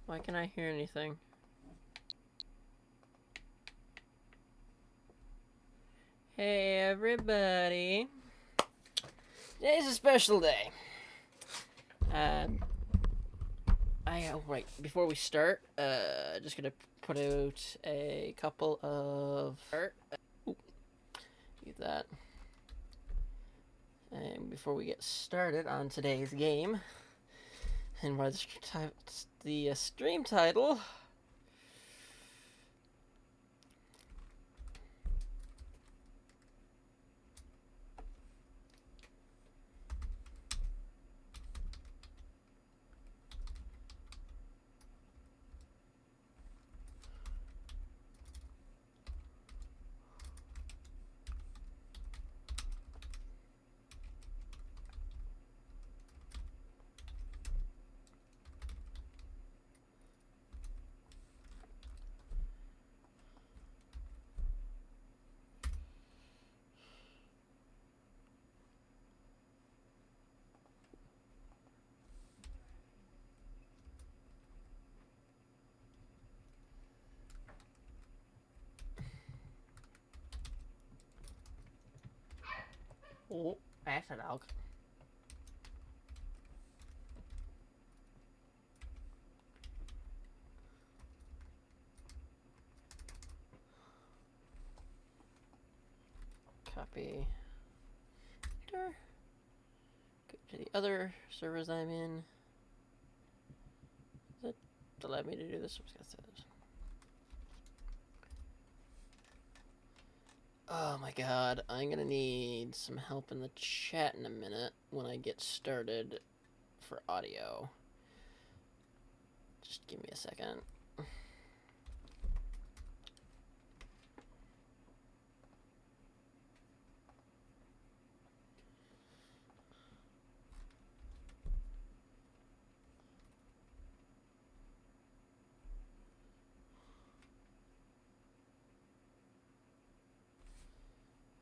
Why can't I hear anything? Hey everybody. Today's a special day. Right, before we start, just gonna put out a couple of do that. And before we get started on today's game, and why the stream title. Oh, that's a dog. Copy. Go to the other servers I'm in. Does it allow me to do this? Oh my god, I'm gonna need some help in the chat in a minute when I get started for audio. Just give me a second.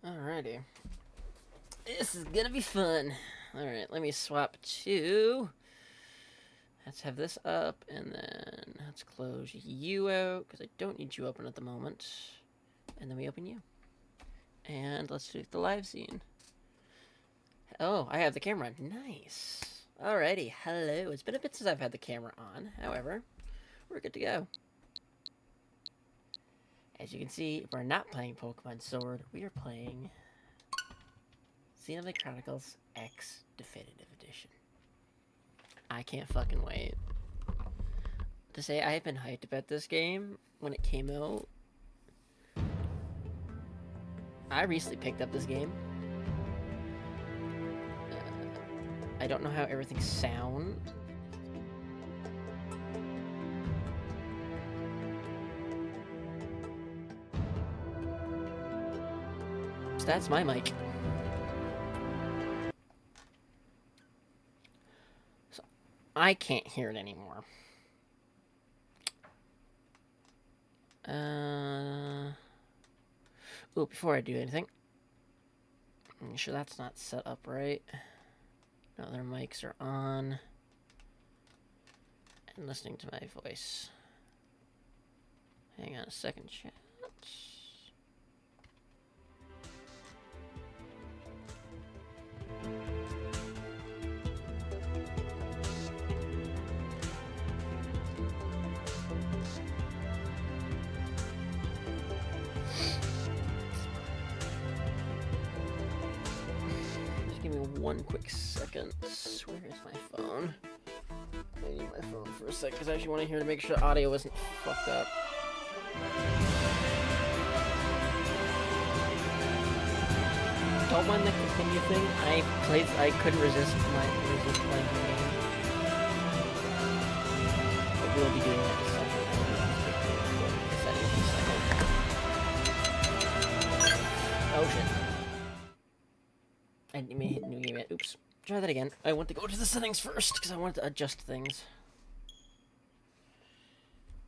Alrighty. This is gonna be fun. Alright, let me swap to... Let's have this up, and then let's close you out, because I don't need you open at the moment. And then we open you. And let's do the live scene. Oh, I have the camera. Nice. Alrighty, hello. It's been a bit since I've had the camera on. However, we're good to go. As you can see, we're not playing Pokemon Sword. We are playing Xenoblade Chronicles X Definitive Edition. I can't fucking wait. To say I have been hyped about this game when it came out. I recently picked up this game. I don't know how everything sounds. That's my mic. So I can't hear it anymore. Oh, before I do anything, make sure that's not set up right. No, their mics are on. And listening to my voice. Hang on a second, chat. One quick second. Where is my phone? I need my phone for a sec because I actually want to hear to make sure the audio isn't fucked up. Don't mind the continue thing. I couldn't resist playing the game. But we'll be doing that in a second. Oh shit. I may hit new game. Oops. Try that again. I want to go to the settings first because I want to adjust things.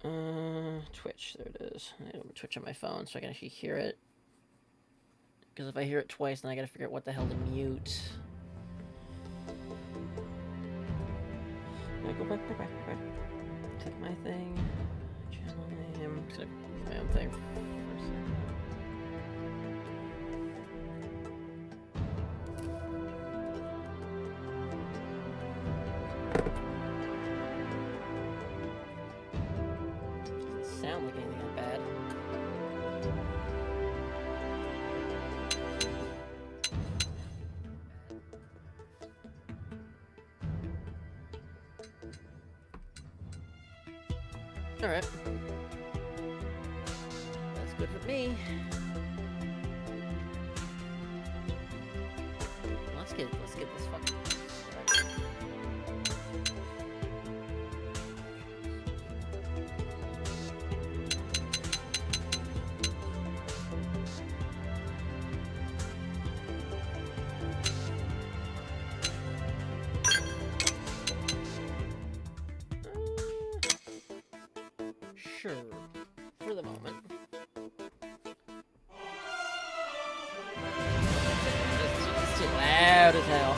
Twitch. There it is. I have Twitch on my phone so I can actually hear it. Because if I hear it twice, then I gotta figure out what the hell to mute. Go back. Click my thing. sound like anything that bad. Alright. That's good for me. Let's get this fucking... Sure, for the moment. It's too loud as hell.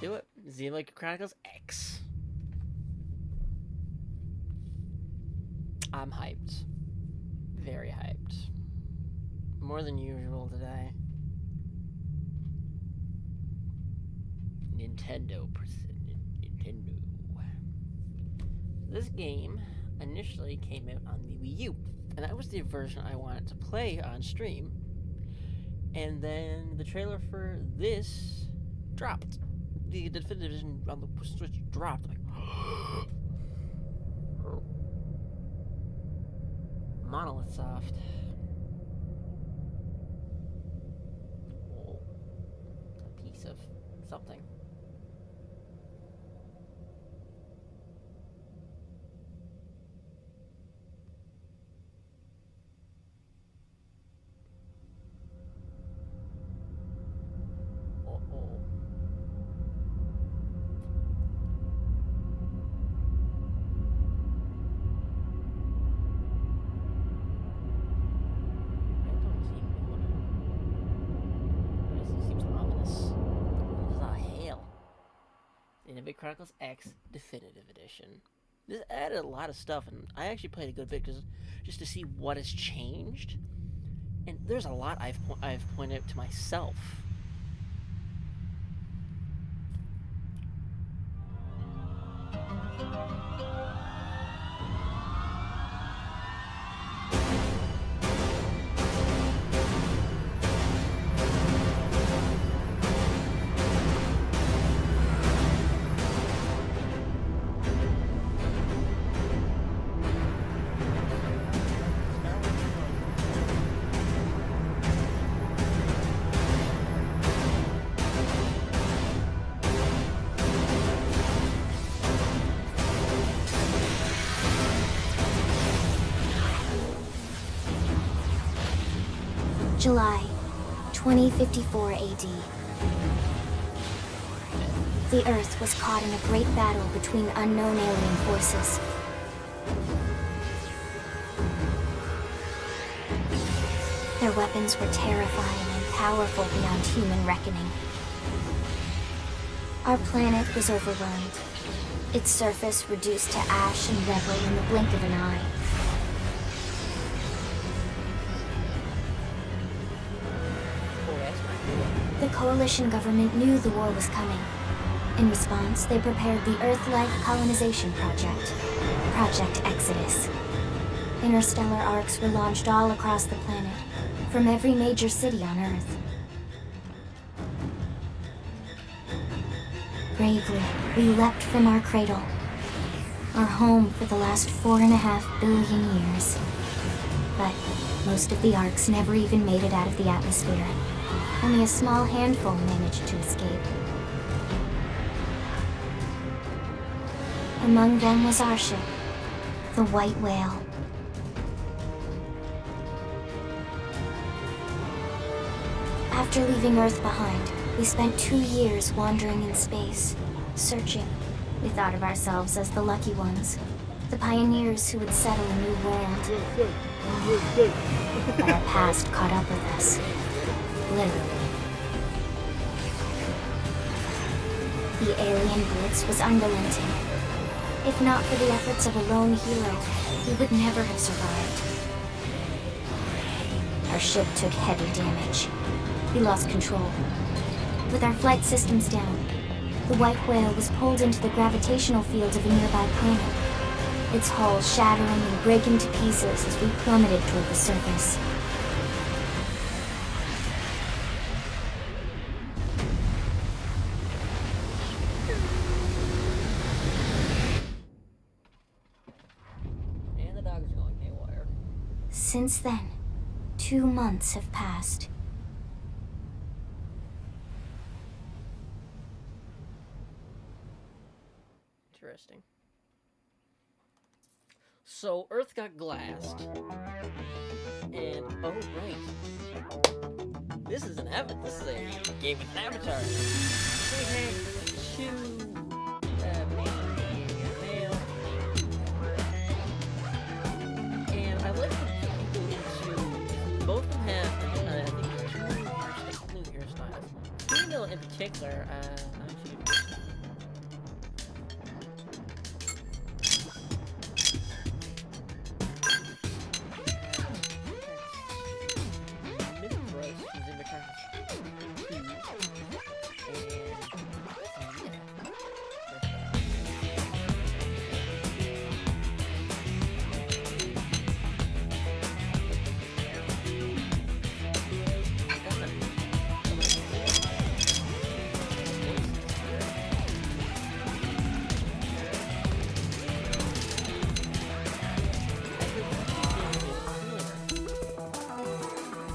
Do it. Xenoblade Chronicles X. I'm hyped. Very hyped. More than usual today. Nintendo. This game initially came out on the Wii U, and that was the version I wanted to play on stream. And then the trailer for this dropped. The Definitive Edition on the Switch dropped. Like, Monolith Soft. Oh, a piece of something. Xenoblade Chronicles X Definitive Edition. This added a lot of stuff, and I actually played a good bit just to see what has changed. And there's a lot I've pointed out to myself. July 2054 AD. The Earth was caught in a great battle between unknown alien forces. Their weapons were terrifying and powerful beyond human reckoning. Our planet was overwhelmed, its surface reduced to ash and rubble in the blink of an eye. The Coalition government knew the war was coming. In response, they prepared the Earth-Life Colonization Project, Project Exodus. Interstellar arcs were launched all across the planet, from every major city on Earth. Bravely, we leapt from our cradle, our home for the last 4.5 billion years. But most of the arcs never even made it out of the atmosphere. Only a small handful managed to escape. Among them was our ship, the White Whale. After leaving Earth behind, we spent 2 years wandering in space, searching. We thought of ourselves as the lucky ones, The pioneers who would settle a new world. But our past caught up with us. Literally. The alien blitz was unrelenting. If not for the efforts of a lone hero, we would never have survived. Our ship took heavy damage. We lost control. With our flight systems down, the White Whale was pulled into the gravitational field of a nearby planet, its hull shattering and breaking to pieces as we plummeted toward the surface. And the dog's going haywire. Since then, 2 months have passed. Interesting. So Earth got glassed, and oh right, this is an This is a game with an avatar. We had 2 male, and I like to go into both of them have I think 2 new hairstyles. Female in particular,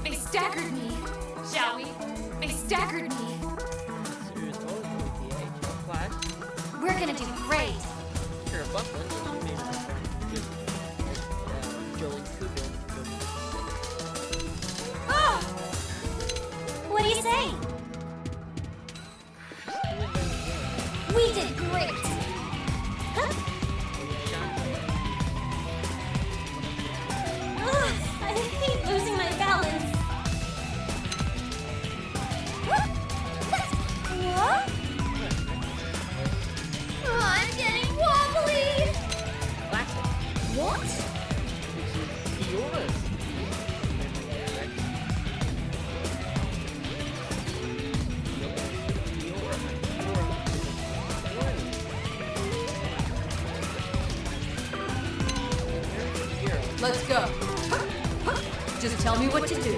They staggered me, shall we? They staggered me. We're gonna do great. You're a Buffalo, you may remember Jolie Kudo. Oh! What do you say? We did great! Huh? Ugh, I hate losing my balance. What? Oh, I'm getting wobbly! Classic. What? Yours. Let's go. Just tell me what to do.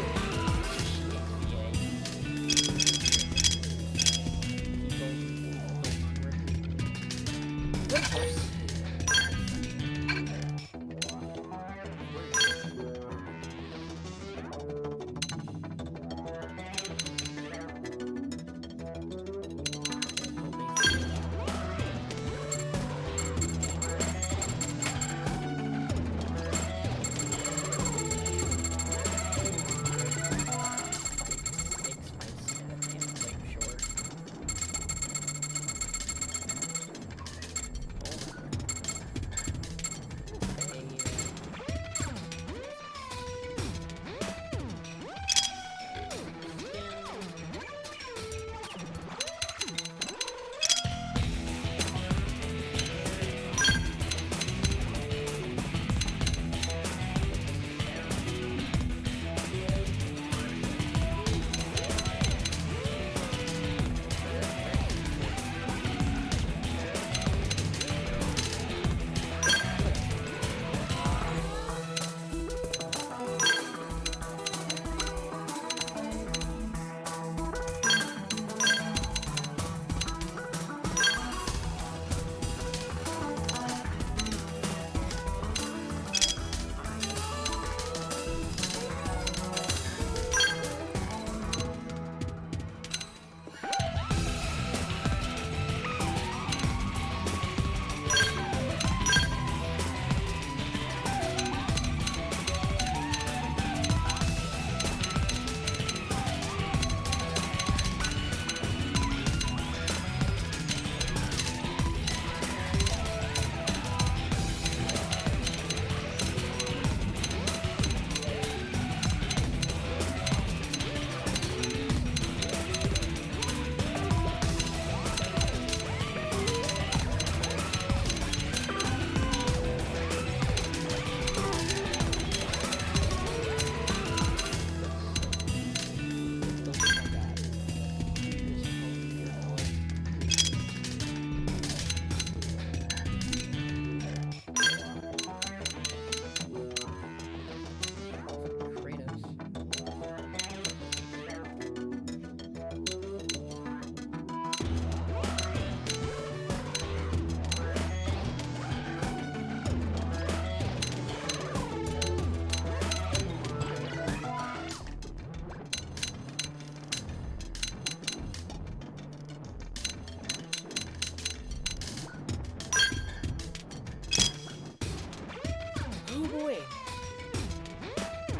Oh boy.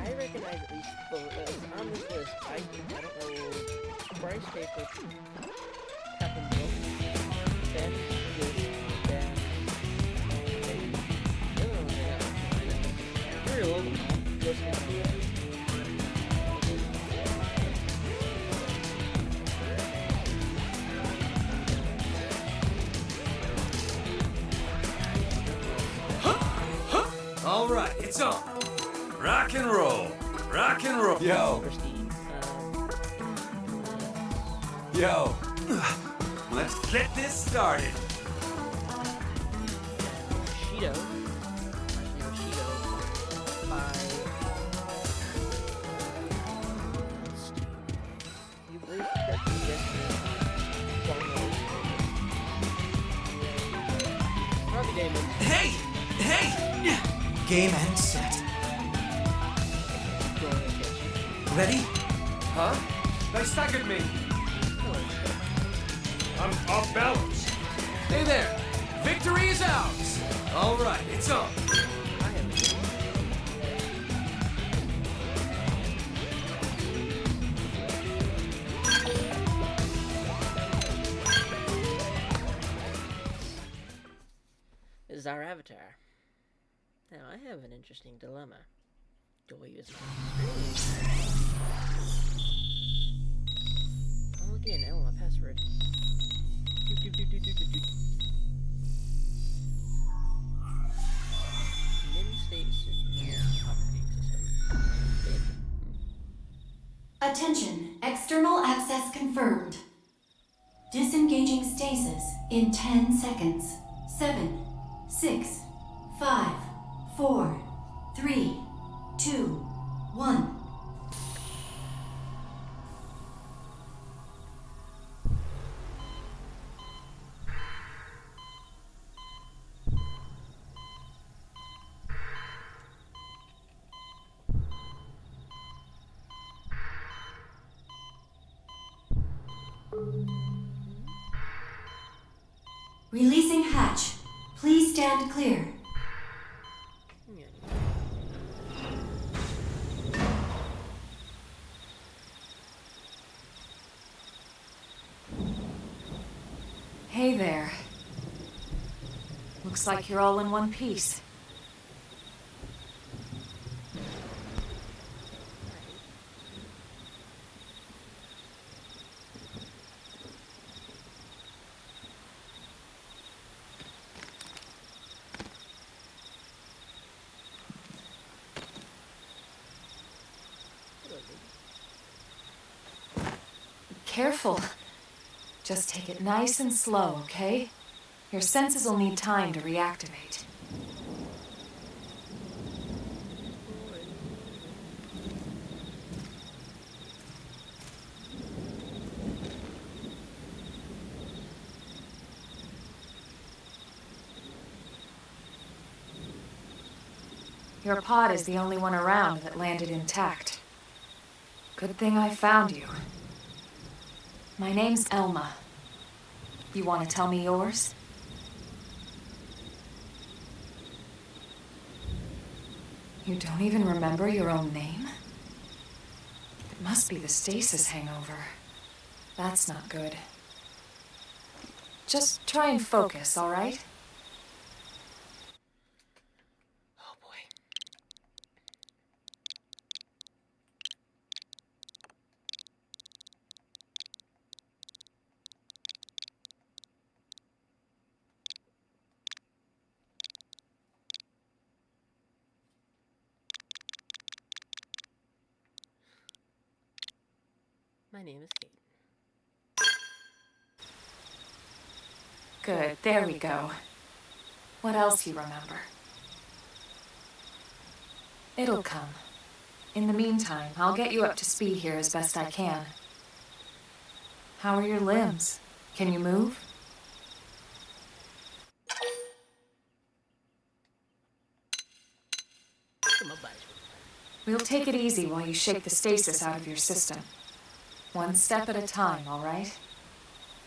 I recognize at least on this list. I don't know. Bryce Paper, Captain Bill, Ben, Goose, Ben. Very old. All right, it's on. Rock and roll. Rock and roll. Yo. Yo. Let's get this started. Shido. Shido. By... You believe that Robbie Damon. Hey! Hey! Game and set. Ready? Huh? They staggered me. I'm off balance. Hey there. Victory is ours. All right, it's on. This is our avatar. Now, I have an interesting dilemma. Do I use my screen? Oh, again, my password. Operating system. Attention, external access confirmed. Disengaging stasis in 10 seconds. 7, 6, 5, 4, 3, 2, 1. Releasing hatch. Please stand clear. Hey there. Looks like you're all in one piece. Careful. Just take it nice and slow, okay? Your senses will need time to reactivate. Your pod is the only one around that landed intact. Good thing I found you. My name's Elma. You want to tell me yours? You don't even remember your own name? It must be the stasis hangover. That's not good. Just try and focus, all right? Oh boy. My name is Kate. Good, there we go. What else you remember? It'll come. In the meantime, I'll get you up to speed here as best I can. How are your limbs? Can you move? We'll take it easy while you shake the stasis out of your system. One step at a time, all right?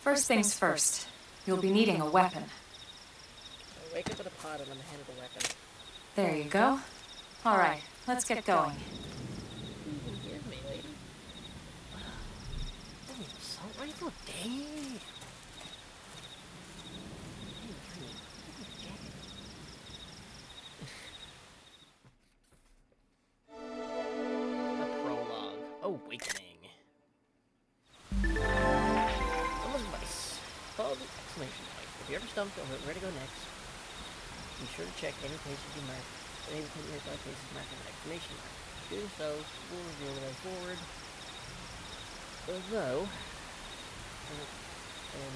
First things first, you'll be needing a weapon. Wake up in a pod and I'm handed a weapon. There you go. All right, let's get going. You can hear me, lady. Oh, assault rifle? Damn. A prologue. Awakening. Someone's advice. Follow the exclamation point. If you're ever stumped over where to go next, be sure to check any places you mark. Any nearby places marked with an exclamation mark. Doing so will reveal the way forward. Although an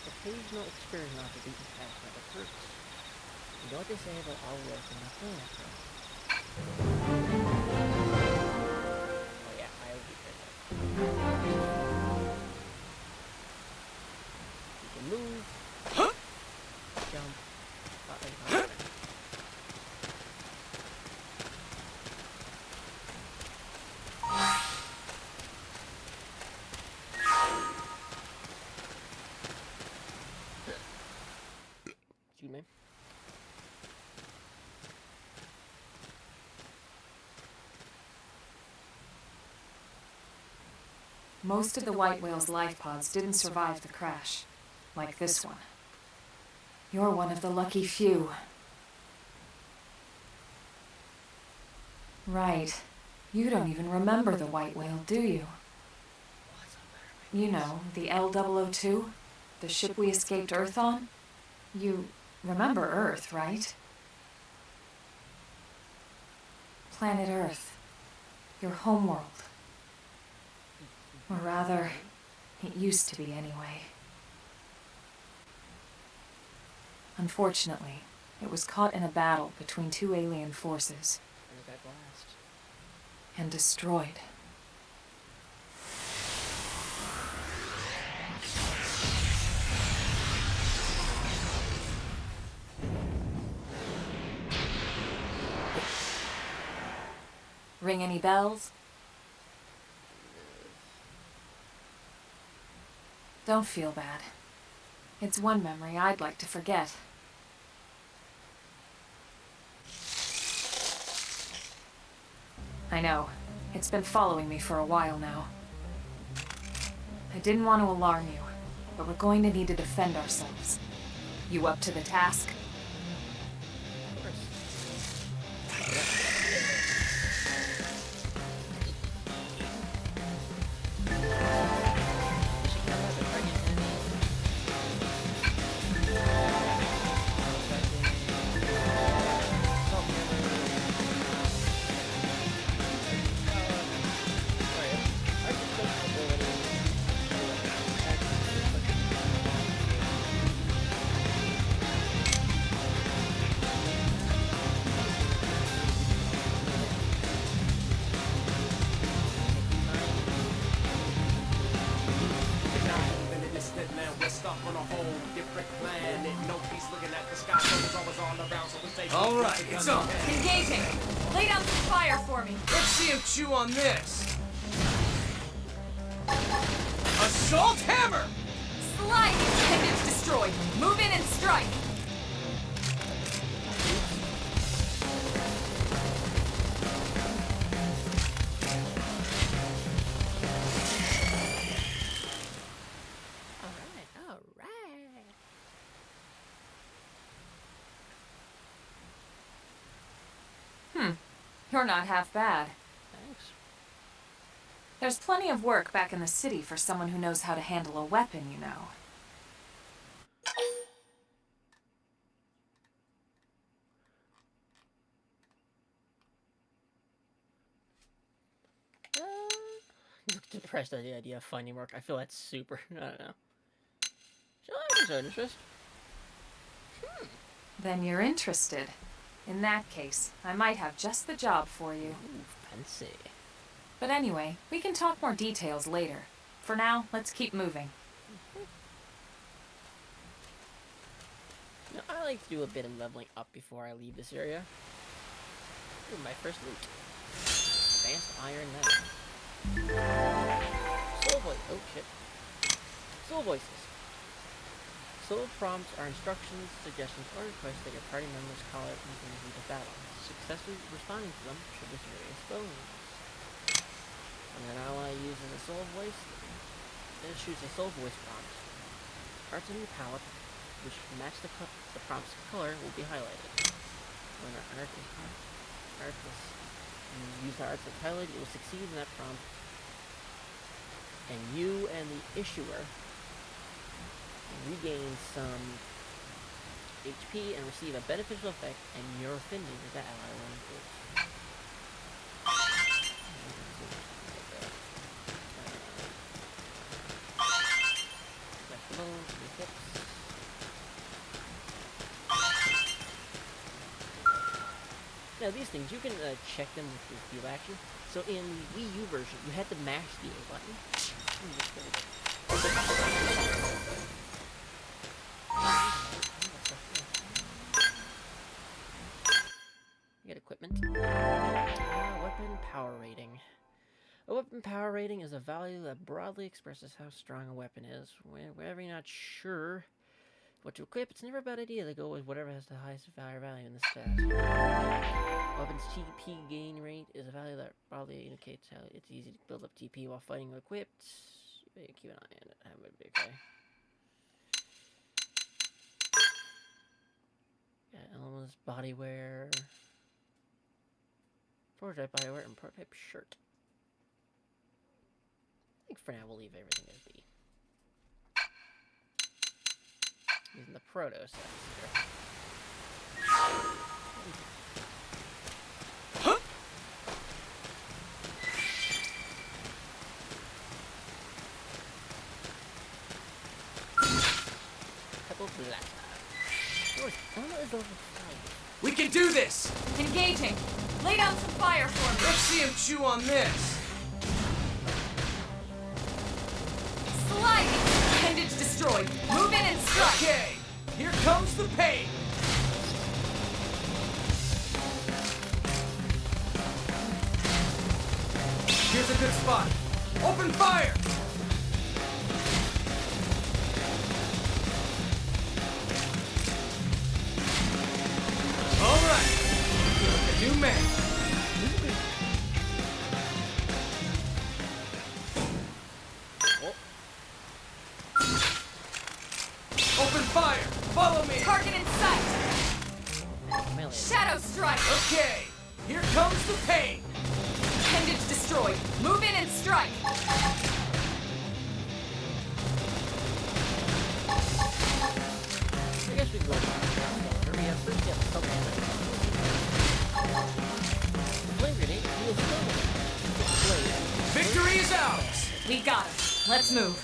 occasional excursion off the beaten path never hurts. You know what they say about all work and nothing after all. Oh yeah, I will be there. You can move, jump, excuse me. Most of the White Whale's life pods didn't survive the crash, like this one. You're one of the lucky few. Right. You don't even remember the White Whale, do you? You know, the L002? The ship we escaped Earth on? You remember Earth, right? Planet Earth. Your homeworld. Or rather, it used to be anyway. Unfortunately, it was caught in a battle between two alien forces. And it got blast. And destroyed. Ring any bells? Don't feel bad. It's one memory I'd like to forget. I know. It's been following me for a while now. I didn't want to alarm you, but we're going to need to defend ourselves. You up to the task? All right, it's on. Engaging! Lay down some fire for me! Let's see him chew on this. Assault hammer! Slide, appendage destroyed! Move in and strike! You're not half bad. Thanks. There's plenty of work back in the city for someone who knows how to handle a weapon, you know. I'm depressed at the idea of finding work. I feel that's super. I don't know. Shall I have an interest? Then you're interested. In that case, I might have just the job for you. Ooh, fancy. But anyway, we can talk more details later. For now, let's keep moving. You know, I like to do a bit of leveling up before I leave this area. Ooh, my first loot. Advanced Iron Knife. Soul voice. Oh shit. Soul voices. Soul prompts are instructions, suggestions, or requests that your party members call out in the heat of battle. Successfully responding to them triggers various bonuses. When an ally uses a soul voice, it shoots a soul voice prompt. Arts on your palette, which match the prompt's color, will be highlighted. When an art is use the arts that's highlighted, you will succeed in that prompt, and you and the issuer regain some HP and receive a beneficial effect, and your affinity with that ally will improve. Now these things, you can check them with your field action. So in the Wii U version, you had to mash the A button. You get equipment. Weapon power rating. A weapon power rating is a value that broadly expresses how strong a weapon is. Whenever you're not sure what to equip, it's never a bad idea to go with whatever has the highest value in the stat. Weapons TP gain rate is a value that broadly indicates how it's easy to build up TP while fighting equipped. You better keep an eye on it. That would be okay. Yeah, elements, body wear, prototype body wear, and prototype shirt. I think for now we'll leave everything as be. Using the proto sets here. Pebble Black. Elma is level 5. We can do this! Engaging. Lay down some fire for me. Let's see him chew on this! Sliding. Appendage destroyed. Move in and strike. Okay, here comes the pain! Here's a good spot. Open fire! All right, a new man. Open fire! Follow me! Target in sight. Melee. Shadow strike. Okay, here comes the pain! Appendage destroyed. Move in and strike. I guess we can go for we have first get some damage. Flame grenade heals double. Victory is ours! We got him. Let's move.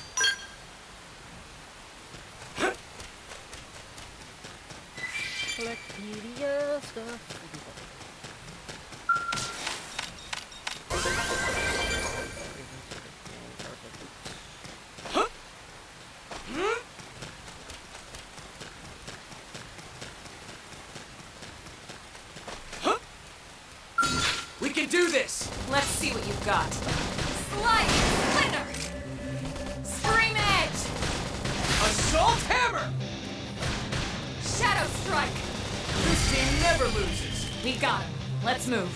Collectpedia stuff. We can do this! Let's see what you've got. Slide. Splinter. Scream edge. Assault hammer! Shadow strike. This team never loses! We got him. Let's move.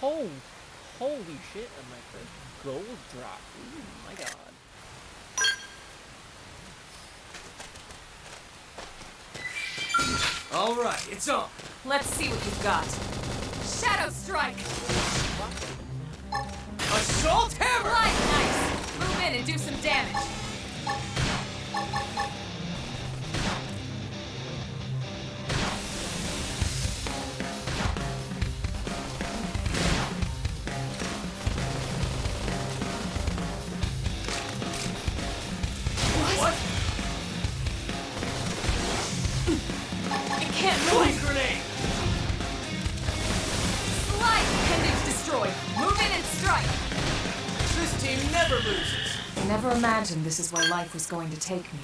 Oh, holy shit! And my first gold drop. Ooh, my god. All right, it's on. Let's see what you've got. Shadow strike. Assault hammer! Slide nice. Move in and do some damage. What? It can't Flame move. grenade! Slide. Appendage destroyed. Move in and strike. This team never loses! I never imagined this is where life was going to take me.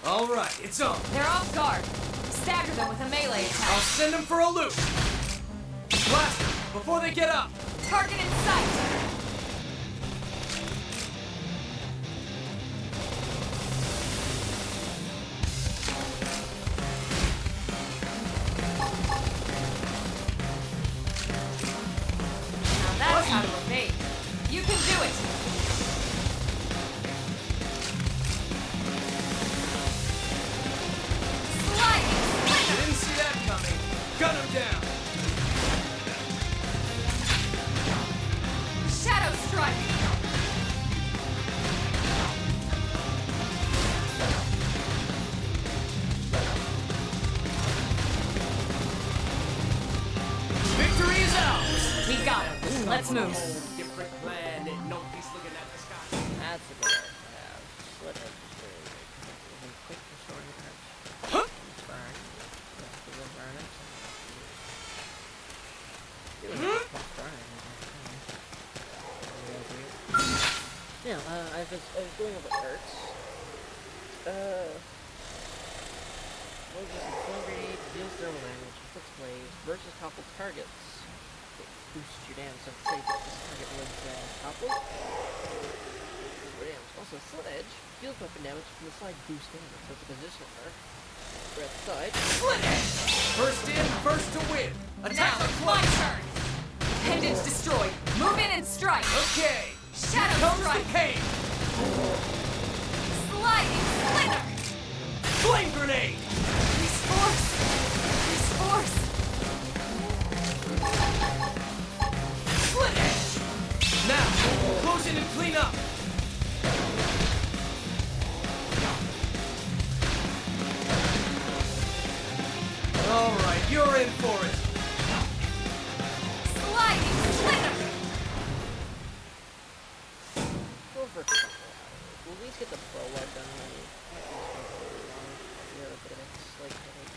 All right, it's on. They're off guard. Stagger them with a melee I'll attack. send them for a loop. Blast them before they get up. Target in sight. Gun him down! Shadow Strike! Victory is ours! We got him. Let's move. Different planet, nobody's looking at the sky. That's a good art to have. Split edge is very, very good. Quick restoring art. Huh? Burn. That's the good burn it. Yeah, I was going over arts. What was it? Flame grenade, deals thermal damage, inflicts blaze, versus toppled targets. It boosts your damage, so say that this target was toppled. Damage. Also, sledge deals weapon damage from the side boost damage, so it's a positional mark. We're at the side. First in, first to win! Attack Now the it's my flank! turn. Appendage destroyed. Move in and strike. Okay! Shadow Comes Strike. the pain! Sliding Slither. Flame grenade! Use force. Use force. Split edge! Now, close in and clean up! Alright, you're in for it! Sliding Slither. Go for a couple hours. We'll at least get the prologue done. Yeah, a bit of a slight headache.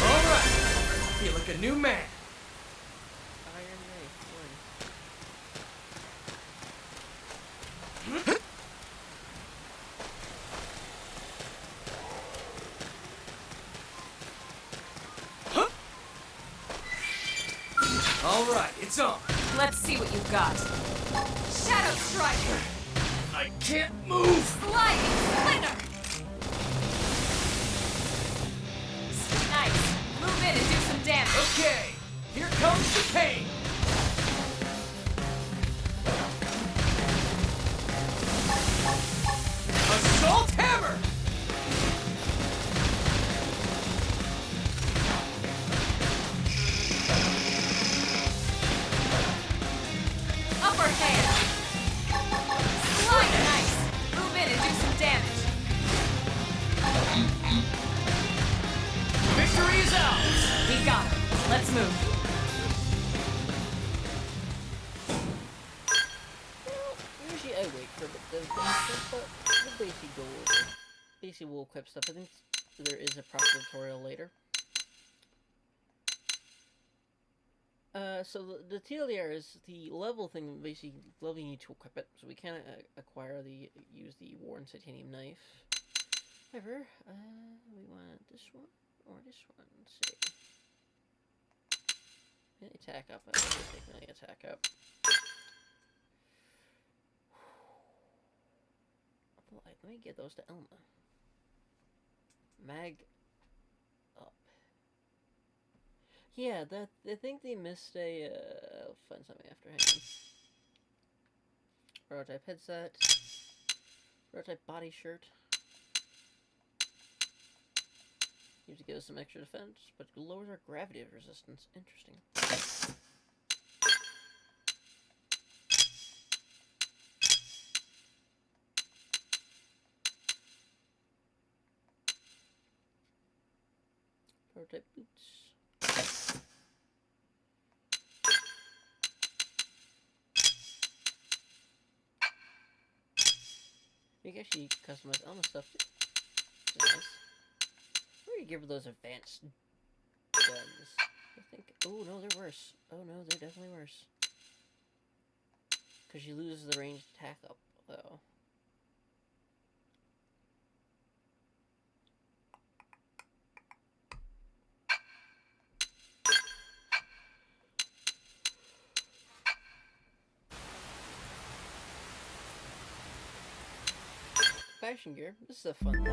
Alright! Feel like a new man! Iron Knife, one. Alright, it's on! Let's see what you've got. Shadow Strike. I can't move! Sliding Slither. Nice. Move in and do some damage. Okay, here comes the pain! Assault hammer! Upper hand. Slide nice. Move in and do some damage. Victory is ours! We got him. Let's move. Well, usually I wait for a bit of stuff, but the basic goal, basic will equip stuff. I think there is a proper tutorial later. So the TLDR is the level thing, basically level you need to equip it. So we can't use the War and Titanium knife. However, we want this one or this one. Let's see. Melee attack up. I think we'll take melee attack up. Let me get those to Elma. Mag up. Yeah, I think they missed a, I'll find something after, hang on. Prototype headset. Prototype body shirt. Usually gives us some extra defense, but lowers our gravity resistance. Interesting. Prototype boots. You can actually customize Elma stuff too. Which is nice. Where do you give her those advanced guns? I think. Oh no, they're worse. Oh no, they're definitely worse. Because you lose the ranged attack up, though. Fashion gear. This is a fun thing.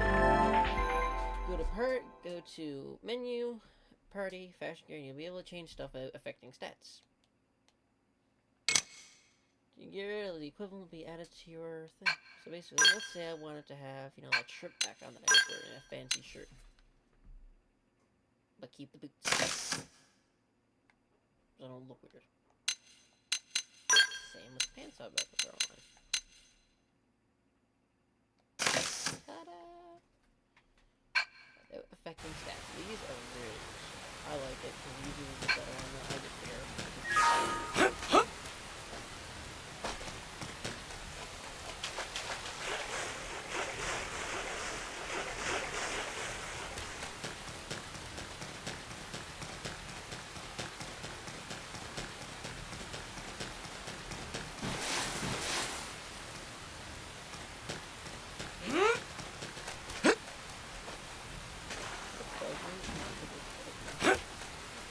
Go to menu, party, fashion gear, and you'll be able to change stuff affecting stats. the equivalent will be added to your thing. So basically, let's say I wanted to have, you know, that shirt back on that I was wearing, a fancy shirt. But keep the boots. So I don't look weird. Same with the pants I'm about to throw on. Ta-da! Affecting stats. These are really good. I like it because usually the better on the I just figure.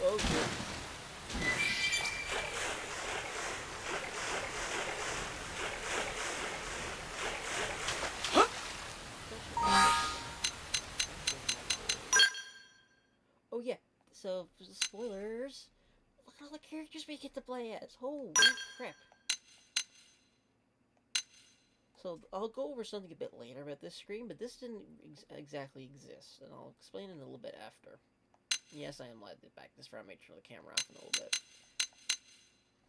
Oh, good. Oh yeah, so for the spoilers, look at all the characters we get to play as. Holy crap. So I'll go over something a bit later about this screen, but this didn't exactly exist, and I'll explain it a little bit after. Yes, I am glad to back this frame, make sure the camera off in a little bit.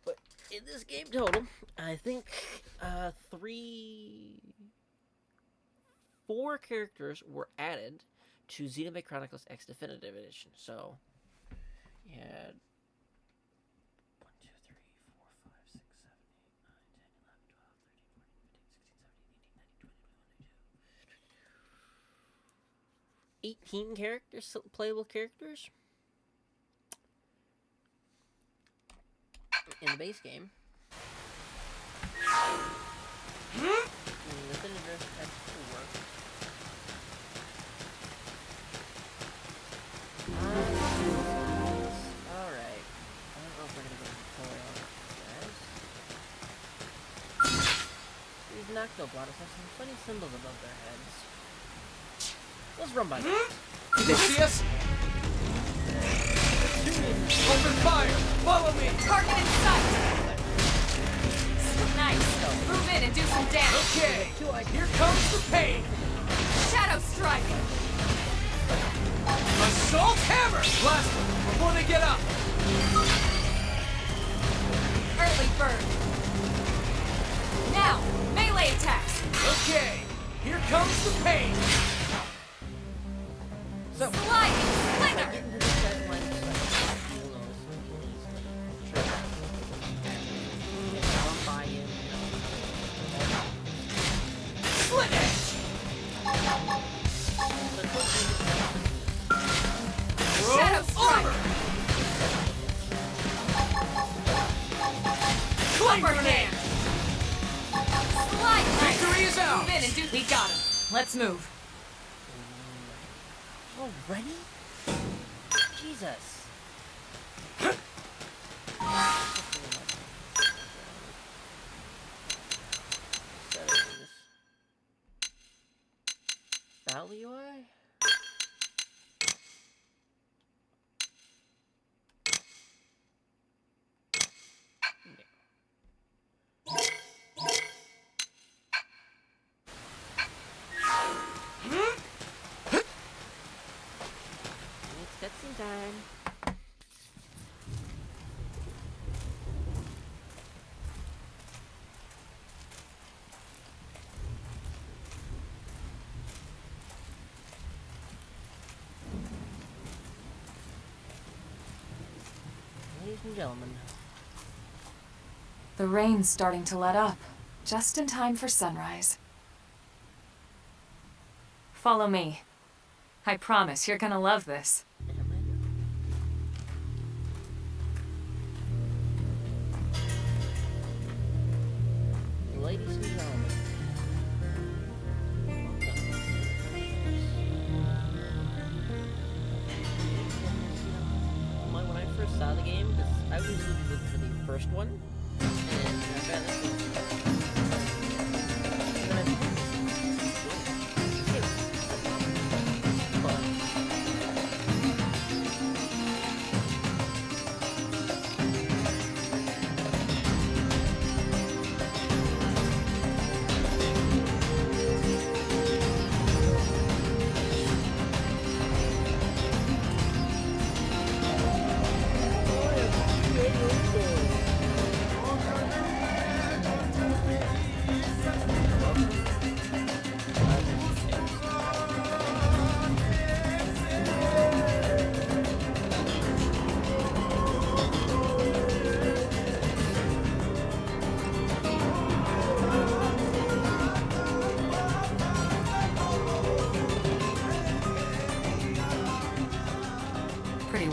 But in this game total, I think 4 characters were added to Xenoblade Chronicles X Definitive Edition. So, you had 1, 2, 3, 4, 5, 6, 7, 8, 9, 10, 11, 12, 13, 14, 15, 16, 17, 18, 19, 20, 21, 22. 18 characters, playable characters in the base game. Definitive X4. Alright. I don't know if we're gonna get the color on it, guys. These Noctoblotters have some funny symbols above their heads. Let's run by them. Did they see us? Open fire! Follow me! Target in sight! Nice. Move in and do some damage. Okay, here comes the pain! Shadow strike! Assault hammer! Blast them before they get up! Early bird. Now, melee attacks. Okay, here comes the pain! So, Sliding slinger. get into this guy's line of sight. You'll notice the police. Run by him. Split edge! Shadow Throw strike. armor! Flame Upper grenade! hand. Slide. Victory is out! Move in and do. We got him. Let's move. Already? Jesus. Settings. Battle UI? It's cutscene time. Ladies and gentlemen. The rain's starting to let up, just in time for sunrise. Follow me. I promise you're gonna love this. Ladies and gentlemen. When I first saw the game, I was looking for the first one, and I found this one.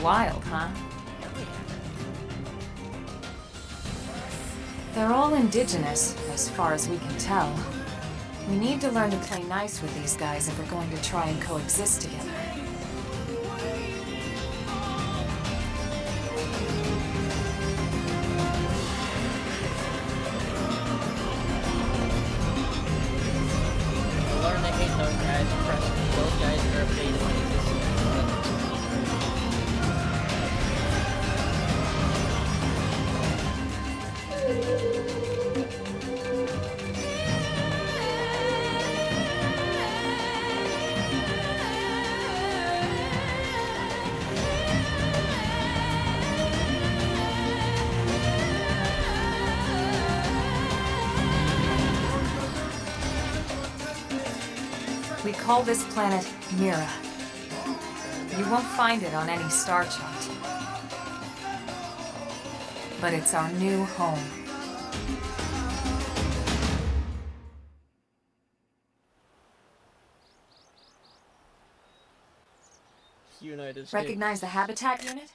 wild, huh? Hell yeah. They're all indigenous, as far as we can tell. We need to learn to play nice with these guys if we're going to try and coexist together. Learn to hate those guys. Trust me, those guys are a pain in the We call this planet Mira. You won't find it on any star chart. But it's our new home. United States. Recognize the habitat unit?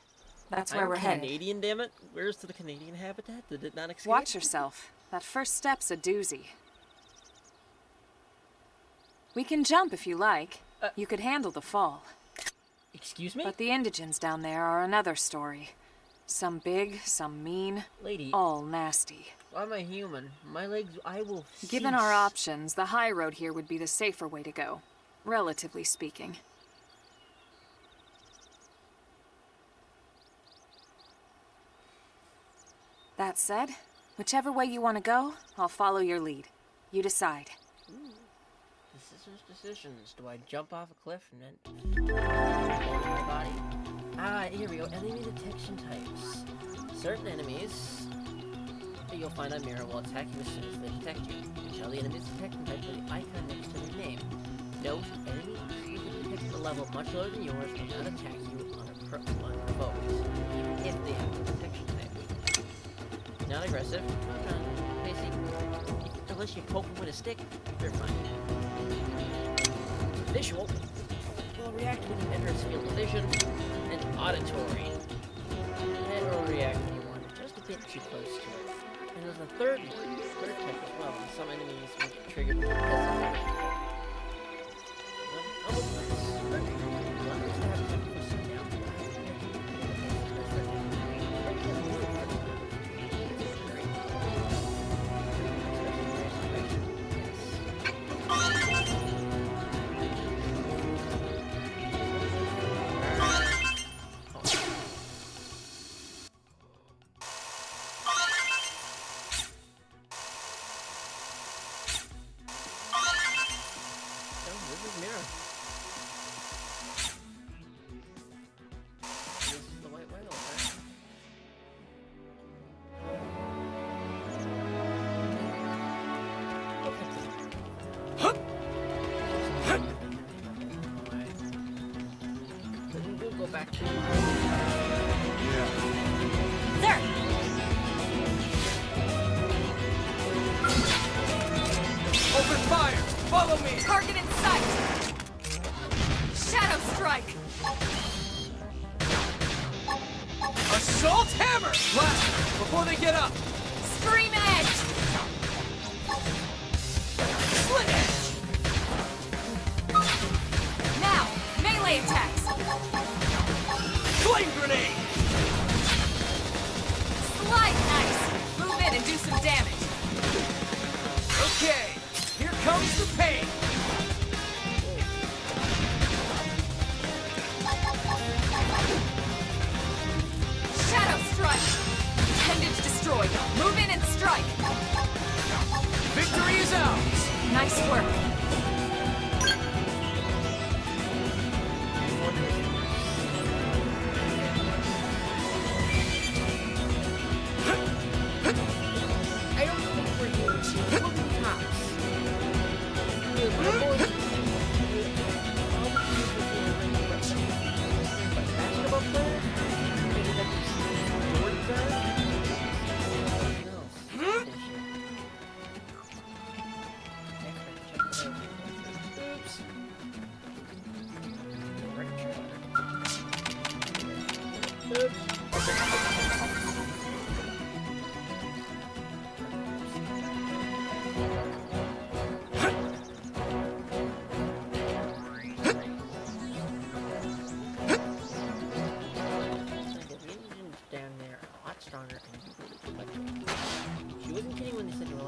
That's where I'm we're headed. Canadian, damn it. Where's to the Canadian habitat? Did it not escape? Watch yourself. That first step's a doozy. We can jump if you like. You could handle the fall. Excuse me? But the indigents down there are another story. Some big, some mean, Lady, all nasty. I'm a human. My legs, I will Given our options, the high road here would be the safer way to go. Relatively speaking. That said, whichever way you want to go, I'll follow your lead. You decide. Decisions. Do I jump off a cliff and then my body? Ah, here we go. Enemy detection types. Certain enemies that you'll find on Mira will attack you as soon as they detect you. Show the enemy's detection type with the icon next to their name. Note, enemies you can detect at a level much lower than yours will not attack you unprovoked, even if they have a detection type. Not aggressive, basic. Unless you poke them with a stick, they're fine. Visual will react when you enter its field of vision, and auditory. It will react when you wander just a bit too close to it. And there's a third type as well. Some enemies will be triggered because of it. Back to There! Open fire! Follow me! Target in sight! Shadow strike! Assault hammer! Blast before they get up! Scream edge! Slit edge! Now, melee attacks! Flame grenade! Slide nice! Move in and do some damage! Okay, here comes the pain! Shadow strike! Appendage destroyed. Move in and strike! Victory is ours! Nice work. I don't think we're here to look at tops. Basketball player? Maybe that's Jordan guard? No.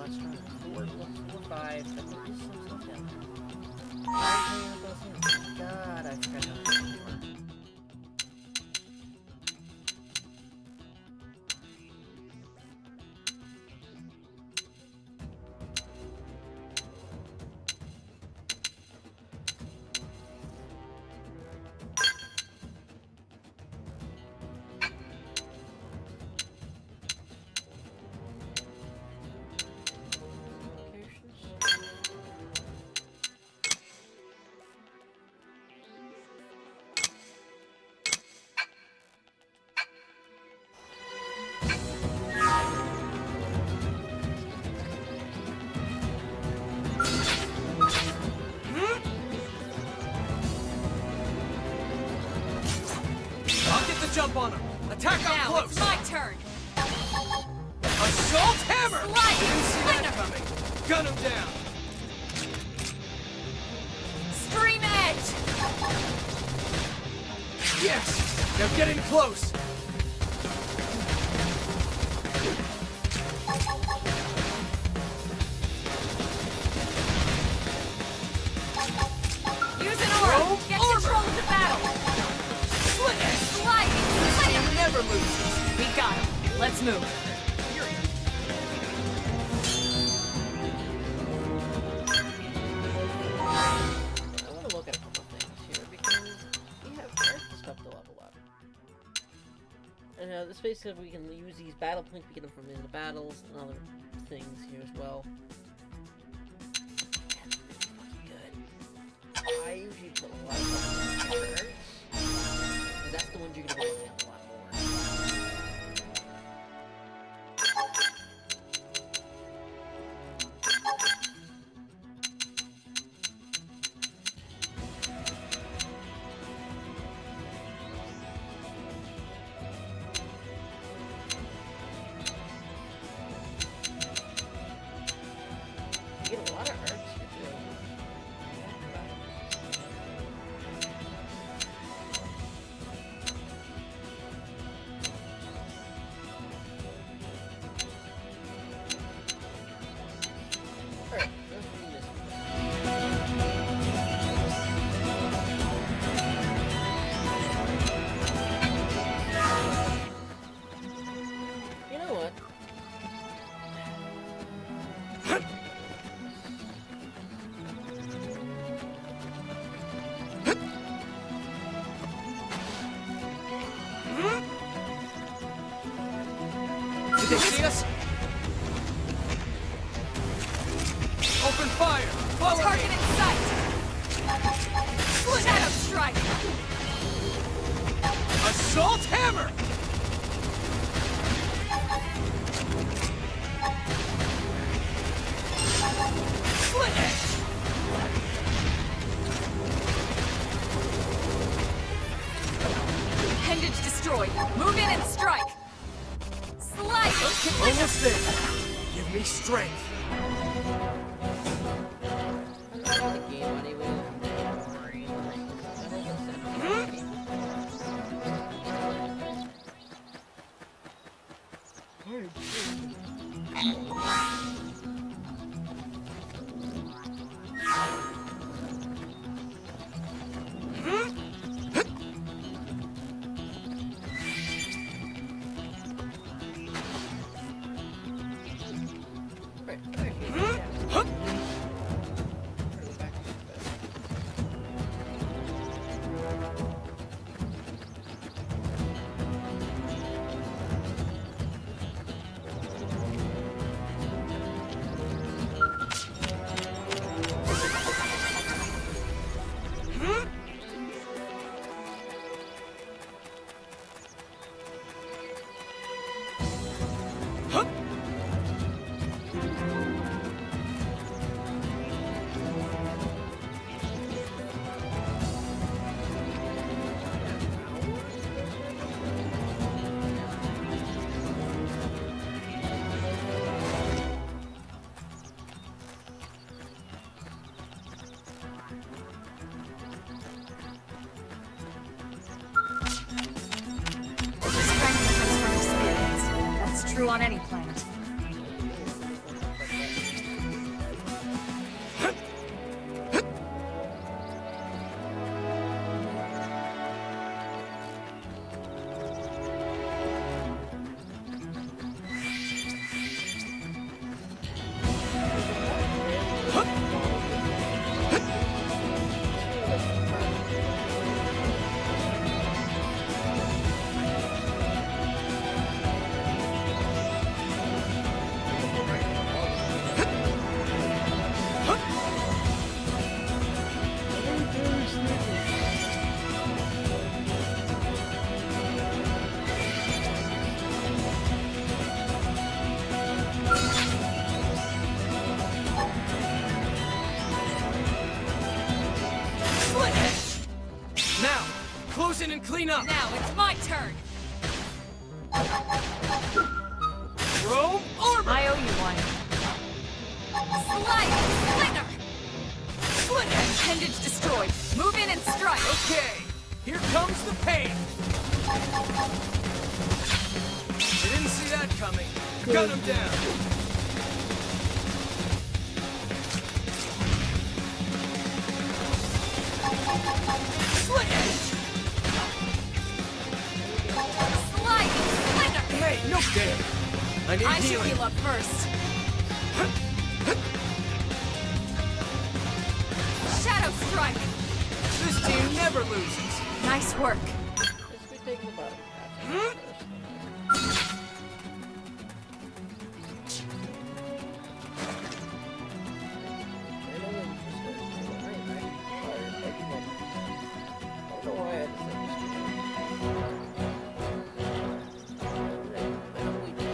that's fine. 4, 5. That might be some stuff down there. God, I forgot how to do it. Jump on him! Attack up Now close! it's my turn! Assault hammer! Slide! Didn't see Slide that him. coming! Gun him down! Scream edge! Yes! They're getting close! Use an aura! Roll Get armor. control of the battle! Split edge! Sliding! Slide him! Never loses! We got him. Let's move. I want to look at a couple things here because we have stuff to level up. And the space that we can use these battle points, we get them from in the battles and other things here as well. That's really fucking good. I usually put a lot of stuff in the because that's the ones you're gonna be looking at a lot more. You get a lot of arts here too. Alright, let's do this. You know what? Did they see us? Open fire! Follow Target me! in sight! Shadow strike! Assault hammer! Split edge! Appendage destroyed. Move in and strike. Slide! Almost there. Give me strength. I'm not in the game anyway. clean up! Now it's my turn! Rome armor! I owe you one. Slide! Slinger! Split edge! Appendage destroyed. Move in and strike. Okay, here comes the pain! You didn't see that coming. Gun him down! Split edge! Sliding Slinger! Hey, no game! I need I should healing. heal up first. Shadow Strike! This team never loses. Nice work. Let's be taking the bottom half first. I know that you just started doing it. I don't know why I had to say this. I know we did.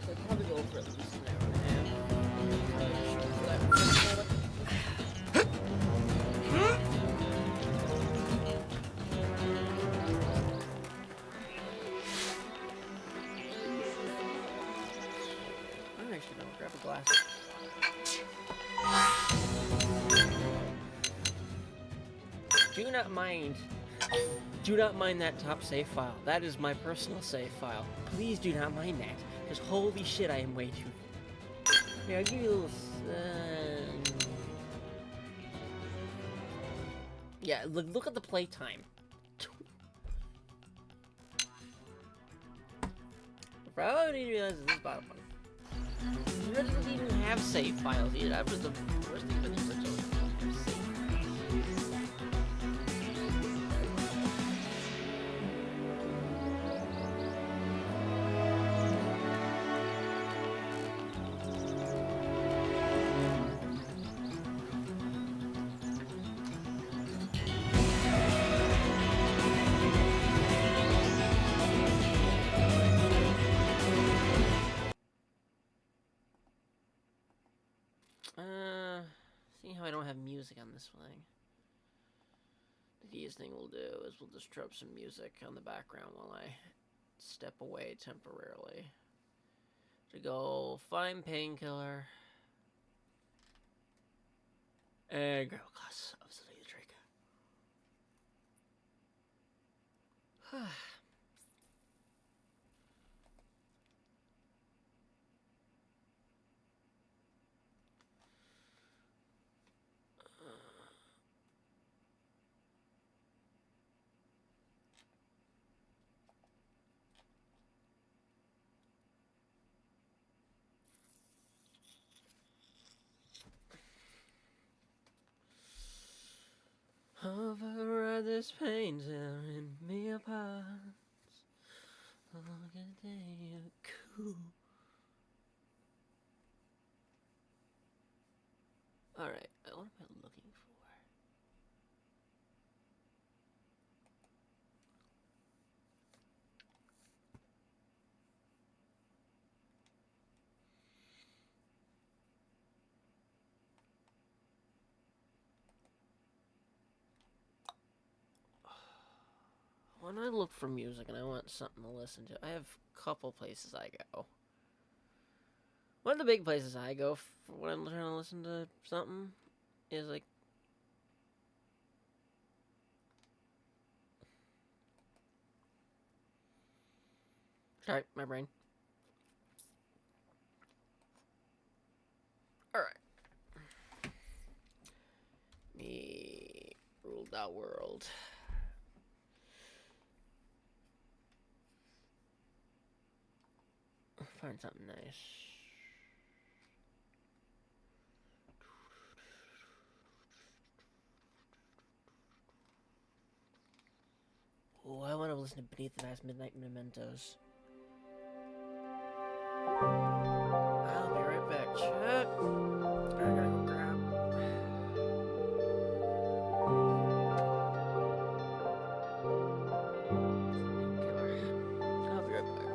So I'd probably go for at least an hour and a half. Shoot for that first bullet. I'm actually gonna grab a glass. Do not mind. Do not mind that top save file. That is my personal save file. Please do not mind that, because holy shit, I am way too. Here, I'll give you a little. Yeah, look at the playtime. Probably didn't realize this bottom one. It doesn't even have save files either. That was the worst thing with the original. Seeing how I don't have music on this thing. The easiest thing we'll do is we'll just drop some music on the background while I step away temporarily. To go find Painkiller. And grab a glass of something to drink. Over this pain tearing me apart. Look at you cool. Alright, what am I looking for? When I look for music and I want something to listen to, I have a couple places I go. One of the big places I go for when I'm trying to listen to something is like sorry, my brain. Alright. Me ruled that world. Find something nice. listen to Beneath the Vast Midnight Mementos. I'll be right back, Chuck. I gotta go grab. I'll be right back.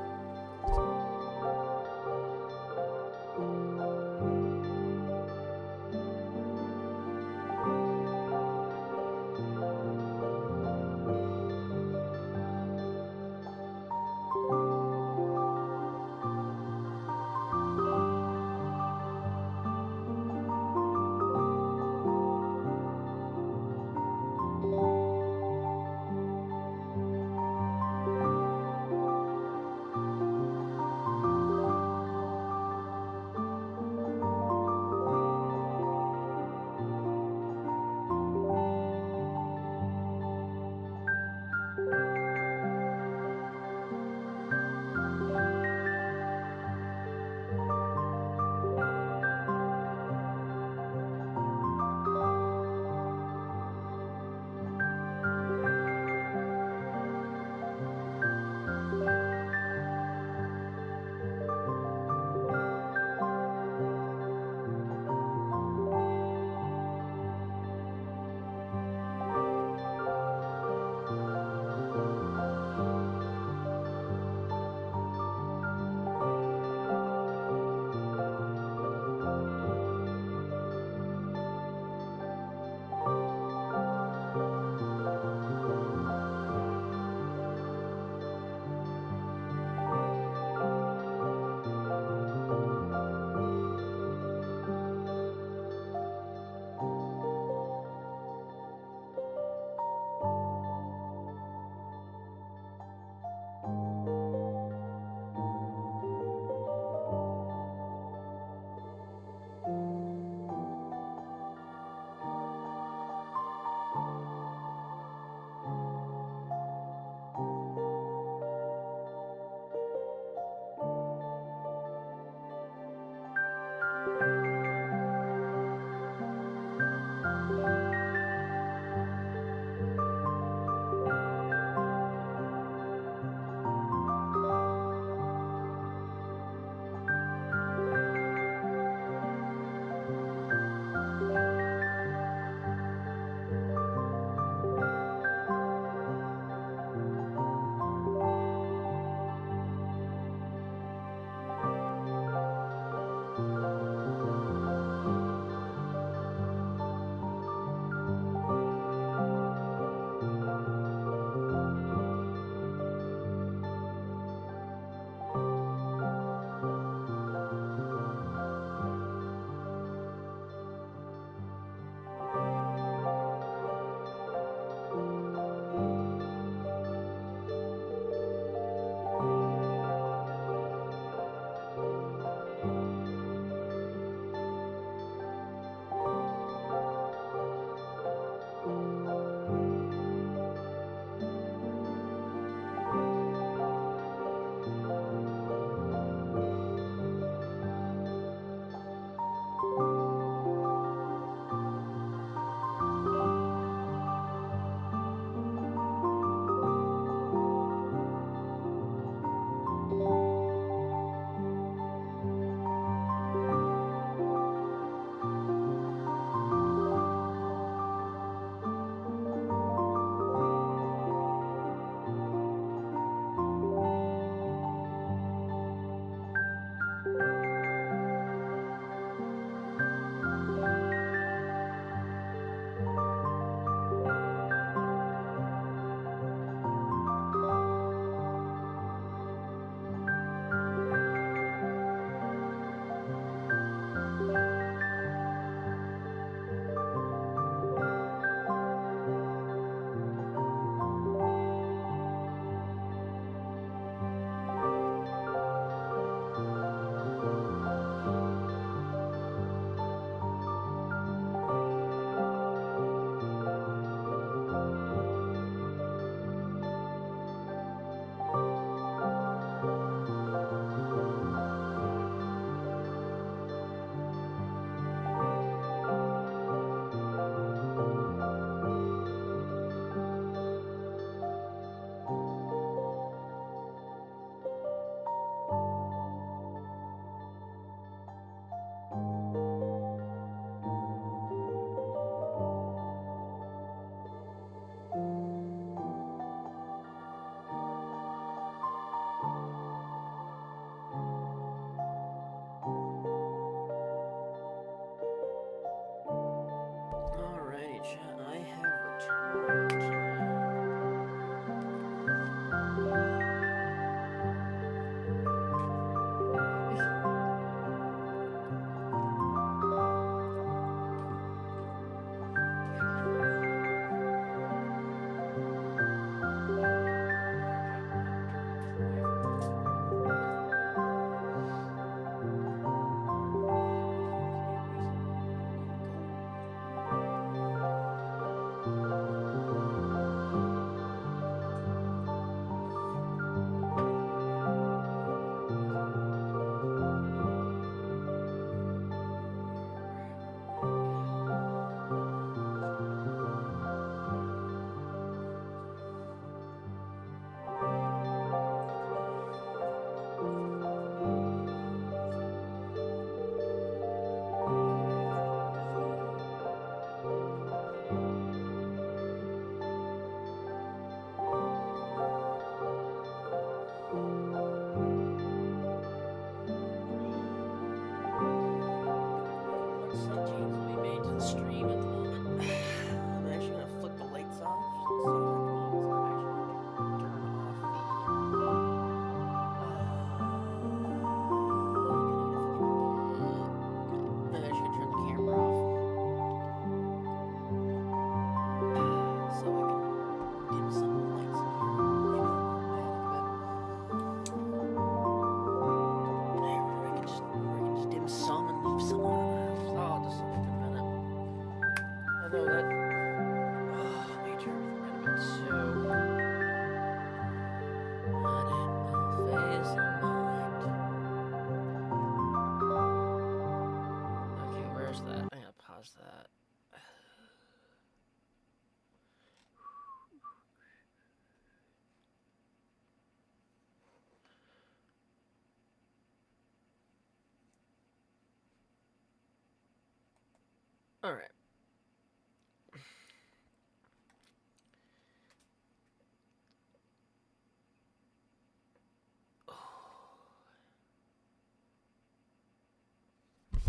All right.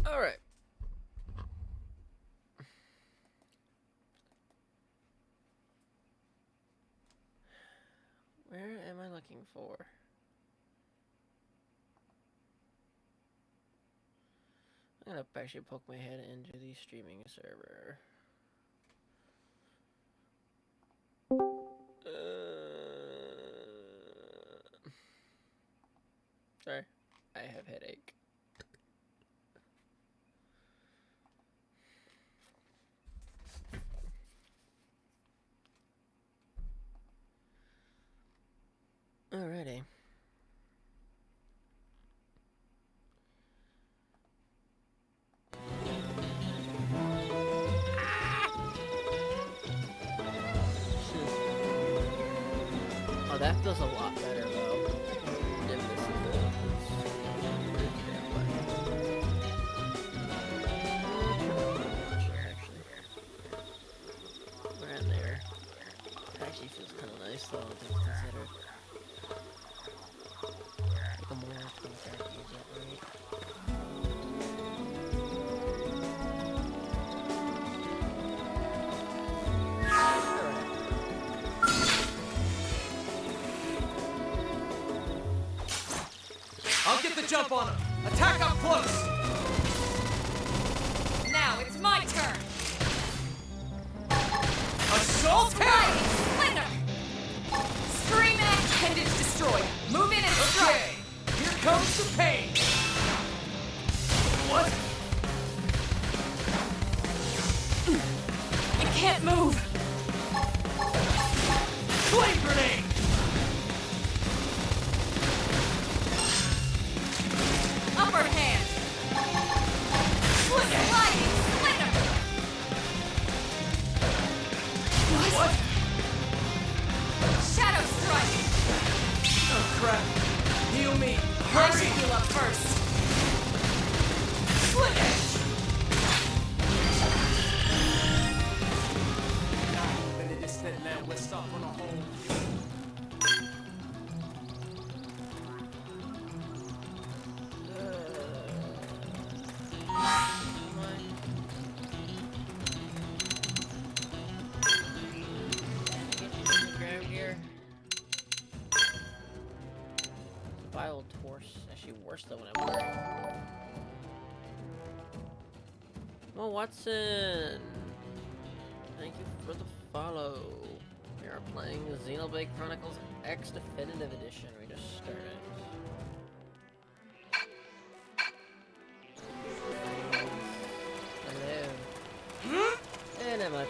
All right. Where am I looking for? I'm gonna actually poke my head into the streaming server. Sorry, I have headache. Alrighty. Oh, that feels a lot better though. If this is around there. It actually feels kind of nice though, to consider. Like a more 25 use that rate. I'll get the jump on him. Attack up close. Now it's my turn! Assault him! Lightning Slither! Scream at appendage destroyed. Move in and strike! Okay, here comes the pain. What? I can't move! Flame grenade! Upper hand! Sliding Slither! What? Shadow strike! Oh crap. Heal me. I Hurry! should heal up first. Slit edge! Vile Torse, actually worse than what I'm wearing. Well, Watson, thank you for the follow. We are playing Xenoblade Chronicles X Definitive Edition. We just started. Hello. Eh, not much.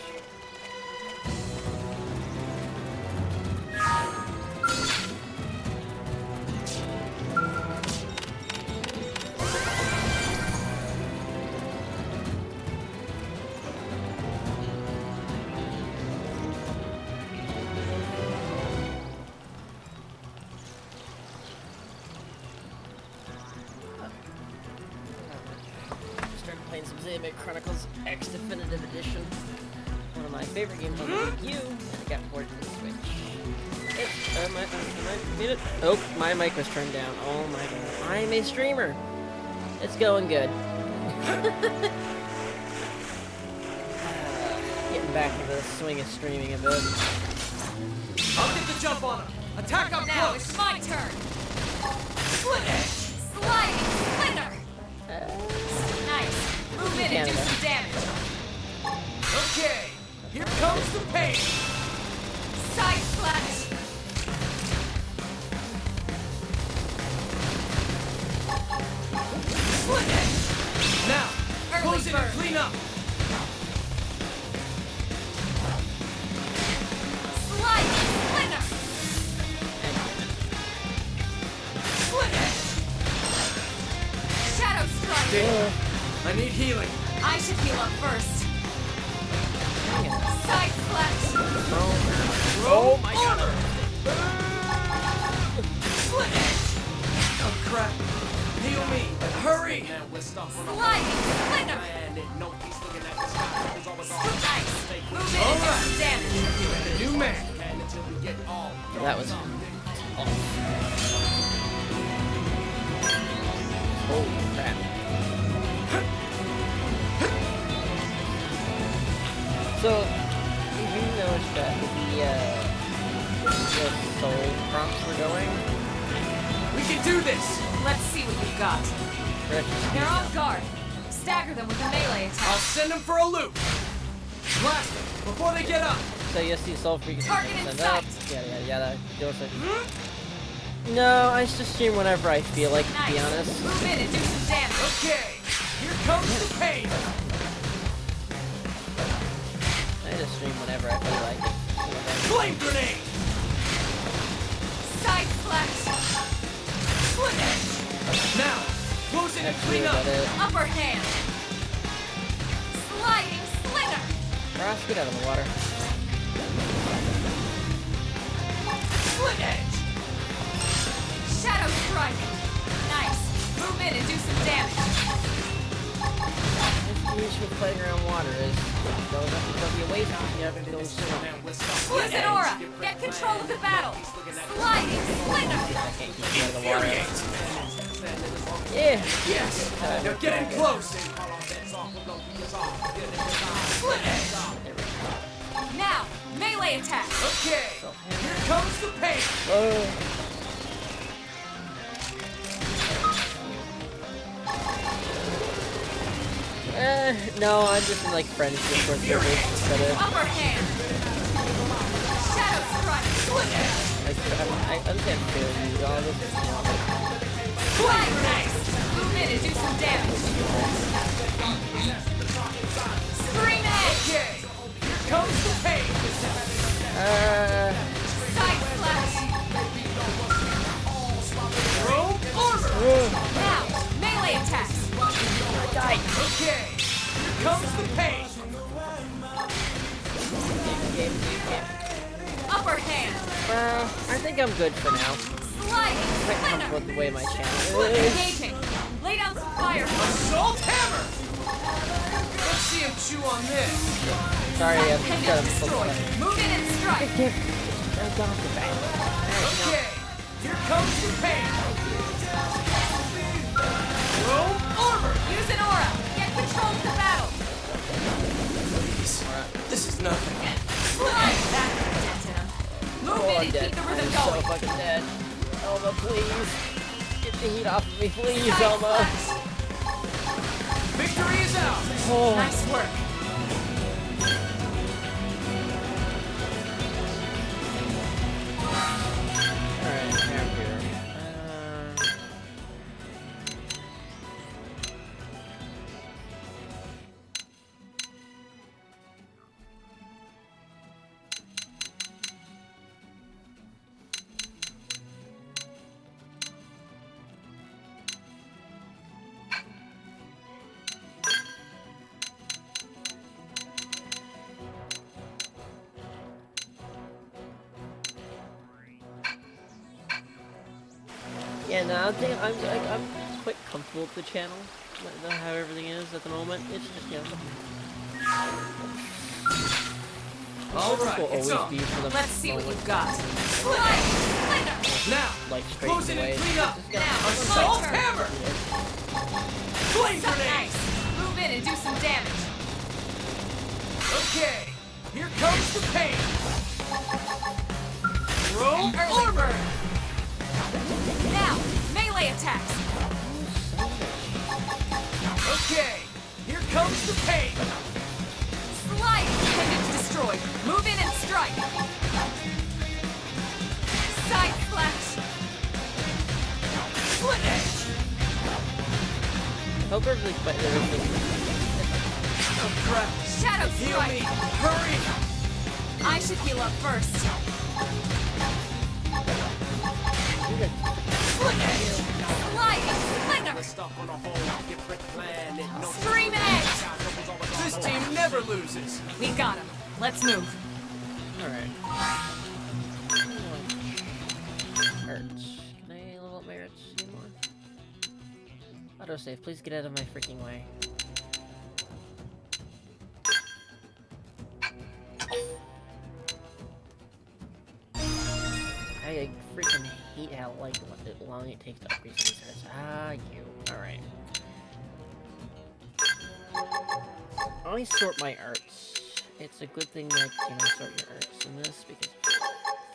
Started playing some Xenoblade Chronicles X Definitive Edition. One of my favorite games on the Wii U, and it got ported to the Switch. Am I muted? Oh, my mic was turned down. Oh my god. I'm a streamer. It's going good. Getting back into the swing of streaming a bit. I'll get the jump on him. Attack up Now close. it's my turn! Slit edge! Sliding Slither! Nice. Move in and do Canada. some damage. Okay, here comes the pain. Side slash! Slit edge! Now, Early close it and bird. clean up. Sliding Slither! Slit edge! Shadow strike! I need healing. I should heal up first. Side slash! Oh my god. Slit edge! Oh crap. Heal me! Hurry! Sliding slinger! Nice! Move in and do some damage! New man! That was awesome. Holy crap. So, did you notice that the soul prompts were going? We can do this! Let's see what you've got. They're off guard. Stagger them with a melee I'll attack. send them for a loop! Blast them before they get up! So you see soul freaks Target in send up. sight. Yada yada yada. Deal with it. No, I just stream whenever I feel like, to be Nice. honest. Move in and do some damage. Okay, here comes the pain! I just stream whenever I feel like. Flame grenade! Side slash. Split edge. Now, close in and clean up! Upper hand. Sliding slinger. Ross, get out of the water. Split edge. Shadow strike. Nice. Move in and do some damage. The issue with playing around water is there'll be a waste if you have to go swim. Use an aura. Get control of the battle. Sliding slinger. I can't keep you out of the water. Infuriate! Yeah. Yes! They're getting close! Split edge! Now, melee attack. Okay, here comes the pain! Oh. No, I'm just in like friendship for service instead of Upper hand. Shadow strike. Split edge. I understand feeling you all this. Quite nice. Move in and do some damage. Scream edge. Okay, here comes the pain! Side slash. Throw armor! Now, melee attacks. Okay, here comes the pain! Upper hand. I think I'm good for now. Sliding Quite comfortable slinger. with the way my channel is. Engaging. Lay down some fire. Assault hammer! Let's see him chew on this. Sorry, I'm just Pendant gonna destroyed. Move in and strike. Okay, Okay, here comes the pain! Throw armor! Use an aura. Get control of the battle. This is nothing. Slide. That dented him. Move Oh, in I'm and dead. keep the rhythm I'm so going. fucking dead. Elma, please. Get the heat off of me, please, Side Elma. slash. Victory is out! Oh. Nice work. Alright, here. Yeah, no, I think I'm quite comfortable with the channel, how everything is at the moment. It's just, you know, Alright, will it's always on. be for the Let's see what moment, you've got. Slide. Slinger. Now, like close straight in away. and clean up! Now, Assault my turn. hammer! Flame So grenade! nice. Move in and do some damage. Okay, here comes the pain! Throw Early armor! bird. Now, melee attacks. Okay, here comes the pain! Slide. Pendant destroyed. Move in and strike. Side slash. Split edge! Hope everything's better. Oh crap! Shadow Heal me! strike. Hurry! I should heal up first. Split edge! Sliding slinger. Scream edge. This team never loses! We got him. Let's move. Alright. Hurts. Can I level up my hurts anymore? Autosave, please get out of my freaking way. I freaking hate how long it takes to upgrade these guys. Ah, you. Alright. I sort my arts. It's a good thing that, you know, sort your arts in this, because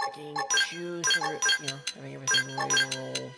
freaking choose for, you know, having everything ready to roll.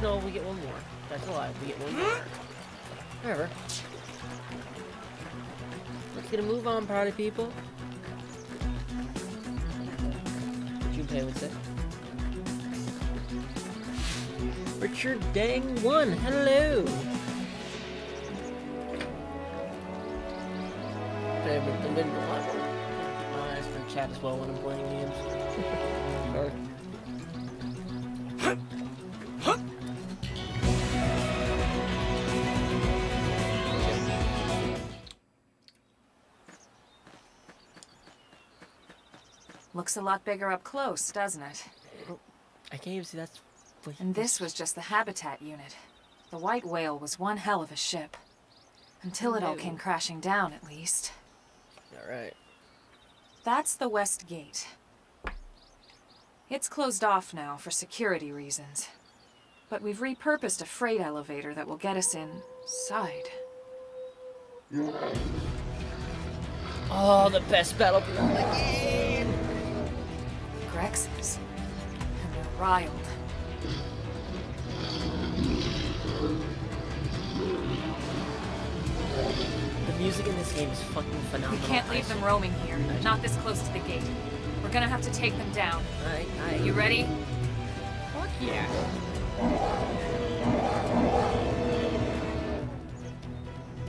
No, we get one more. That's a lie. We get one more. However, let's get a move on, party people. Junpei would say. Richard Dang 1, hello! I've been a lot more. My eyes for chat as well when I'm playing games. Sorry. Looks a lot bigger up close, doesn't it? I can't even see that's... And this was just the habitat unit. The white whale was one hell of a ship. Until it all came crashing down, at least. Alright. That's the west gate. It's closed off now for security reasons. But we've repurposed a freight elevator that will get us inside. Oh, the best battlefield in the game! Grexes. And they're riled. The music in this game is fucking phenomenal. We can't leave them roaming here, not this close to the gate. We're gonna have to take them down. You ready? Fuck yeah.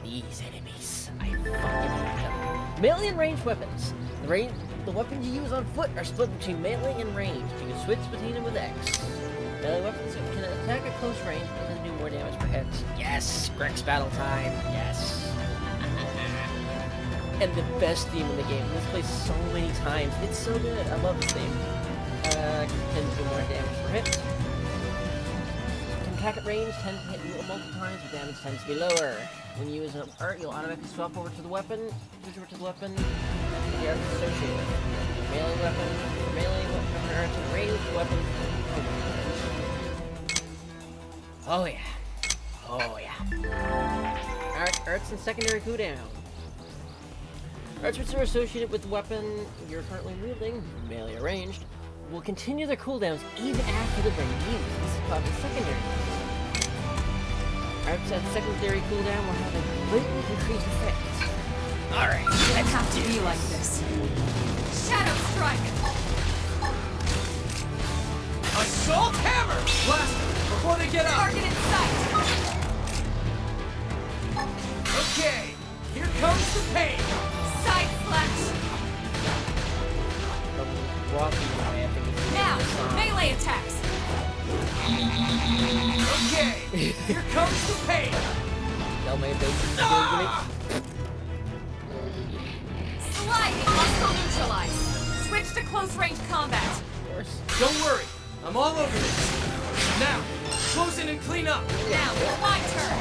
These enemies, I fucking hate them. Melee and ranged weapons. The weapons you use on foot are split between melee and ranged. You can switch between them with X. Melee weapons can attack at close range, but can do more damage per hit. Yes! Grex battle time. Yes! And the best theme in the game. This plays so many times. It's so good. I love this theme. Can do more damage per hit. Can attack at range, tend to hit multiple times, but damage tends to be lower. When you use an art, you'll automatically swap over to the weapon. Switch over to the weapon. The art is associated with melee weapon. For melee weapon arts and ranged weapons. Oh yeah. Oh yeah. Arts and secondary cooldown. Arts which are associated with the weapon you're currently wielding, melee or ranged, will continue their cooldowns even after they've been used. This is called the secondary cooldown. Arts at secondary cooldown will have a greatly increased effect. Alright, Let's have to be like this. Shadow Strike! Assault Hammer! Blast them before they get up! Target in sight! Okay, here comes the pain! Side Slash! Now, melee attacks! Okay, here comes the pain! Sliding hostile neutralized! Switch to close range combat! Don't worry, I'm all over this. Now, close in and clean up. Now, it's my turn!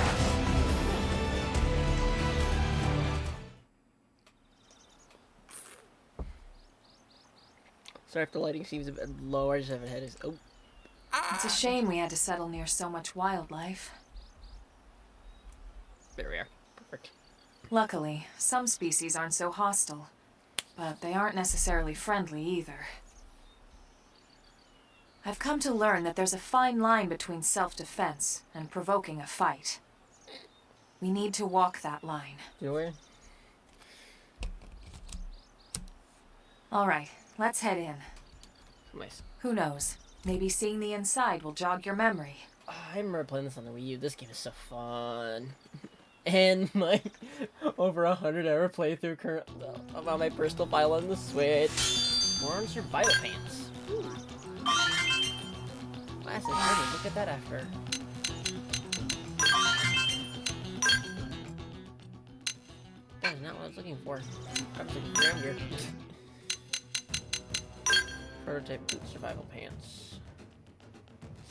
Sorry if the lighting seems a bit low, I just have a headache. Oh. It's a shame we had to settle near so much wildlife. There we are. Perfect. Luckily, some species aren't so hostile, but they aren't necessarily friendly either. I've come to learn that there's a fine line between self-defense and provoking a fight. We need to walk that line. You know where? All right, let's head in. Nice. Who knows? Maybe seeing the inside will jog your memory. Oh, I remember playing this on the Wii U. This game is so fun. And my over 100-hour playthrough on my personal file on the Switch. More on Survival Pants. Ooh. Classic. Hey, look at that after. That is not what I was looking for. I was looking for ground gear. Prototype boot survival pants.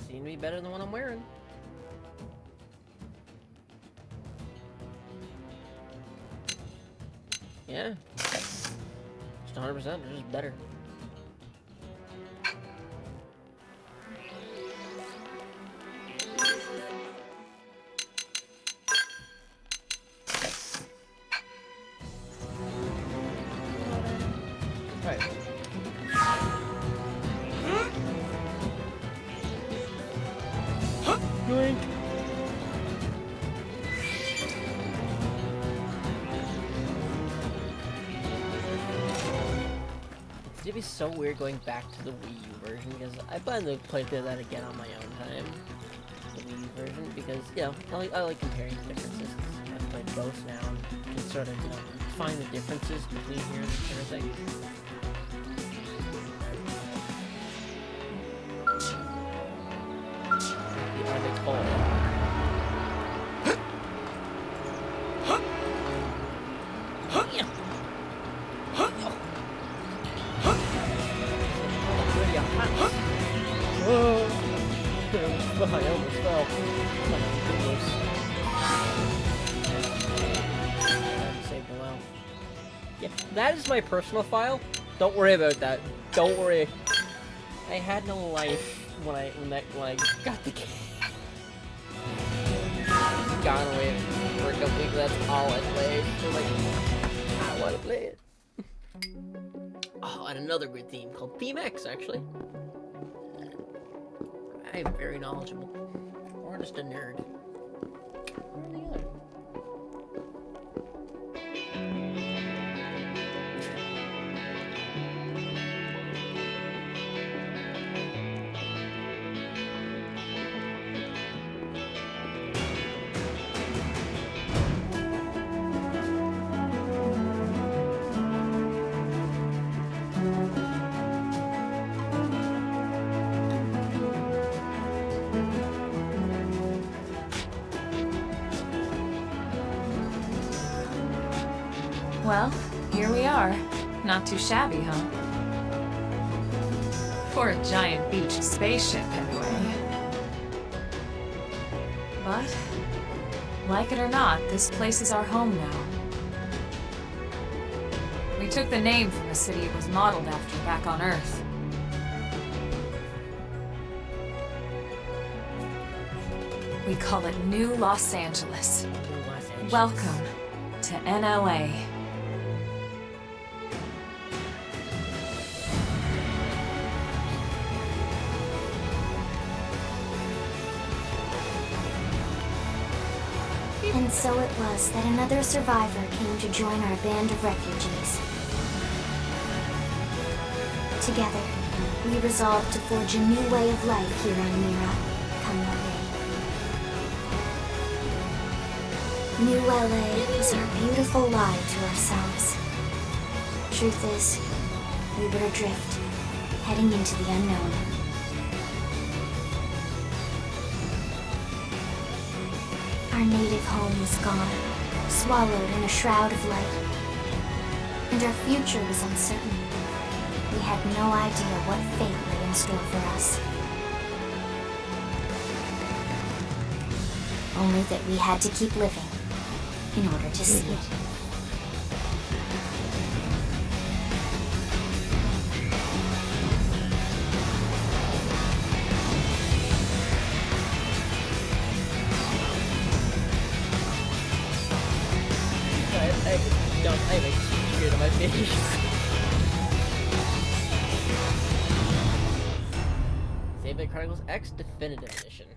Seem to be better than the one I'm wearing. Yeah. Just 100%, they're just better. Right. Yoink. It's gonna be so weird going back to the Wii U version because I plan to play through that again on my own time. The Wii U version because, you know, I like comparing the differences. I've played both now and can sort of, you know, find the differences between here and everything. The Arctic Hole. I almost fell. Saved a while. Yeah, that is my personal file. Don't worry about that. Don't worry. I had no life when I got the game. Gone away for a couple weeks. That's all I played. So like, I want to play it. Oh, and another good theme called Theme X, actually. I am very knowledgeable. Or just a nerd. Or the other. Well, here we are. Not too shabby, huh? For a giant beach spaceship, anyway. But, like it or not, this place is our home now. We took the name from the city it was modeled after back on Earth. We call it New Los Angeles. Welcome to NLA. And so it was that another survivor came to join our band of refugees. Together, we resolved to forge a new way of life here on Mira, come what may. New LA was our beautiful lie to ourselves. Truth is, we were adrift, heading into the unknown. Our native home was gone, swallowed in a shroud of light. And our future was uncertain. We had no idea what fate lay in store for us. Only that we had to keep living in order to see it. I have a t-shirt on my face. Xenoblade Chronicles X Definitive Edition.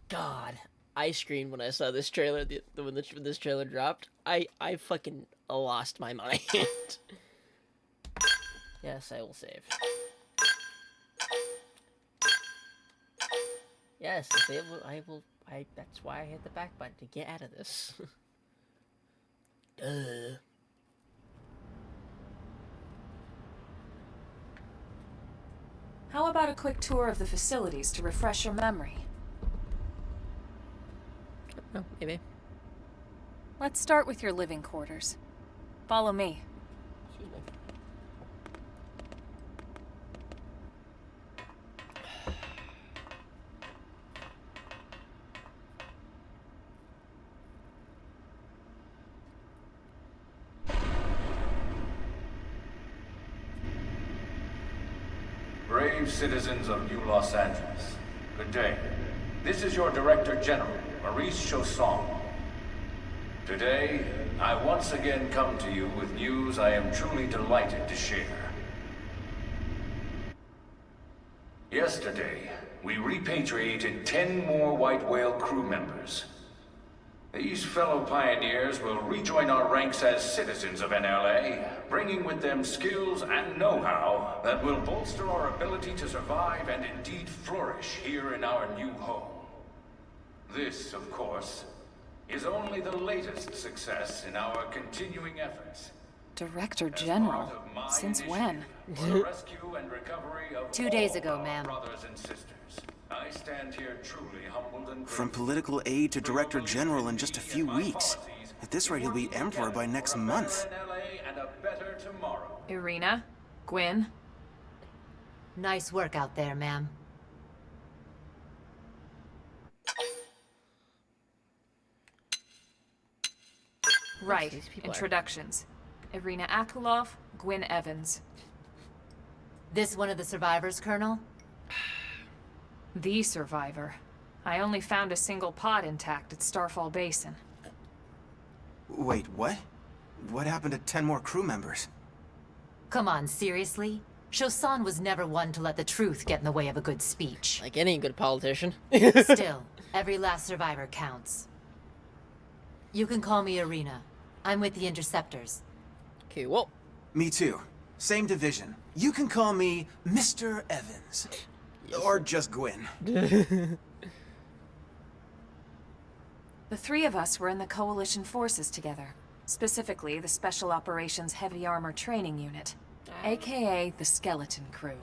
God, I screamed when I saw this trailer. When this trailer dropped, I fucking lost my mind. Yes, I will save. Yes, I will. That's why I hit the back button to get out of this. Duh. How about a quick tour of the facilities to refresh your memory? Oh, maybe. Let's start with your living quarters. Follow me. Excuse me. Brave citizens of New Los Angeles, good day. This is your Director General, Maurice Chausson. Today, I once again come to you with news I am truly delighted to share. Yesterday, we repatriated 10 more White Whale crew members. These fellow pioneers will rejoin our ranks as citizens of NLA, bringing with them skills and know-how that will bolster our ability to survive and indeed flourish here in our new home. This, of course, is only the latest success in our continuing efforts. Director General? Since when? For the rescue and recovery of 2 days all ago, our ma'am. brothers and sisters. I stand here truly humbled and From grateful. political aide to director general in just a few weeks. At this rate, he'll be emperor by next month. And a better tomorrow. Irina? Gwyn? Nice work out there, ma'am. Right. these people are? Introductions. Irina Akulov, Gwyn Evans. This one of the survivors, Colonel? The survivor. I only found a single pod intact at Starfall Basin. Wait, what? What happened to 10 more crew members? Come on, seriously? Chausson was never one to let the truth get in the way of a good speech. Like any good politician. Still, every last survivor counts. You can call me Irina. I'm with the Interceptors. Okay, well, Me too. Same division. You can call me Mr. Evans. Or just Gwyn. The three of us were in the Coalition forces together. Specifically, the Special Operations Heavy Armor Training Unit, aka the Skeleton Crew.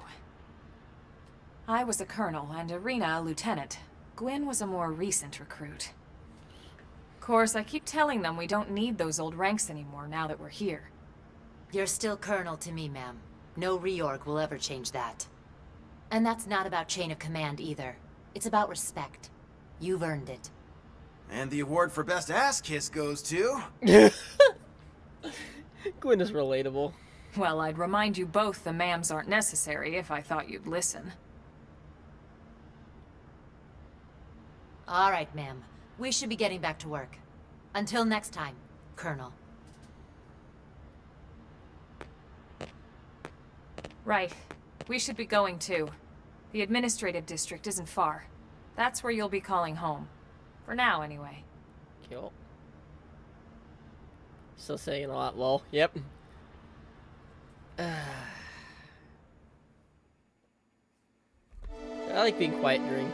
I was a colonel and Irina a lieutenant. Gwyn was a more recent recruit. course, I keep telling them we don't need those old ranks anymore now that we're here. You're still Colonel to me, ma'am. No reorg will ever change that. And that's not about chain of command either. It's about respect. You've earned it. And the award for best ass kiss goes to... Gwyn is relatable. Well, I'd remind you both the ma'ams aren't necessary if I thought you'd listen. All right, ma'am. We should be getting back to work. Until next time, Colonel. Right. We should be going too. The administrative district isn't far. That's where you'll be calling home. For now, anyway. Cool. Still saying a lot, lol. Yep. I like being quiet during...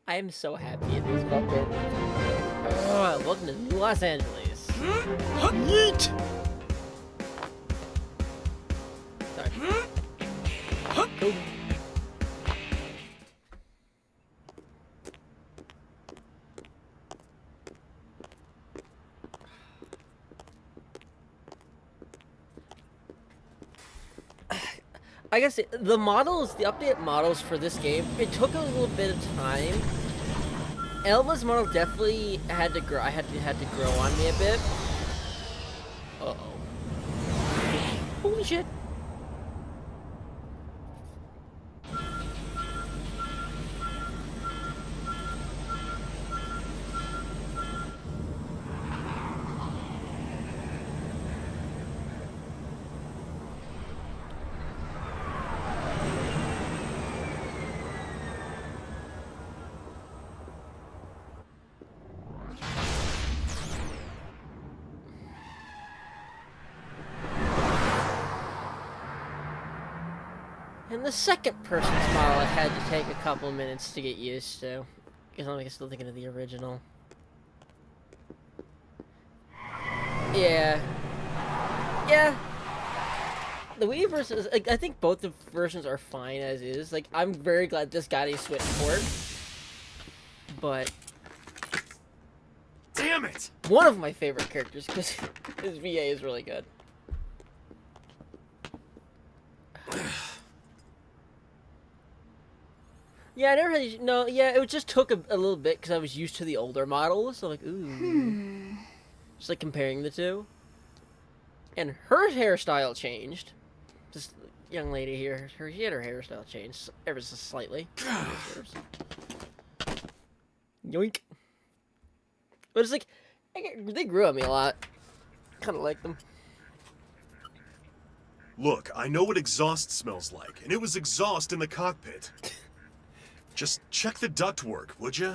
I am so happy it is bumping. Oh, welcome to New Los Angeles. Yeet! Sorry. Cool. I guess the models, the updated models for this game, it took a little bit of time. Elma's model definitely had to grow. Had to grow on me a bit. Uh-oh. Holy shit. And the second person's model I had to take a couple minutes to get used to. Because I'm still thinking of the original. Yeah. Yeah. The Wii versus... Like, I think both the versions are fine as is. Like, I'm very glad this got a Switch port. But... Damn it! One of my favorite characters, because his VA is really good. Yeah, I never had... No, yeah, it just took a little bit because I was used to the older models. So, like, ooh. Just, like, comparing the two. And her hairstyle changed. This young lady here, she had her hairstyle changed ever so slightly. Yoink. But it's like, they grew on me a lot. Kind of like them. Look, I know what exhaust smells like, and it was exhaust in the cockpit. Just check the ductwork, would you?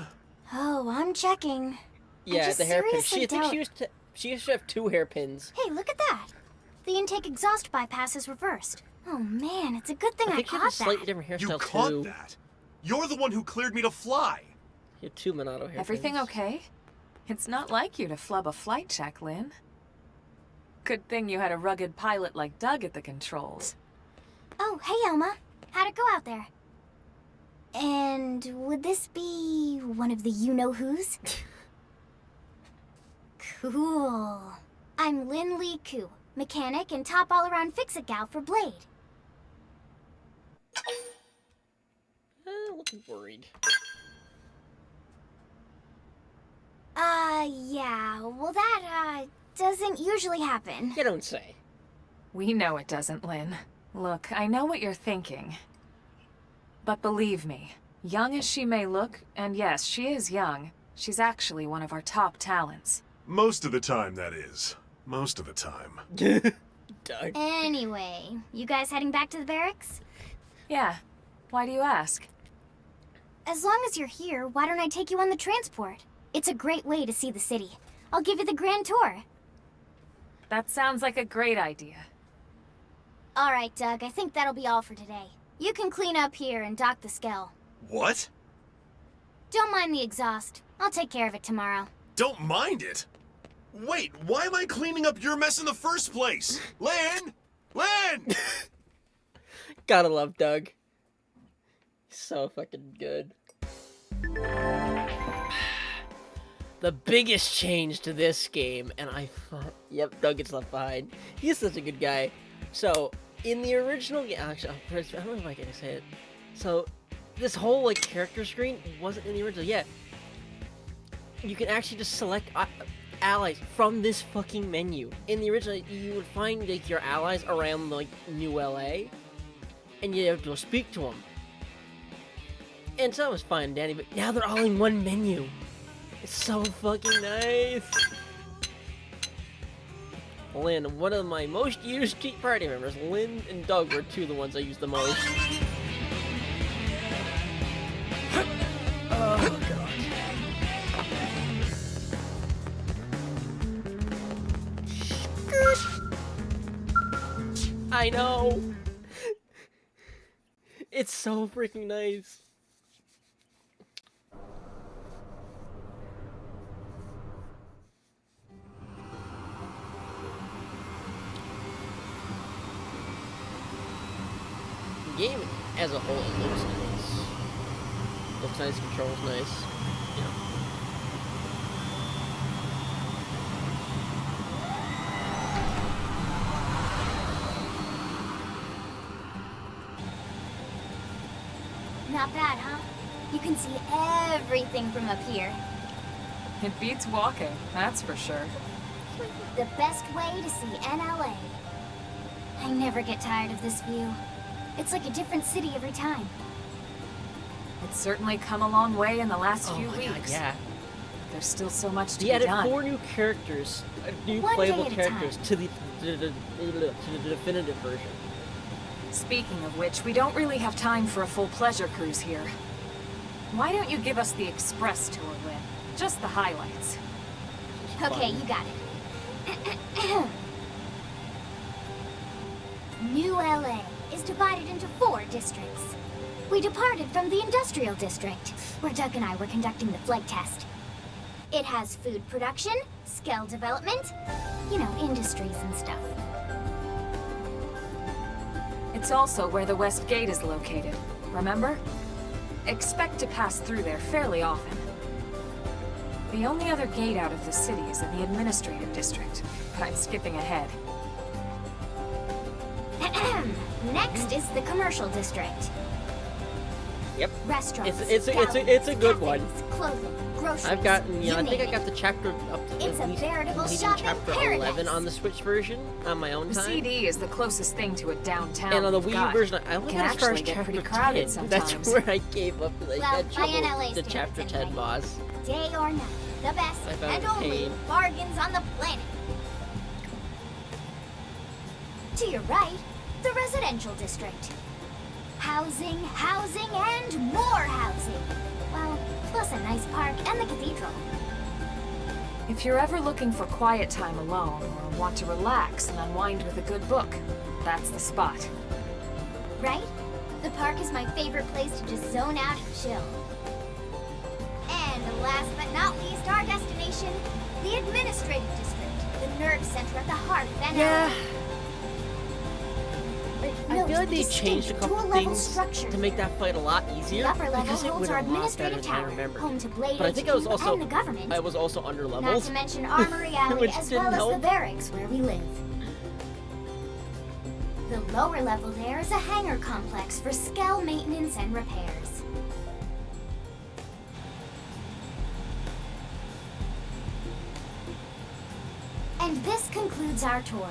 Oh, I'm checking. Yeah, the hairpin. seriously I think she used to have 2 hairpins. Hey, look at that. The intake exhaust bypass is reversed. Oh man, it's a good thing I think she had a caught slightly that. different hairstyle You caught too. that? You're the one who cleared me to fly. You have 2 Monado hairpins. Everything okay? It's not like you to flub a flight check, Lynn. Good thing you had a rugged pilot like Doug at the controls. Oh, hey Elma. How'd it go out there? And would this be one of the you-know-who's? Cool. I'm Lynn Lee Koo, mechanic and top all-around fix-it gal for Blade. A little worried. Yeah, well that, doesn't usually happen. You don't say. We know it doesn't, Lynn. Look, I know what you're thinking. But believe me, young as she may look, and yes, she is young, she's actually one of our top talents. Most of the time, that is. Most of the time. Doug. Anyway, you guys heading back to the barracks? Yeah. Why do you ask? As long as you're here, why don't I take you on the transport? It's a great way to see the city. I'll give you the grand tour. That sounds like a great idea. All right, Doug, I think that'll be all for today. You can clean up here and dock the Skell. What? Don't mind the exhaust. I'll take care of it tomorrow. Don't mind it? Wait, why am I cleaning up your mess in the first place? Lynn! Lynn! Gotta love Doug. He's so fucking good. the biggest change to this game, and yep, Doug gets left behind. He's such a good guy. So, in the original game, actually, I don't know if I can say it. So, this whole, like, character screen wasn't in the original. Yeah. You can actually just select allies from this fucking menu. In the original, you would find, like, your allies around, like, New LA, and you have to speak to them. And so that was fine and dandy, but now they're all in one menu. It's so fucking nice. Lynn, one of my most used cheat party members. Lynn and Doug were two of the ones I used the most. Oh, God. I know. It's so freaking nice. The game as a whole, it looks nice. Looks nice, controls nice. You know. Not bad, huh? You can see everything from up here. It beats walking, that's for sure. The best way to see NLA. I never get tired of this view. It's like a different city every time. It's certainly come a long way in the last few my weeks. God, yeah. There's still so much to He be added done. 4 new characters, new One playable day at a characters to the definitive version. Speaking of which, we don't really have time for a full pleasure cruise here. Why don't you give us the express tour, Lynn? Just the highlights. Okay, you got it. New LA is divided into 4 districts. We departed from the industrial district, where Doug and I were conducting the flight test. It has food production, skill development, you know, industries and stuff. It's also where the West Gate is located, remember? Expect to pass through there fairly often. The only other gate out of the city is in the administrative district, but I'm skipping ahead. Next is the commercial district. Yep. Restaurants, It's a good one. cafes, clothing, groceries. I've gotten, you I think name I got it. the chapter up to It's at a least veritable completing shopping chapter paradise. 11 on the Switch version on my own The time. CD is the closest thing to a downtown. And on the we've Wii got. version, I only Can got as far as actually get chapter pretty crowded 10. sometimes. That's where I gave up. Like, Well, that by trouble, NLA the standards chapter 10 anyway. boss. Day or night, the best I found and it only pain. bargains on the planet. To your right, the residential district. Housing, housing, and more housing. Well, plus a nice park and the cathedral. If you're ever looking for quiet time alone, or want to relax and unwind with a good book, that's the spot. Right? The park is my favorite place to just zone out and chill. And last but not least, our destination, the administrative district, the nerve center at the heart of NLA. Yeah. I Note feel like the they changed a distinct couple dual-level things structure to make that fight a lot easier. The upper level because it holds went our a lot better administrative than I tower, remember. home to Blade But I think I was HQ also and the government. I was also under Not leveled. to mention Armory Alley Which as didn't well as help. the barracks where we live. The lower level there is a hangar complex for Skell maintenance and repairs. And this concludes our tour.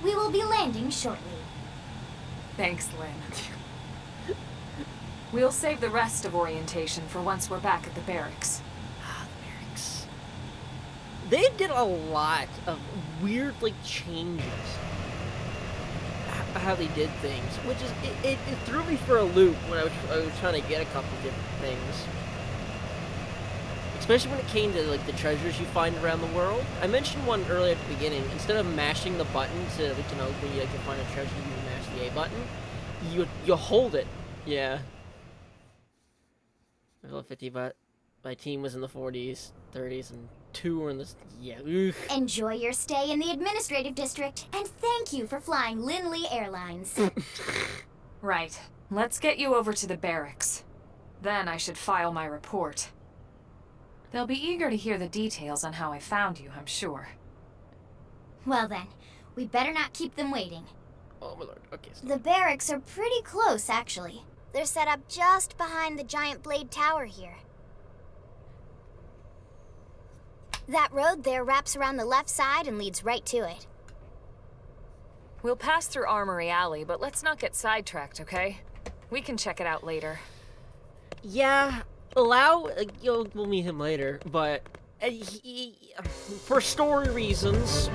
We will be landing shortly. Thanks, Lynn. We'll save the rest of orientation for once we're back at the barracks. Barracks. They did a lot of weird, like, changes. How they did things, which is it threw me for a loop when I was trying to get a couple different things. Especially when it came to like the treasures you find around the world. I mentioned one earlier at the beginning. Instead of mashing the button to like when you like to find a treasure, you mash the A button. You hold it. Yeah. Level 50, but my team was in the 40s, 30s, and 2 were in the ugh. Enjoy your stay in the administrative district, and thank you for flying Lindley Airlines. Right. Let's get you over to the barracks. Then I should file my report. They'll be eager to hear the details on how I found you, I'm sure. Well then, we better not keep them waiting. Oh my lord. Okay. So. The barracks are pretty close, actually. They're set up just behind the giant blade tower here. That road there wraps around the left side and leads right to it. We'll pass through Armory Alley, but let's not get sidetracked, okay? We can check it out later. Yeah, we'll meet him later, but for story reasons,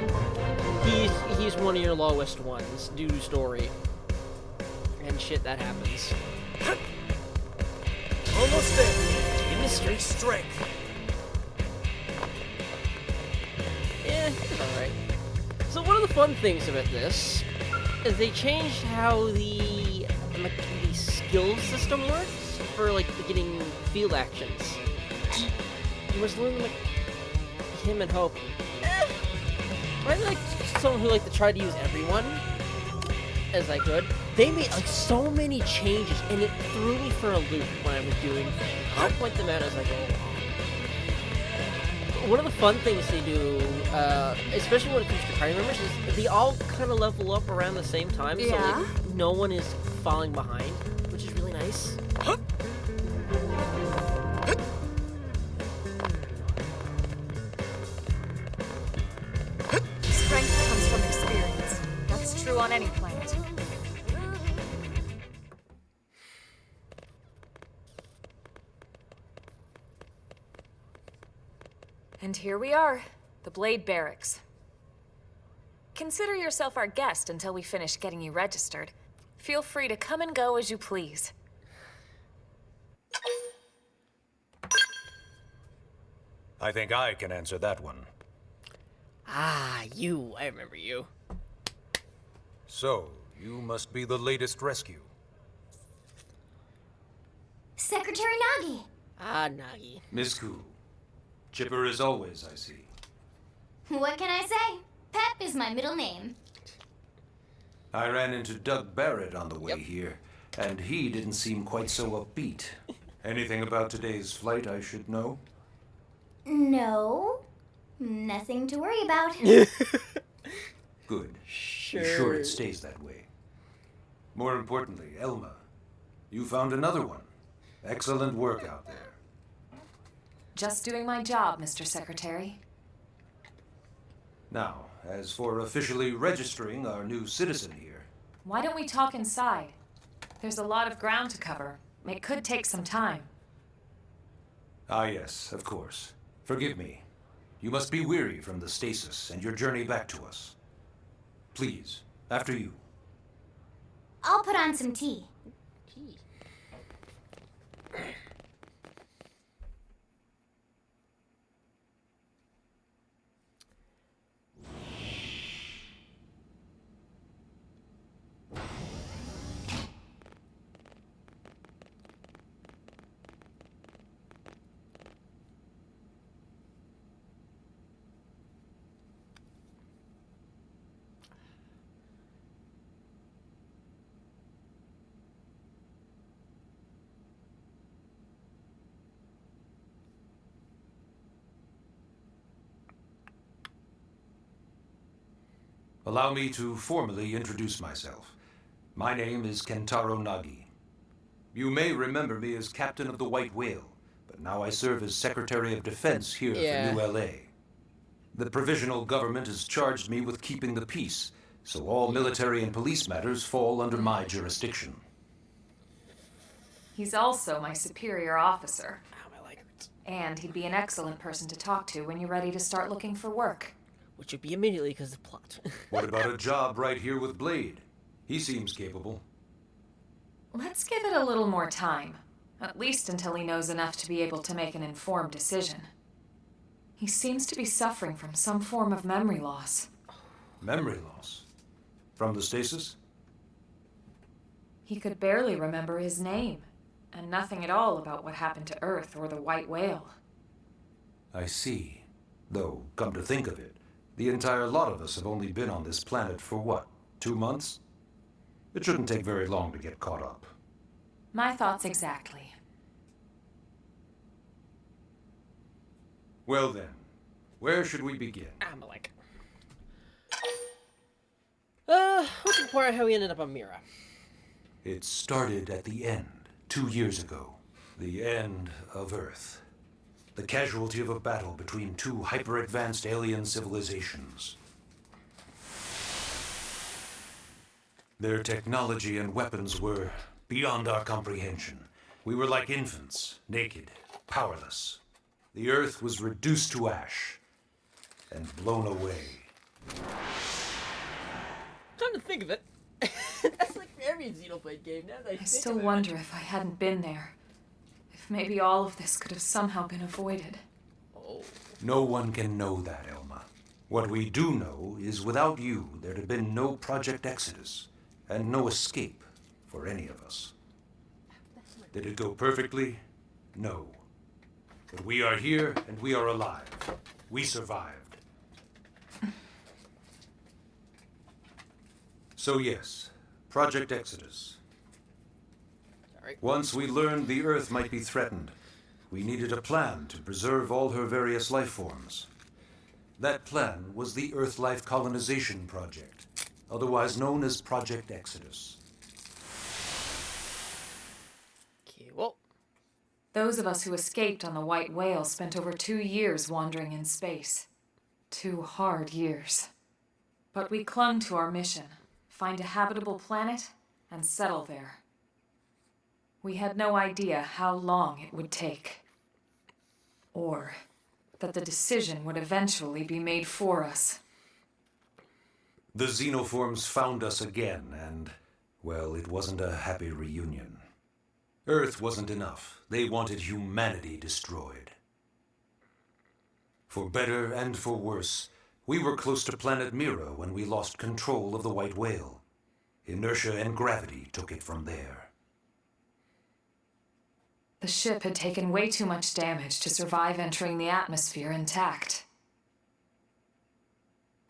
he's one of your lowest ones due to story and shit that happens. Almost there. In mystery. Strength. Yeah, it's alright. So one of the fun things about this is they changed how the skill system works for like getting field actions. You must learn like him and Hope. I'm like someone who like to try to use everyone as I could. They made like so many changes and it threw me for a loop when I was doing things. I'll point them out as I go along. One of the fun things they do, especially when it comes to party members, is they all kind of level up around the same time, so like, no one is falling behind, which is really nice. Strength comes from experience. That's true on any planet. And here we are, the Blade Barracks. Consider yourself our guest until we finish getting you registered. Feel free to come and go as you please. I think I can answer that one. Ah, you. I remember you. So, you must be the latest rescue. Secretary Nagi! Ah, Nagi. Miss Koo. Chipper as always, I see. What can I say? Pep is my middle name. I ran into Doug Barrett on the way here, and he didn't seem quite so upbeat. Anything about today's flight I should know? No. Nothing to worry about. Good. Sure. Be sure it stays that way. More importantly, Elma, you found another one. Excellent work out there. Just doing my job, Mr. Secretary. Now, as for officially registering our new citizen here... Why don't we talk inside? There's a lot of ground to cover. It could take some time. Ah yes, of course. Forgive me. You must be weary from the stasis and your journey back to us. Please, after you. I'll put on some tea. Allow me to formally introduce myself. My name is Kentaro Nagi. You may remember me as captain of the White Whale, but now I serve as Secretary of Defense here for New LA. The provisional government has charged me with keeping the peace, so all military and police matters fall under my jurisdiction. He's also my superior officer. Ow, my leg hurts. And he'd be an excellent person to talk to when you're ready to start looking for work. Which would be immediately because of the plot. What about a job right here with Blade? He seems capable. Let's give it a little more time. At least until he knows enough to be able to make an informed decision. He seems to be suffering from some form of memory loss. Memory loss? From the stasis? He could barely remember his name, and nothing at all about what happened to Earth or the White Whale. I see. Though, come to think of it, the entire lot of us have only been on this planet for what, 2 months? It shouldn't take very long to get caught up. My thoughts exactly. Well then, where should we begin? Amalek. Let's inquire how we ended up on Mira. It started at the end, 2 years ago. The end of Earth. The casualty of a battle between two hyper-advanced alien civilizations. Their technology and weapons were beyond our comprehension. We were like infants, naked, powerless. The Earth was reduced to ash and blown away. Come to think of it, that's like every Xenoblade game now that I still wonder if I hadn't been there. If maybe all of this could have somehow been avoided. Oh. No one can know that, Elma. What we do know is without you, there'd have been no Project Exodus, and no escape for any of us. Did it go perfectly? No. But we are here, and we are alive. We survived. So yes, Project Exodus. Sorry. Once we learned the Earth might be threatened, we needed a plan to preserve all her various life forms. That plan was the Earth Life Colonization Project, otherwise known as Project Exodus. Cool. Those of us who escaped on the White Whale spent over 2 years wandering in space. 2 hard years. But we clung to our mission. Find a habitable planet and settle there. We had no idea how long it would take. Or that the decision would eventually be made for us. The xenoforms found us again, and, well, it wasn't a happy reunion. Earth wasn't enough. They wanted humanity destroyed. For better and for worse, we were close to planet Mira when we lost control of the White Whale. Inertia and gravity took it from there. The ship had taken way too much damage to survive entering the atmosphere intact.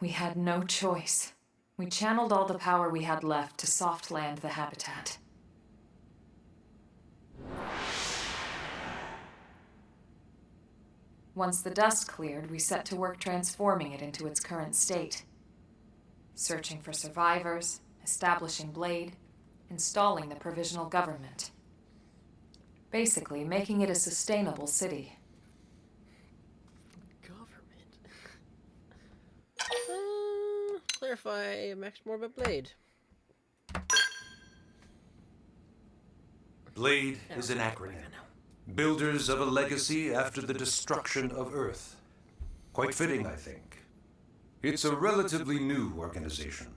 We had no choice. We channeled all the power we had left to soft land the habitat. Once the dust cleared, we set to work transforming it into its current state. Searching for survivors, establishing Blade, installing the provisional government. Basically, making it a sustainable city. Government. Clarify, Max, more about Blade. Blade is an acronym. Builders of a legacy after the destruction of Earth. Quite fitting, I think. It's a relatively new organization.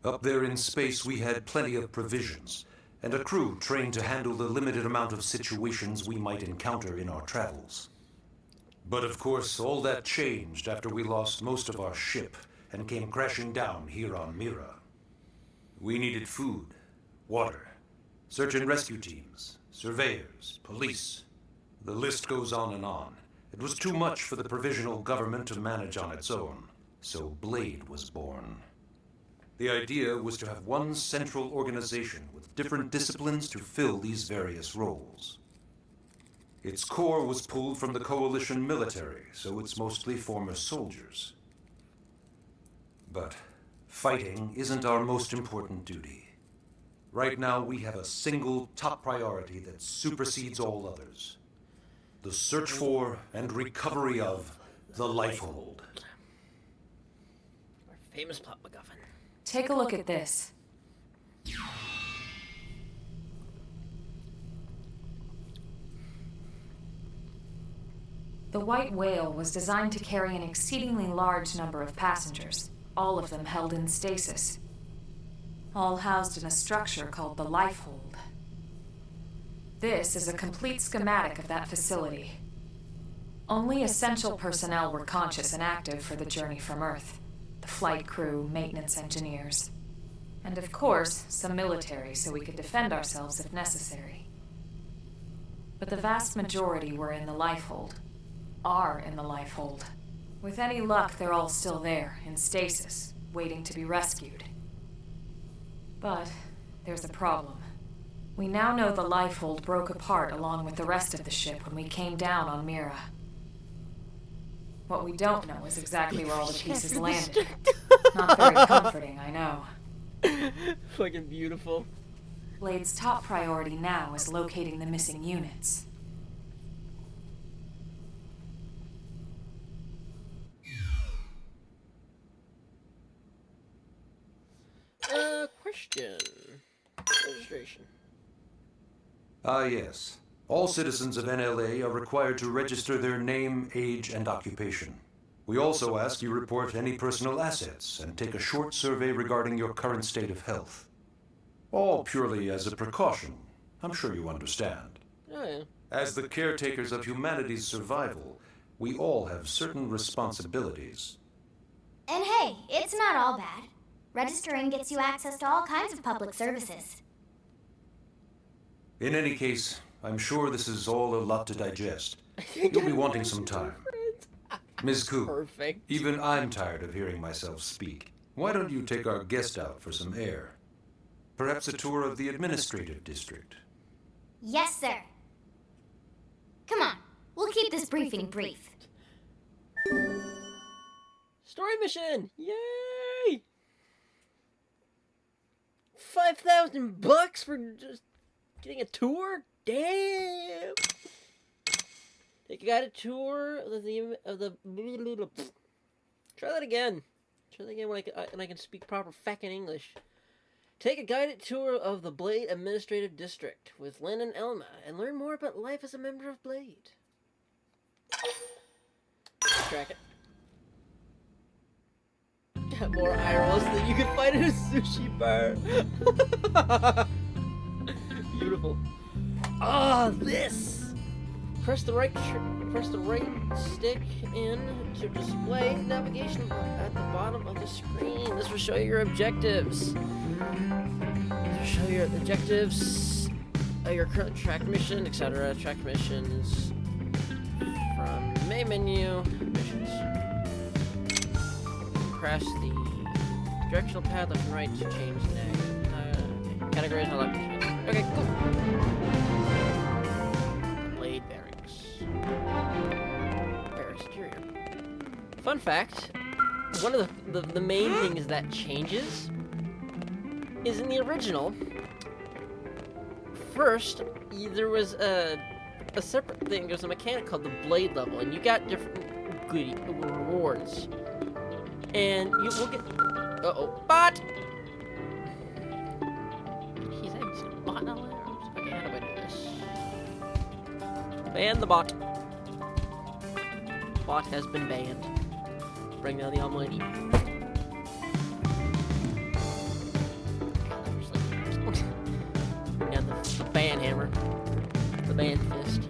Up there in space, we had plenty of provisions, and a crew trained to handle the limited amount of situations we might encounter in our travels. But of course, all that changed after we lost most of our ship and came crashing down here on Mira. We needed food, water, search and rescue teams, surveyors, police. The list goes on and on. It was too much for the provisional government to manage on its own, so Blade was born. The idea was to have one central organization with different disciplines to fill these various roles. Its core was pulled from the Coalition military, so it's mostly former soldiers. But fighting isn't our most important duty. Right now, we have a single top priority that supersedes all others. The search for and recovery of the Lifehold. Our famous plot MacGuffin. Take a look at this. The White Whale was designed to carry an exceedingly large number of passengers, all of them held in stasis. All housed in a structure called the Lifehold. This is a complete schematic of that facility. Only essential personnel were conscious and active for the journey from Earth. The flight crew, maintenance engineers. And of course, some military so we could defend ourselves if necessary. But the vast majority were in the Lifehold. Are in the Lifehold. With any luck, they're all still there, in stasis, waiting to be rescued. But there's a problem. We now know the Lifehold broke apart along with the rest of the ship when we came down on Mira. What we don't know is exactly where all the pieces landed. Not very comforting, I know. Fucking beautiful. Blade's top priority now is locating the missing units. Question. Registration. Yes. All citizens of NLA are required to register their name, age, and occupation. We also ask you report any personal assets and take a short survey regarding your current state of health. All purely as a precaution. I'm sure you understand. Oh, yeah. As the caretakers of humanity's survival, we all have certain responsibilities. And hey, it's not all bad. Registering gets you access to all kinds of public services. In any case, I'm sure this is all a lot to digest. You'll be wanting some time. Ms. Koo, Perfect. even I'm tired of hearing myself speak. Why don't you take our guest out for some air? Perhaps a tour of the administrative district. Yes, sir. Come on, we'll keep this briefing brief. Story mission! Yay! $5,000 for just getting a tour? Damn! Take a guided tour of the Try that again. Try that again when I can speak proper fucking English. Take a guided tour of the Blade Administrative District with Lynn and Elma and learn more about life as a member of Blade. Track it. Got more eye rolls than you can find in a sushi bar. Beautiful. Ah, this. Press the right stick in to display navigation at the bottom of the screen. This will show you your objectives. This will show your objectives, your current track mission, etc. Track missions from main menu. Missions. Press the directional pad left and right to change the categories. How lucky. Okay, cool. Blade bearings. Bear exterior. Fun fact: one of the main things that changes is in the original. First, there was a separate thing. There's a mechanic called the Blade level, and you got different rewards. And you will get. Bot! He's having some bot knowledge. Okay, how do I do this? Ban the bot. Bot has been banned. Bring down the almighty. Bring down the ban hammer. The ban fist.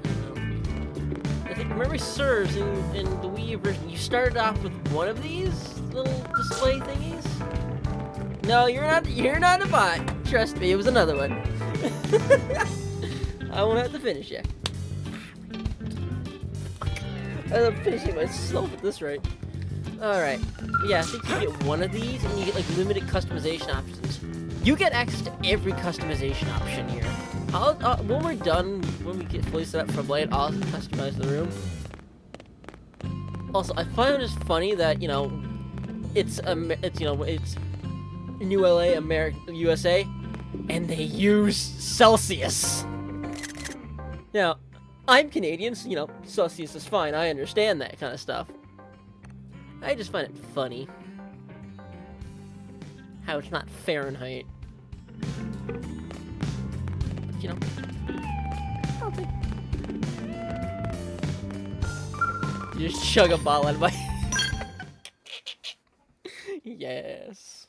I think memory serves in the Wii U version, you started off with one of these little display thingies. No, you're not a bot. Trust me, it was another one. I won't have to finish yet. I'm finishing myself at this rate. Alright. Yeah, I think you get one of these and you get like limited customization options. You get access to every customization option here. When we're done, when we get fully set up for Blade, I'll customize the room. Also, I find it just funny that, you know, it's New LA, USA, and they use Celsius. Now, I'm Canadian, so, you know, Celsius is fine. I understand that kind of stuff. I just find it funny how it's not Fahrenheit. But, you know, I'll think. You just chug a bottle out of my. Yes.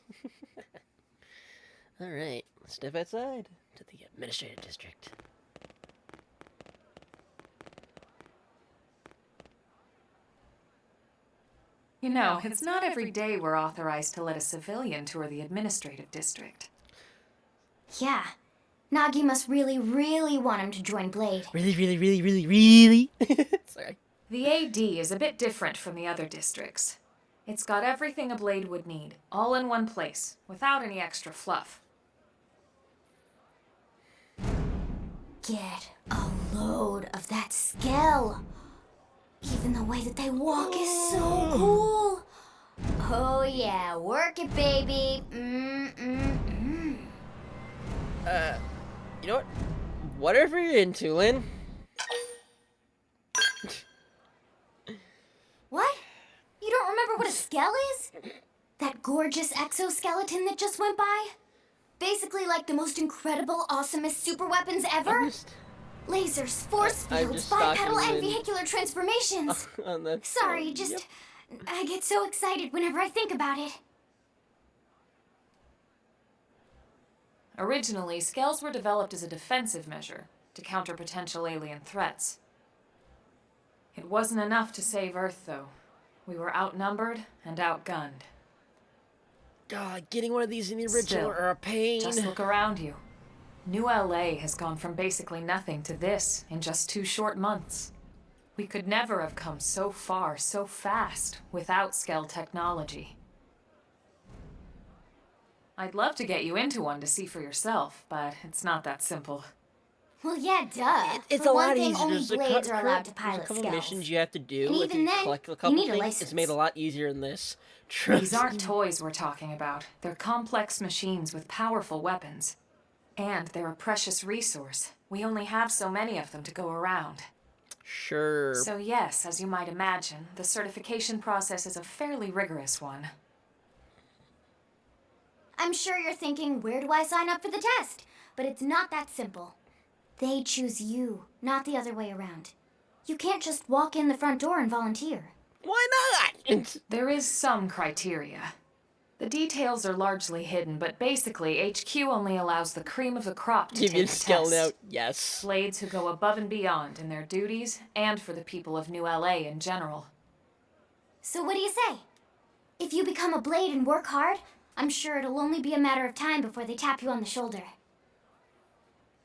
Alright, let's step outside to the administrative district. You know, it's not every day we're authorized to let a civilian tour the administrative district. Yeah. Nagi must really, really want him to join Blade. Really? Sorry. The AD is a bit different from the other districts. It's got everything a Blade would need, all in one place, without any extra fluff. Get a load of that skill. Even the way that they walk is so cool. Oh yeah, work it, baby. You know what? Whatever you're into, Lynn. What? You don't remember what a skell is? That gorgeous exoskeleton that just went by? Basically like the most incredible, awesomest super weapons ever? Lasers, force I'm fields, just bipedal stalking and Lynn. vehicular transformations. On that Sorry, side. just... Yep. I get so excited whenever I think about it. Originally, scales were developed as a defensive measure to counter potential alien threats. It wasn't enough to save Earth, though. We were outnumbered and outgunned. God, getting one of these in the original Still, are a pain. Just look around you. New LA has gone from basically nothing to this in just 2 short months. We could never have come so far so fast without Skell technology. I'd love to get you into one to see for yourself, but it's not that simple. Well, yeah, duh. It's For a one lot thing, easier. only There's a blades are allowed to there's a pilot couple skells. missions you have to do. And if even you then, collect a you couple need a things, license. it's made a lot easier in this. These aren't toys we're talking about. They're complex machines with powerful weapons. And they're a precious resource. We only have so many of them to go around. Sure. So yes, as you might imagine, the certification process is a fairly rigorous one. I'm sure you're thinking, where do I sign up for the test? But it's not that simple. They choose you, not the other way around. You can't just walk in the front door and volunteer. Why not? There is some criteria. The details are largely hidden, but basically, HQ only allows the cream of the crop to Give you take a the skill test. now. Yes. Blades who go above and beyond in their duties, and for the people of New LA in general. So what do you say? If you become a blade and work hard, I'm sure it'll only be a matter of time before they tap you on the shoulder.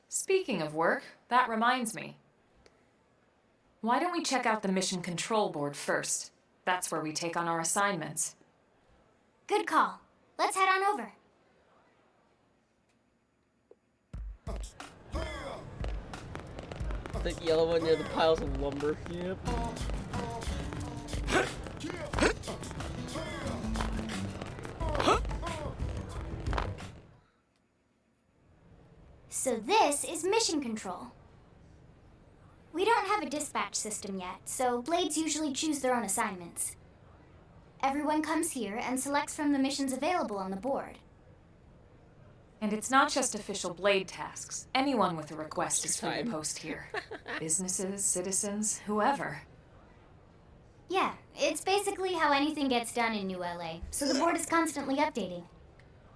Speaking of work, that reminds me. Why don't we check out the Mission Control Board first? That's where we take on our assignments. Good call. Let's head on over. The yellow one near the piles of lumber. Yep. So this is mission control. We don't have a dispatch system yet, so blades usually choose their own assignments. Everyone comes here and selects from the missions available on the board. And it's not just official blade tasks. Anyone with a request is free to post here. Businesses, citizens, whoever. Yeah, it's basically how anything gets done in New LA, so the board is constantly updating.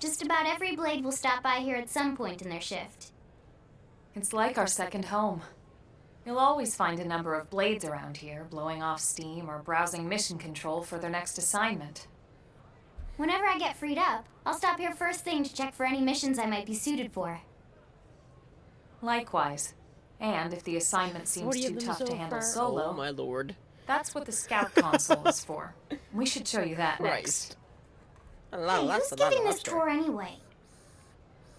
Just about every blade will stop by here at some point in their shift. It's like our second home. You'll always find a number of blades around here, blowing off steam or browsing mission control for their next assignment. Whenever I get freed up, I'll stop here first thing to check for any missions I might be suited for. Likewise. And if the assignment seems 40 of too them tough so to handle far. solo, Oh my lord. that's what the scout console is for. We should show you that next. Christ. A lot, Hey, lots who's of giving this lobster. tour anyway?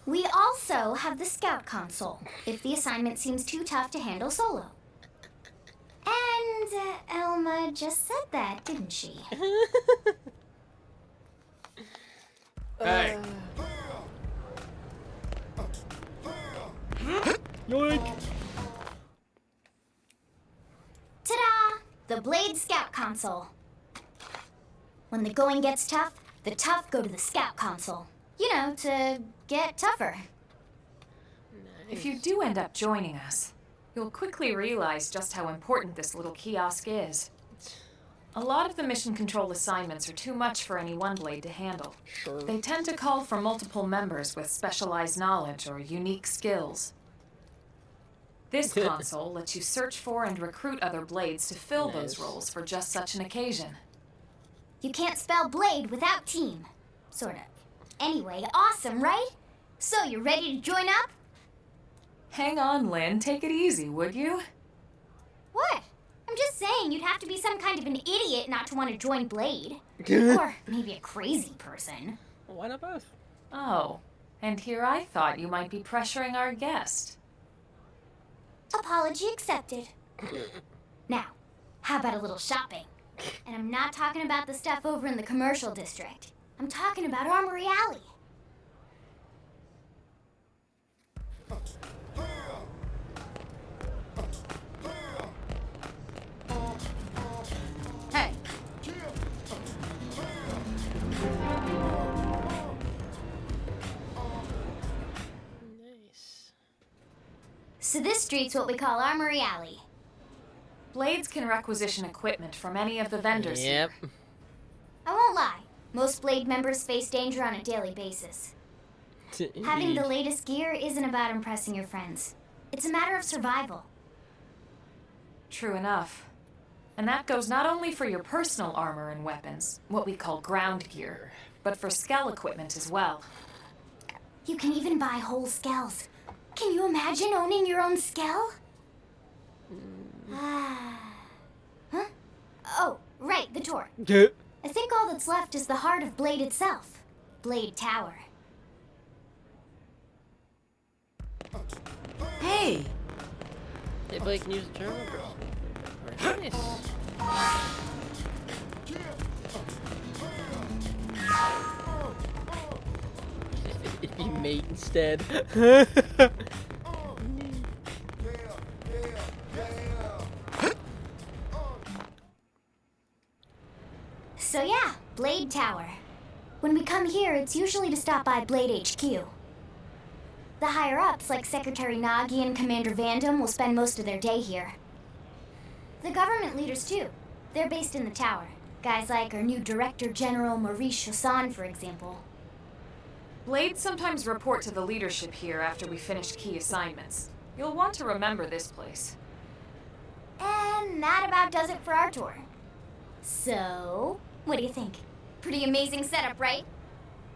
We also have the scout console, if the assignment seems too tough to handle solo. And Elma just said that, didn't she? Hey. Yoink. Ta-da! The Blade Scout Console. When the going gets tough, the tough go to the Scout Console. You know, to get tougher. If you do end up joining us, you'll quickly realize just how important this little kiosk is. A lot of the mission control assignments are too much for any one blade to handle. Sure. They tend to call for multiple members with specialized knowledge or unique skills. This console lets you search for and recruit other blades to fill those Nice. roles for just such an occasion. You can't spell blade without team. Sort of. Anyway, awesome, right? So, you ready to join up? Hang on, Lynn. Take it easy, would you? What? I'm just saying you'd have to be some kind of an idiot not to want to join Blade. Or maybe a crazy person. Why not both? Oh, and here I thought you might be pressuring our guest. Apology accepted. Now, How about a little shopping? And I'm not talking about the stuff over in the commercial district. I'm talking about Armory Alley. Hey, Nice. So this street's what we call Armory Alley. Blades can requisition equipment from any of the vendors Yep. here. I won't lie, most Blade members face danger on a daily basis. Having the latest gear isn't about impressing your friends. It's a matter of survival. True enough. And that goes not only for your personal armor and weapons, what we call ground gear, but for Skell equipment as well. You can even buy whole skells. Can you imagine owning your own skell? Huh? Oh, right, the tour. I think all that's left is the heart of Blade itself. Blade Tower. Hey! Hey, Blade can use the terminal. Nice. If you mate instead. So yeah, Blade Tower. When we come here, it's usually to stop by Blade HQ. The higher-ups, like Secretary Nagi and Commander Vandam, will spend most of their day here. The government leaders, too. They're based in the tower. Guys like our new Director General Maurice Chassan, for example. Blades sometimes report to the leadership here after we finish key assignments. You'll want to remember this place. And that about does it for our tour. So, what do you think? Pretty amazing setup, right?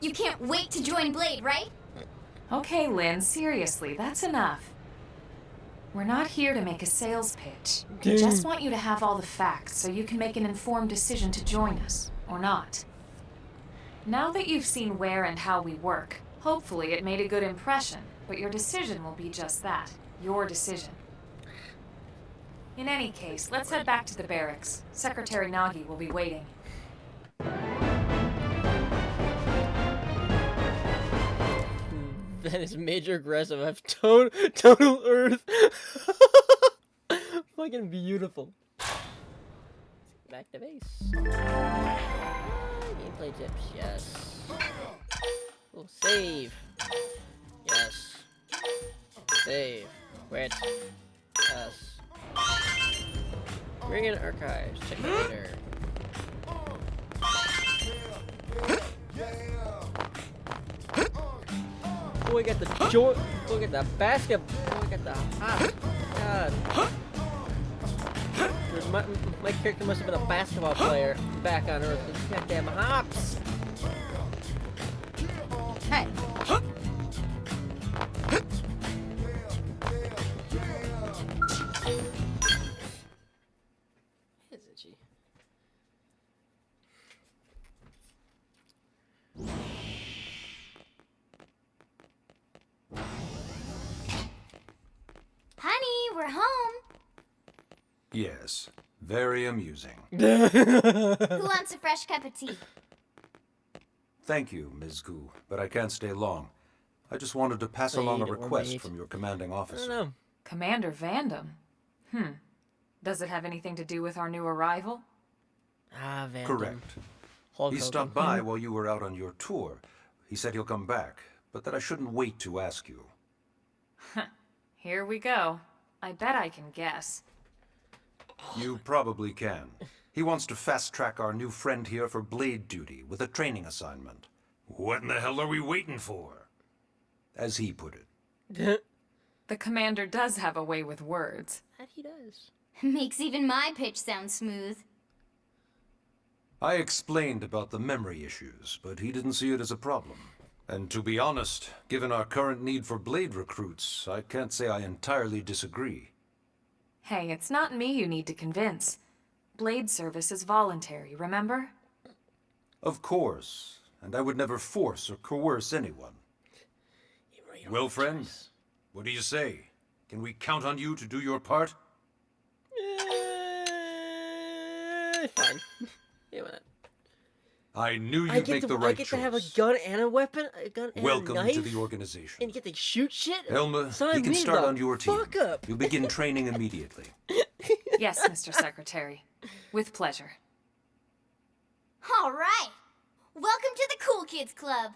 You can't wait to join Blade, right? Okay, Lynn, seriously, that's enough. We're not here to make a sales pitch. We just want you to have all the facts so you can make an informed decision to join us, or not. Now that you've seen where and how we work, hopefully it made a good impression, but your decision will be just that, your decision. In any case, let's head back to the barracks. Secretary Nagi will be waiting. That is major aggressive. I have total Earth. Fucking beautiful. Back to base. Gameplay tips, yes. Oh, save. Yes. Save. Quit. Yes. Bring in archives. Check it later. Oh, we got the joy. Oh, we got the basketball. Oh, we got the hop. God. My character must have been a basketball player back on Earth. These goddamn hops. Hey! Isn't she? Honey, we're home. Yes, very amusing. Who wants a fresh cup of tea? Thank you, Ms. Gu, but I can't stay long. I just wanted to pass along a Wait, or request wait. from your commanding I don't officer. know. Commander Vandam? Does it have anything to do with our new arrival? Ah, Vandam. Correct. Hulk He Hogan. stopped by while you were out on your tour. He said he'll come back, but that I shouldn't wait to ask you. Here we go. I bet I can guess. You probably can. He wants to fast-track our new friend here for blade duty with a training assignment. What in the hell are we waiting for? As he put it. The commander does have a way with words. That he does. Makes even my pitch sound smooth. I explained about the memory issues, but he didn't see it as a problem. And to be honest, given our current need for blade recruits, I can't say I entirely disagree. Hey, it's not me you need to convince. Blade service is voluntary, remember? Of course, and I would never force or coerce anyone. Well, friend, what do you say? Can we count on you to do your part? it's fine. Yeah, why not? I knew I you'd get make to, the I right get choice. to have a gun and a weapon, a gun and Welcome a knife, to the organization. and you get to shoot shit. Elma, Sign you can me start the on your team. fuck up. You'll begin training immediately. Yes, Mr. Secretary. With pleasure. All right. Welcome to the Cool Kids Club.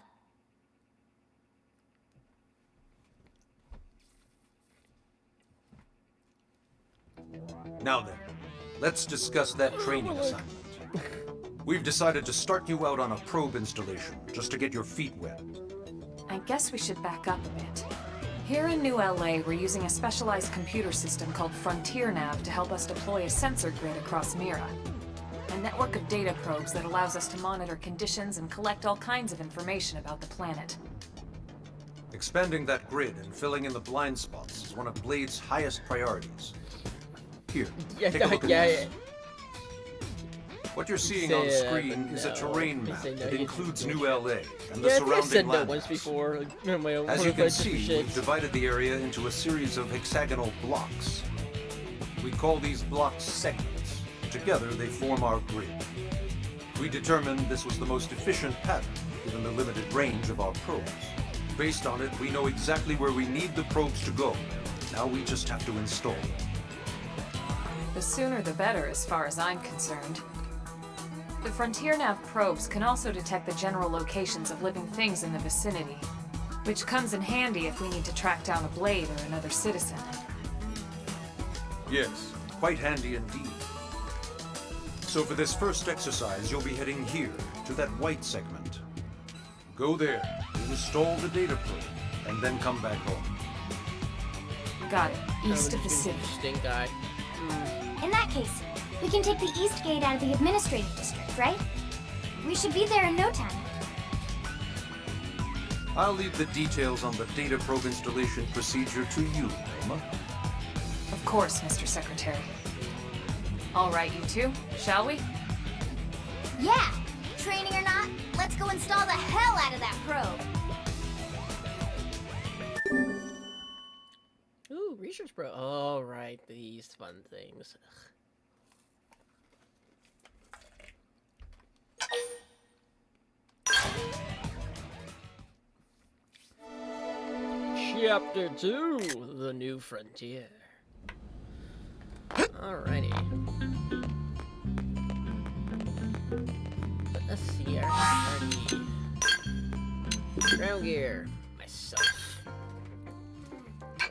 Now then, let's discuss that training assignment. We've decided to start you out on a probe installation, just to get your feet wet. I guess we should back up a bit. Here in New LA, we're using a specialized computer system called Frontier Nav to help us deploy a sensor grid across Mira. A network of data probes that allows us to monitor conditions and collect all kinds of information about the planet. Expanding that grid and filling in the blind spots is one of Blade's highest priorities. Here, Yeah, take a look at yeah, this. What you're seeing on screen is a no. terrain He map said no, that he includes didn't. New LA and the Yeah, I think I surrounding said no once landmasses. before. Like, in my own As one you of can my see, shits. we've divided the area into a series of hexagonal blocks. We call these blocks segments. Together, they form our grid. We determined this was the most efficient pattern, given the limited range of our probes. Based on it, we know exactly where we need the probes to go. Now we just have to install them. The sooner the better, as far as I'm concerned. The Frontier Nav probes can also detect the general locations of living things in the vicinity, which comes in handy if we need to track down a Blade or another citizen. Yes, quite handy indeed. So for this first exercise, you'll be heading here, to that white segment. Go there, install the data probe, and then come back home. Got it. East Oh, of the just city. stink eye. In that case, we can take the East Gate out of the administrative district, right? We should be there in no time. I'll leave the details on the data probe installation procedure to you, Elma. Of course, Mr. Secretary. All right, you two, shall we? Yeah! Training or not, let's go install the hell out of that probe! Ooh, research bro. All right, these fun things. Chapter 2, The New Frontier. Alrighty. Let's see our party. Ground gear. Myself.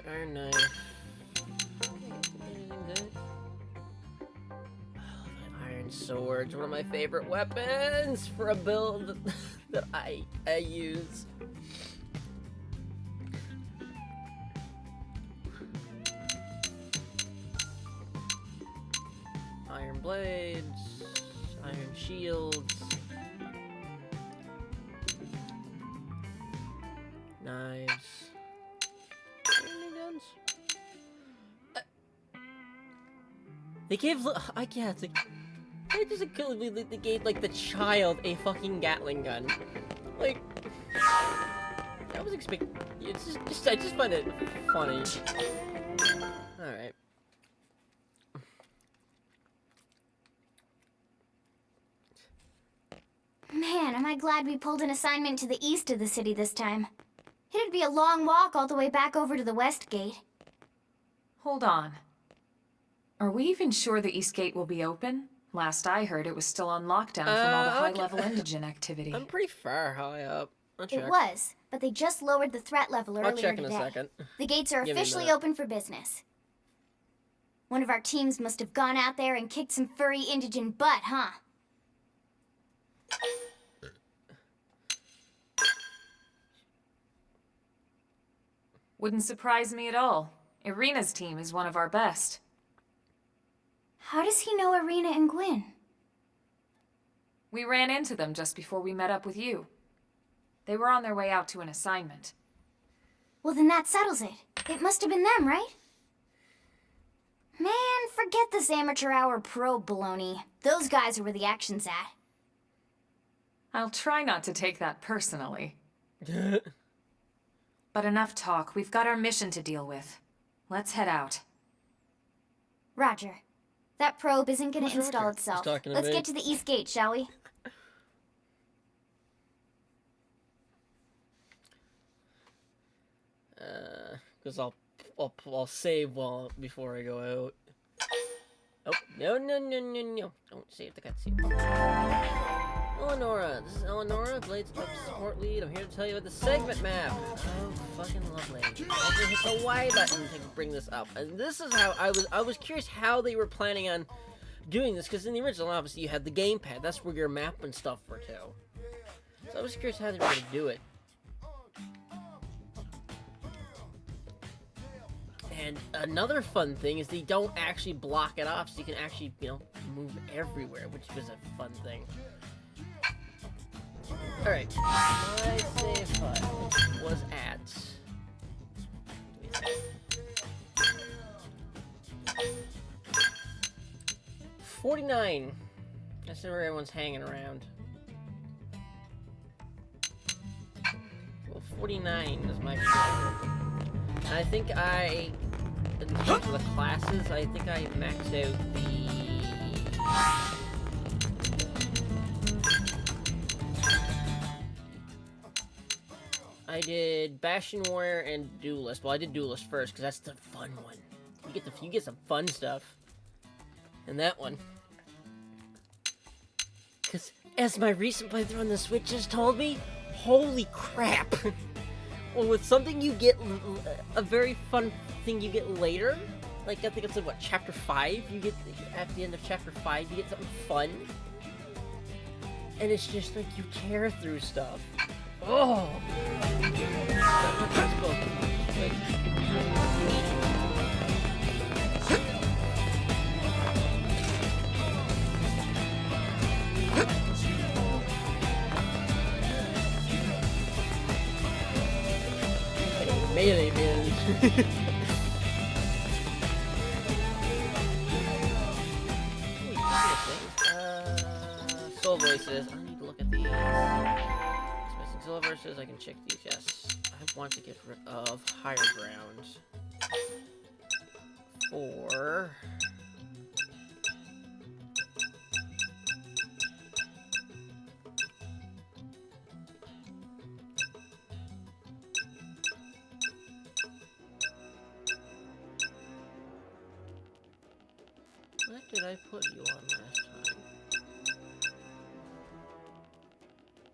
Iron knife. Anything good? Oh, that iron sword's one of my favorite weapons for a build that I use. Iron blades, iron shields, knives. Any guns? They gave. I can't. It's like, they just they gave like the child a fucking Gatling gun. Like, I was expecting. It's just I just find it funny. All right. Man, am I glad we pulled an assignment to the east of the city this time. It'd be a long walk all the way back over to the West Gate. Hold on. Are we even sure the East Gate will be open? Last I heard, it was still on lockdown from all the high-level indigen activity. I'm pretty far high up. I'll check. It was, but they just lowered the threat level earlier I'll check in today. a second. The gates are Give me a officially minute. open for business. One of our teams must have gone out there and kicked some furry indigen butt, huh? Wouldn't surprise me at all. Irina's team is one of our best. How does he know Irina and Gwyn? We ran into them just before we met up with you. They were on their way out to an assignment. Well, then that settles it. It must have been them, right? Man, forget this amateur hour probe baloney. Those guys are where the action's at. I'll try not to take that personally. But enough talk. We've got our mission to deal with. Let's head out. Roger. That probe isn't gonna Who's Roger? install He's itself. talking to Let's me. get to the east gate, shall we? Because I'll save before I go out. Oh, no. Don't save the cutscene. Eleonora, this is Eleonora, Blades Up support lead. I'm here to tell you about the segment map. Oh, fucking lovely. I just hit the Y button to bring this up. And this is how I was curious how they were planning on doing this, because in the original, obviously, you had the gamepad. That's where your map and stuff were too. So I was curious how they were going to do it. And another fun thing is they don't actually block it off, so you can actually, move everywhere, which was a fun thing. Alright, my save file was at... 49. That's where everyone's hanging around. Well, 49 is my favorite. And I think in terms of the classes, I think I maxed out the... I did Bastion Warrior and Duelist. Well, I did Duelist first, because that's the fun one. You get some fun stuff in that one. Because, as my recent playthrough on the Switch just told me, holy crap! Well, with something you get, a very fun thing you get later, like I think it's in what, chapter 5? You get, at the end of chapter 5, you get something fun. And it's just like you tear through stuff. Oh! Melee build. Soul voices. I need to look at these. Missing soul verses. I can check these. Yes. I want to get rid of higher ground. 4. What did I put you on last time?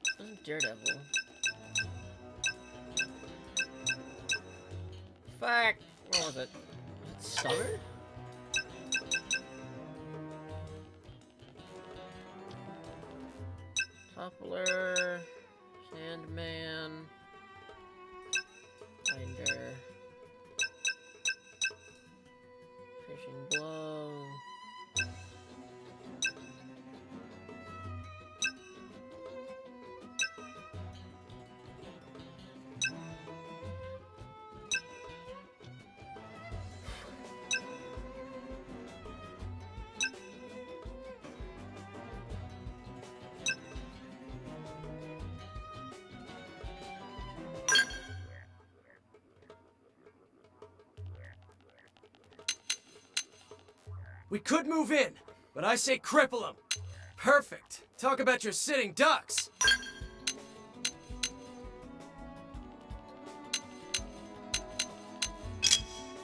It wasn't Daredevil. Fuck! What was it? Was it Summer? Toppler, Sandman, Binder, Fishing Blow. We could move in, but I say cripple them. Perfect. Talk about your sitting ducks.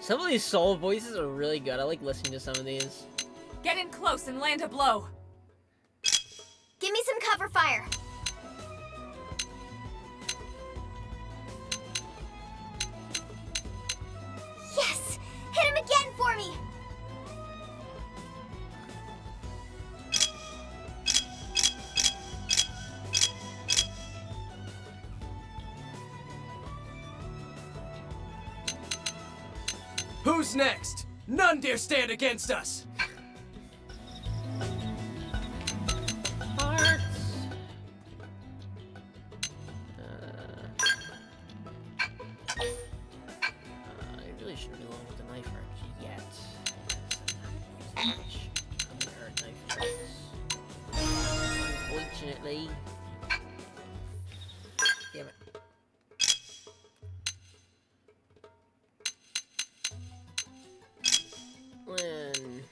Some of these soul voices are really good. I like listening to some of these. Get in close and land a blow. Give me some cover fire. Yes! Hit him again for me! Who's next? None dare stand against us. Hearts. I really shouldn't be alone with the knife arch yet. I'm not using much knife arcs. Unfortunately. Damn it. When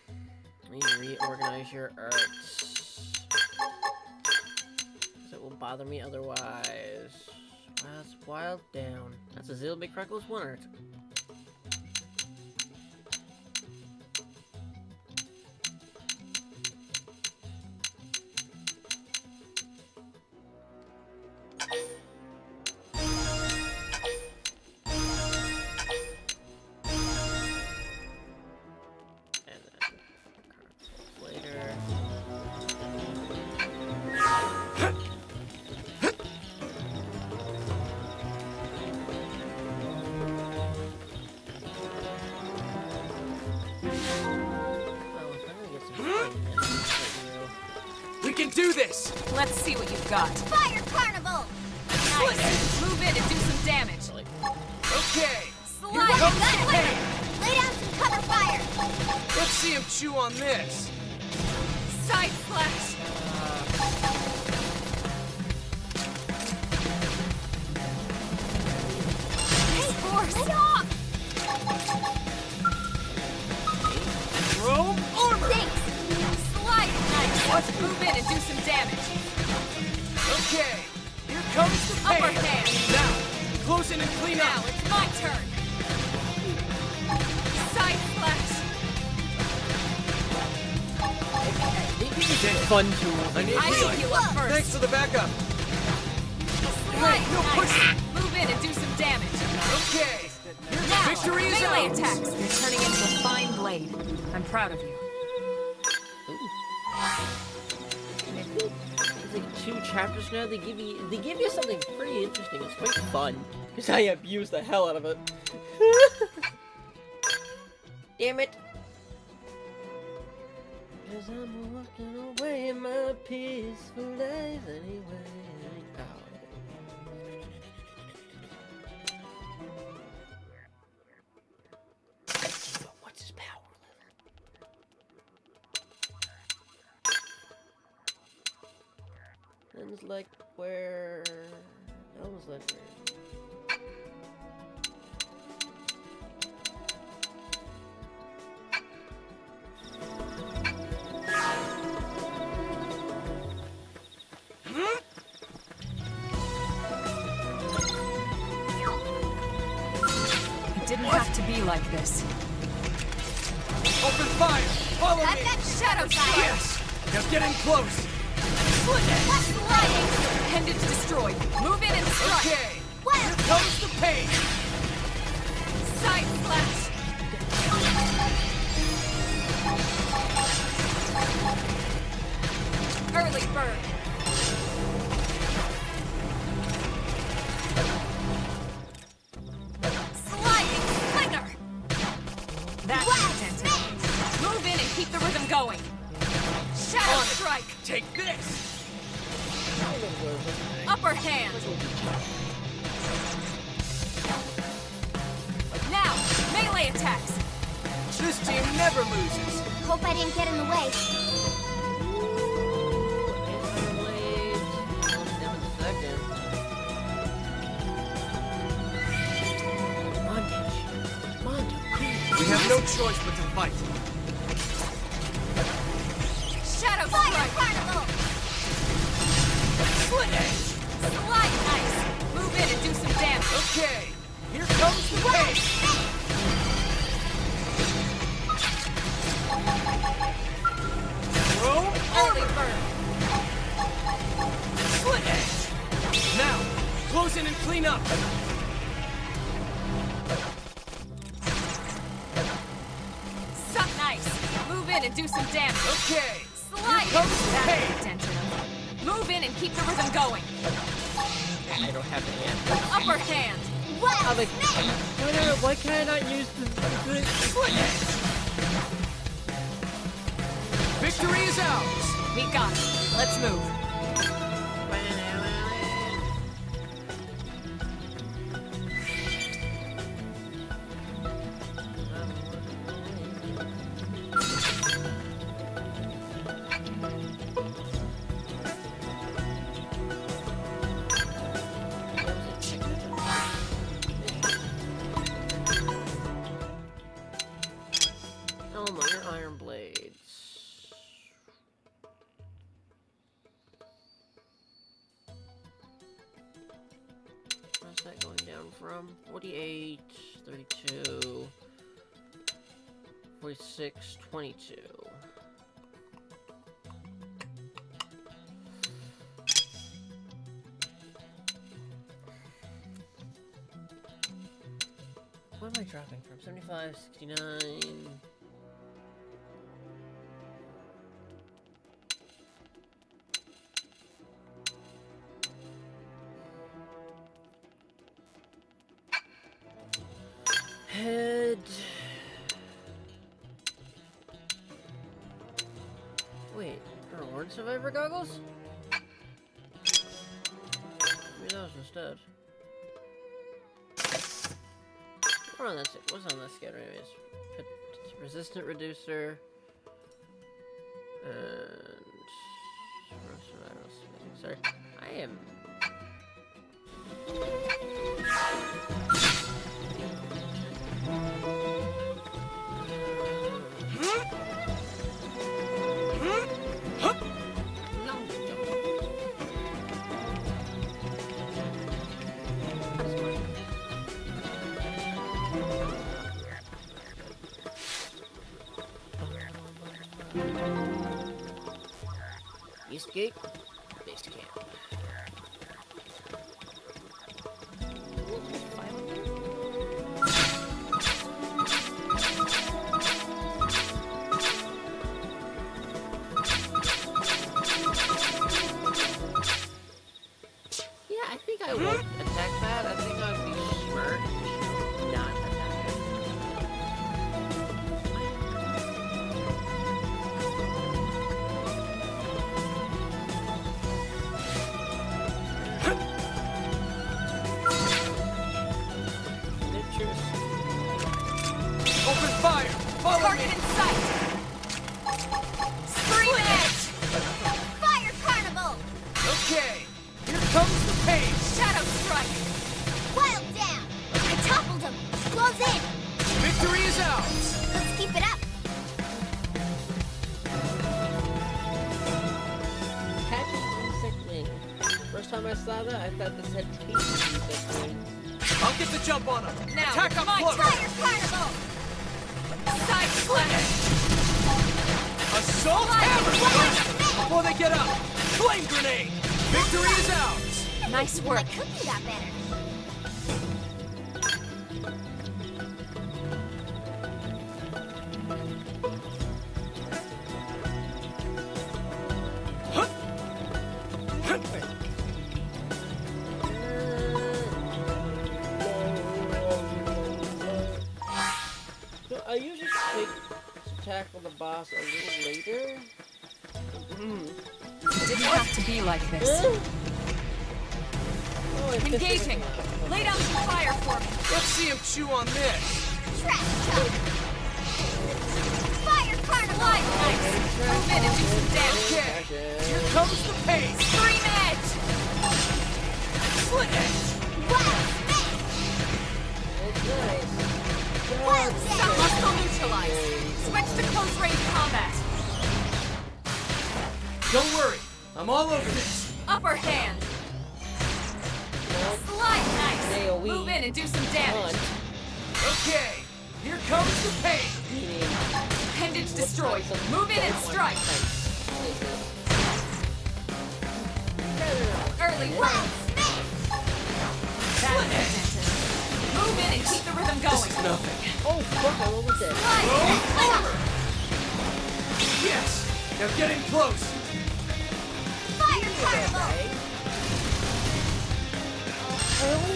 recognize your arts. Because it will bother me otherwise. That's wild down. That's a Xilbig Freckles 1 art. We can do this! Let's see what you've got. Fire Carnival! Nice. Move in and do some damage. Okay! Slide! Here comes Got the it! pain! Lay down some cover fire! Let's see him chew on this! Side slash. Hey, Force! Lay off! Rome armor! Thanks! Slide. Nice. Let's move in and do some damage. Okay! Here comes the pain! Upper hand. Now, close in and clean Now up! it's my turn. Side slash. These are fun tools. I need I healing. should heal up first. Thanks for the backup! Slide. no Nice. pushing. Move in and do some damage. Okay! Now, Victory is melee ours. attacks. You're turning into a fine blade. I'm proud of you. It's like 2 chapters now. They give you something pretty interesting. It's quite fun because I abuse the hell out of it. Damn it! Cause I'm walking away in my peaceful life anyway. Oh. But what's his power level? Elms like where? Elms like where? It didn't have to be like this. Open fire! Follow I've me! got shadow fire! Yes! Now get in close! Sliding! Appendage destroyed. Move in and strike. Okay! What? Here comes the pain! Side slash. Early bird. Sliding slinger. That's intense. Move in and keep the rhythm going. Shadow On it. strike. Take this! Upper hand. Now, melee attacks. This team never loses! Hope I didn't get in the way. We have no choice but to fight. Shadow Fire strike. Carnival! Split edge! Slide nice. Move in and do some damage. Okay! Here comes the pain! Rome Early armor! bird. Split edge! Now, close in and clean up! Suck nice. Move in and do some damage. Okay! Slide. Here comes the That's pain! attention. Move in and keep the rhythm going. I don't have any answer. Upper hand. What? I'm like, why can't I not use the good? Split edge! Victory is ours! We got it. Let's move. Oh my, your iron blades. What's that going down from? 48, 32, 46, 22. What am I dropping from? 75, 69. Head. Wait, are Lord Survivor goggles? Maybe those instead. What's on this scatter anyways? Resistant reducer. And sorry. I am Eastgate, base camp. Yeah, I think I won't attack that. I think I would be smart not attack Open fire! Follow Target me! in sight! Scream edge! Fire carnival! Okay, here comes the pain! Shadow strike! Wild down! I toppled him! Close in! Victory is ours! Let's keep it up! Patching insect wing. First time I saw that, I thought this had teeth insect wing. I'll get the jump on him! Now, Attack up my close! Fire carnival! Side slash! Assault hammer! Before they get up! Flame grenade! Victory is ours! Nice My work. cooking got better. So I usually take to tackle the boss a little later. It didn't have to be like this. Oh, it's Engaging. Lay down some fire for me. Let's see him chew on this! Trash chuck! Fire carnival! Nice. Move in and do some damage. Okay, here comes the pain! Scream edge. Slit edge! Wild smash! nice. Wild Some down! muscle neutralized. Switch to close range combat. Don't worry, I'm all over this! Upper hand. Slide nice. AoE. Move in and do some damage. Okay, here comes the pain! Appendage destroyed. Move in and strike. Early Wild bird. smash! Split edge. Move in and keep the rhythm going. Nothing. Oh fuck, I'm almost dead. Slide. Yes! Now get in close! Fire carnival!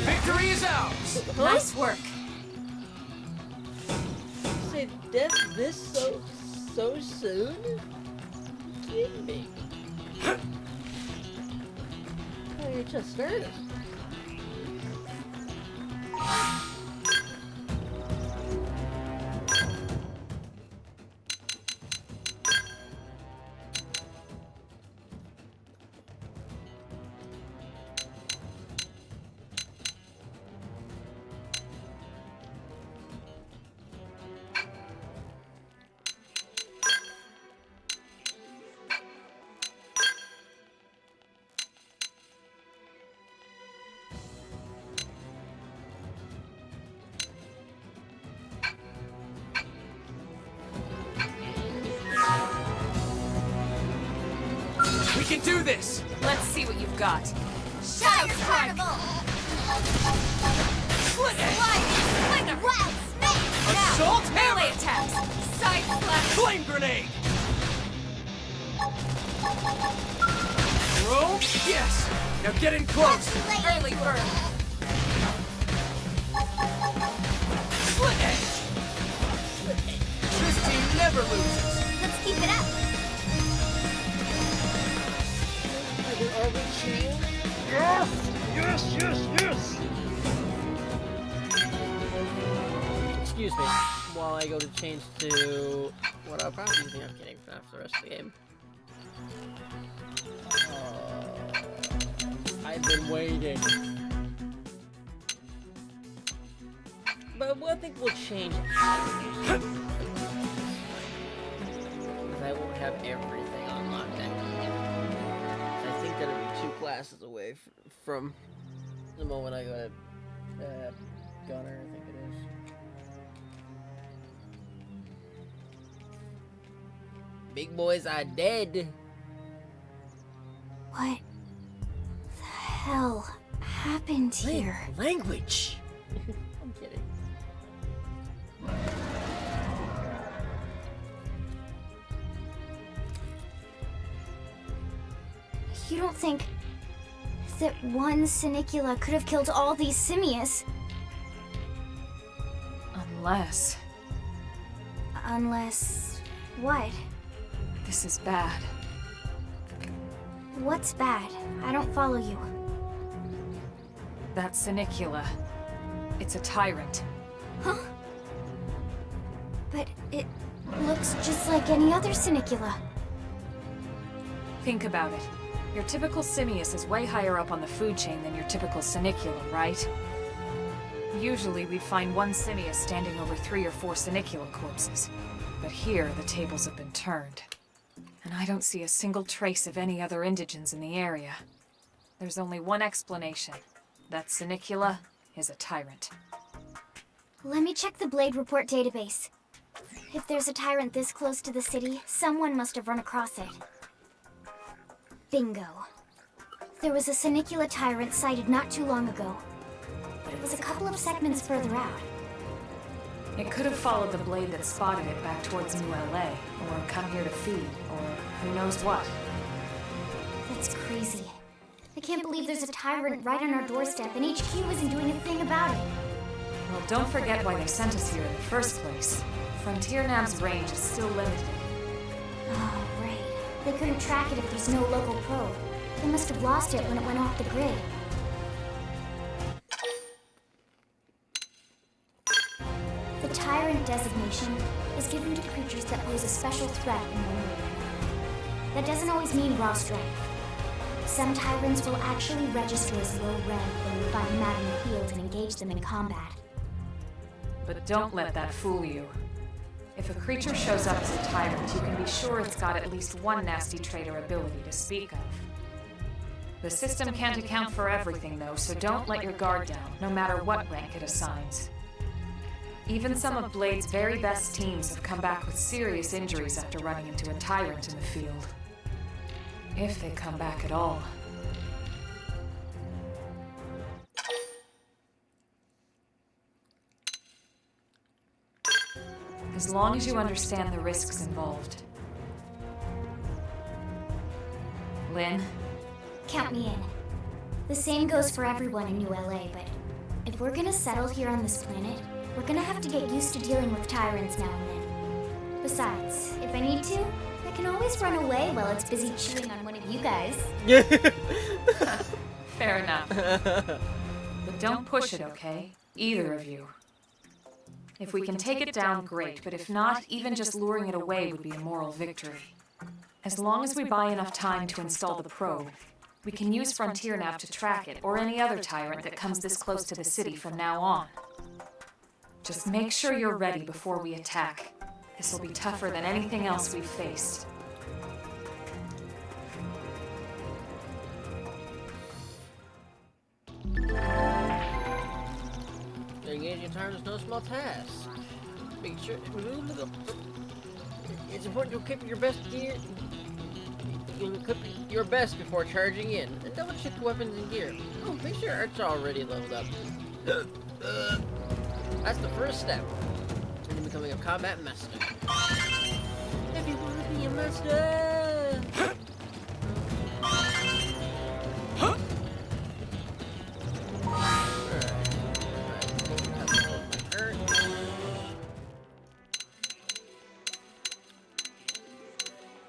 Victory is ours! Nice work. Say death this so soon? Kidding me. Oh, you just started. can do this! Let's see what you've got. Shadow Carnival! Split Edge! Slide! Wild Snake! Assault Melee Hammer! attacks! Side slash! Flame Grenade! Throw? Yes! Now get in close! Early bird! Split Edge! This team never loses! Let's keep it up! Excuse me, while I go to change to what I'll probably be. I'm kidding, for the rest of the game. I've been waiting. But I think we'll change it. Because I won't have everything on lockdown. I think that'll be 2 classes away from the moment I go to Gunner, I think it is. Big boys are dead. What the hell happened here? Language. I'm kidding. You don't think that one Sinicula could have killed all these simius? Unless... Unless... what? This is bad. What's bad? I don't follow you. That Sinicula. It's a tyrant. Huh? But it looks just like any other Sinicula. Think about it. Your typical simius is way higher up on the food chain than your typical Sinicula, right? Usually we'd find one simius standing over 3 or 4 Sinicula corpses. But here, the tables have been turned. And I don't see a single trace of any other indigents in the area. There's only one explanation. That Sinicula is a tyrant. Let me check the Blade Report database. If there's a tyrant this close to the city, someone must have run across it. Bingo. There was a Sinicula tyrant sighted not too long ago, but it was a couple of segments further out. It could have followed the blade that spotted it back towards New LA, or come here to feed, or who knows what. That's crazy. I can't believe there's a tyrant right on our doorstep and HQ isn't doing a thing about it. Well, don't forget why they sent us here in the first place. Frontier Nav's range is still limited. Oh, right. They couldn't track it if there's no local probe. They must have lost it when it went off the grid. The Tyrant designation is given to creatures that pose a special threat in one way or another. That doesn't always mean raw strength. Some Tyrants will actually register as low rank when you find them out in the field and engage them in combat. But don't let that fool you. If a creature shows up as a tyrant, you can be sure it's got at least one nasty trait or ability to speak of. The system can't account for everything, though, so don't let your guard down, no matter what rank it assigns. Even some of Blade's very best teams have come back with serious injuries after running into a tyrant in the field. If they come back at all. As long as you understand the risks involved. Lynn? Count me in. The same goes for everyone in New LA, but if we're gonna settle here on this planet, we're gonna have to get used to dealing with tyrants now and then. Besides, if I need to, I can always run away while it's busy chewing on one of you guys. Fair enough. But don't push it, okay? Either of you. If we can take it down, great, but if not, even just luring it away would be a moral victory. As long as we buy enough time to install the probe, we can use Frontier Nav to track it, or any other tyrant that comes this close to the city from now on. Just make sure you're ready before we attack. This will be tougher than anything else we've faced. Engaging tyrants is no small task. Make sure it's important to equip your best gear. You'll equip your best before charging in, and double check the weapons and gear. Oh, make sure Art's already leveled up. That's the first step into becoming a combat master. If you want to be a master!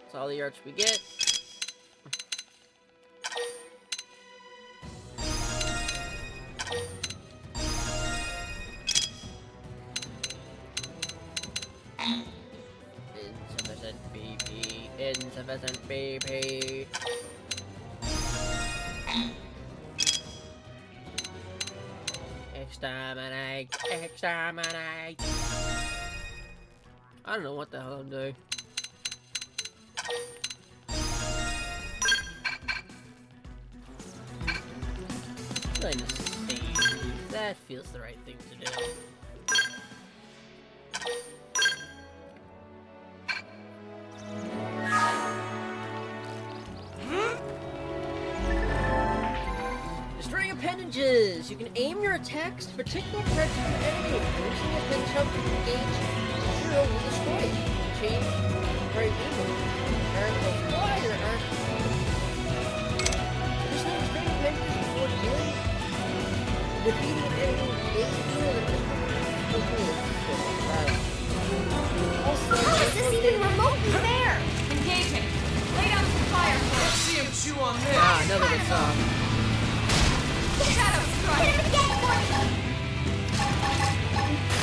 That's all the arts we get. Insufficient BP. Insufficient BP. Exterminate. Exterminate. I don't know what the hell I'm doing. Going to save. That feels the right thing to do. Destroying appendages! You can aim your attacks to particular parts of your enemy. Reaching the appendage helps you engage 0 will destroy it. Change very evil. Turn the fire. Destroying appendages before dealing. Defeating an enemy also, How is this even remotely fair? Engaging. Lay down some fire. Let's see him chew on this. Ah, another good song. Shadow strike. Hit him again for me!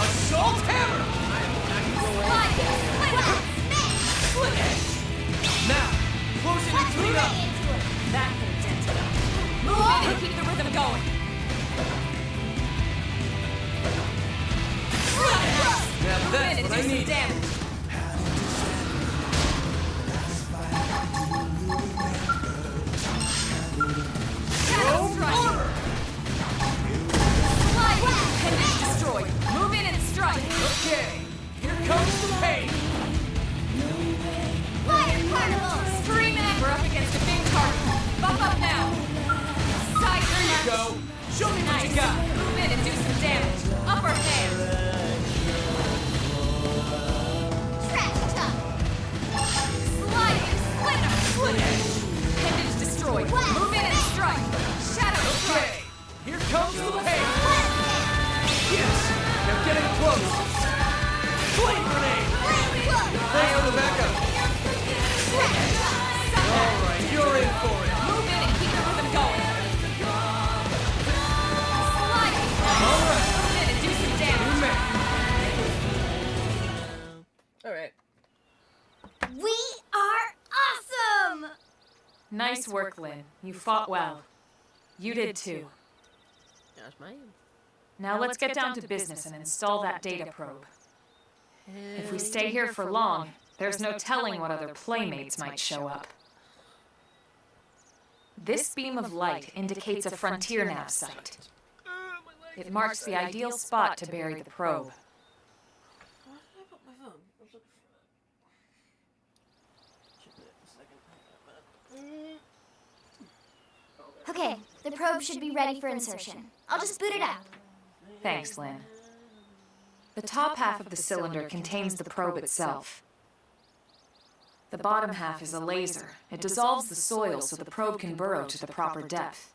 Assault hammer! Slide. Split it. Now, closing Let's between lay up. into it! That could have dented him. Move in and keep the rhythm going. Now that's Move in what I and do some need. damage. Shadow strike. Slide. Appendage destroyed. Move in and strike. Okay, here comes the pain. Fire carnivals! Scream and we're up against a big target. Buff up now. Side There you go. Show me what you got. Move in and do some damage. Upper hand. Trash talk! Sliding. Splinter. Split edge. Appendage destroyed. Move in and strike. Shadow strike. Okay, here comes the pain. Blast Yes, now getting close. Flame grenade. Thanks for the backup. All right, you're in for it. Move in and keep the rhythm going. Sliding. All right. Move in and do some damage. Alright. We are awesome! Nice work, Lynn. You fought well. You did too. That's mine. Now let's get down to business and install that data probe. If we stay here for long, there's no telling what other playmates might show up. This beam of light indicates a frontier nav site. It marks the ideal spot to bury the probe. Where did I put my phone? I was looking for it. Check it a second. Okay, the probe should be ready for insertion. I'll just boot it up. Thanks, Lynn. The top half of the cylinder contains the probe itself. The bottom half is a laser. It dissolves the soil so the probe can burrow to the proper depth.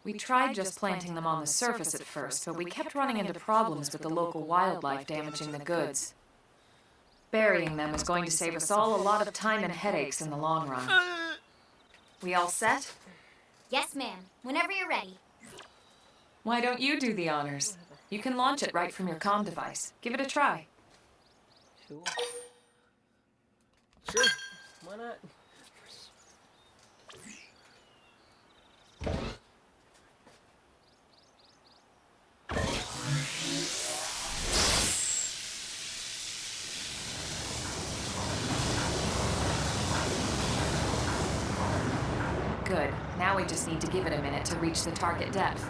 We tried just planting them on the surface at first, but we kept running into problems with the local wildlife damaging the goods. Burying them is going to save us all a lot of time and headaches in the long run. We all set? Yes, ma'am. Whenever you're ready. Why don't you do the honors? You can launch it right from your comm device. Give it a try. Cool. Sure. Why not? Good. Now we just need to give it a minute to reach the target depth.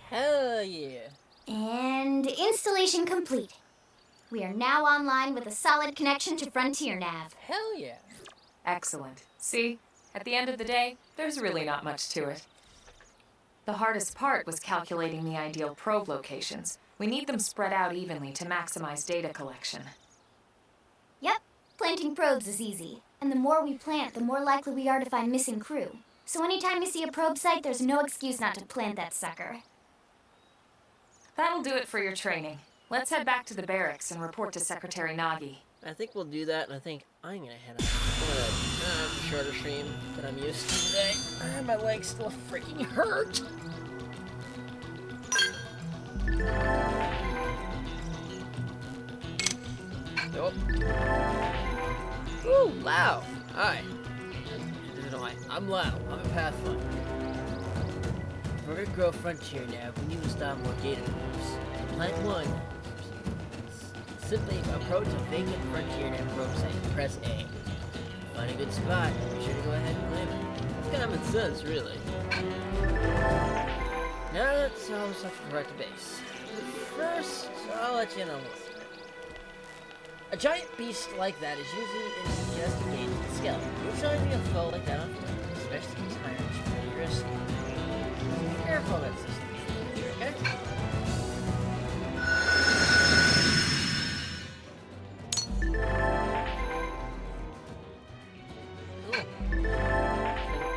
Hell yeah. And installation complete. We are now online with a solid connection to Frontier Nav. Hell yeah. Excellent. See? At the end of the day, there's really not much to it. The hardest part was calculating the ideal probe locations. We need them spread out evenly to maximize data collection. Yep, planting probes is easy. And the more we plant, the more likely we are to find missing crew. So anytime you see a probe site, there's no excuse not to plant that sucker. That'll do it for your training. Let's head back to the barracks and report to Secretary Nagi. I think we'll do that, and I think I'm gonna head out. A shorter stream than I'm used to today. My legs still freaking hurt. Nope. Ooh, loud. Hi. I'm loud. I'm a Pathfinder. If we're gonna grow Frontier now, we need to stop more data moves. Plant 1. Simply approach a vacant Frontier Nav probe site. Press A. Find a good spot. Be sure to go ahead and claim it. It's common sense, really. Now let's almost have to correct the base. First, I'll let you know what's there. A giant beast like that is usually just a game of skill. You're charging a foe like that on foot, especially these tyrants, pretty risky. Careful that system, okay? Cool.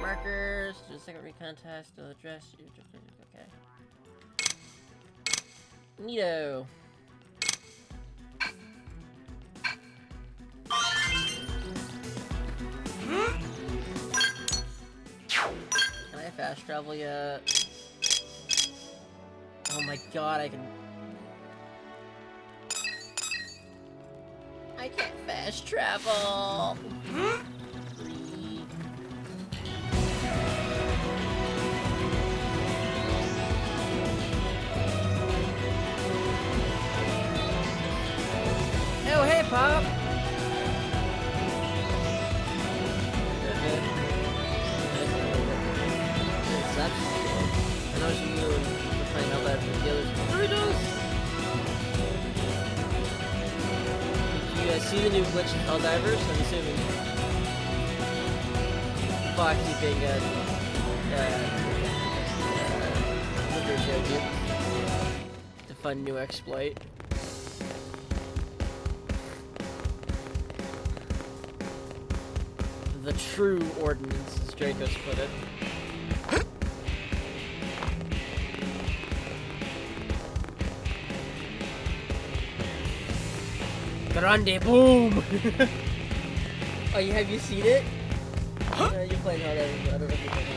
Markers, do a second recontest, still address, okay. Neato. Can I fast travel yet? Oh my god, I can't fast travel! Oh, hey, Pop! I know you were playing out that with the others. Doritos! Did you guys see the new glitch in Helldivers? I'm assuming. Foxy being Liver showed you. It's a fun new exploit. The true ordnance, as Dracos put it. Grande boom! Oh, have you seen it? You're playing hard. I don't know if you're playing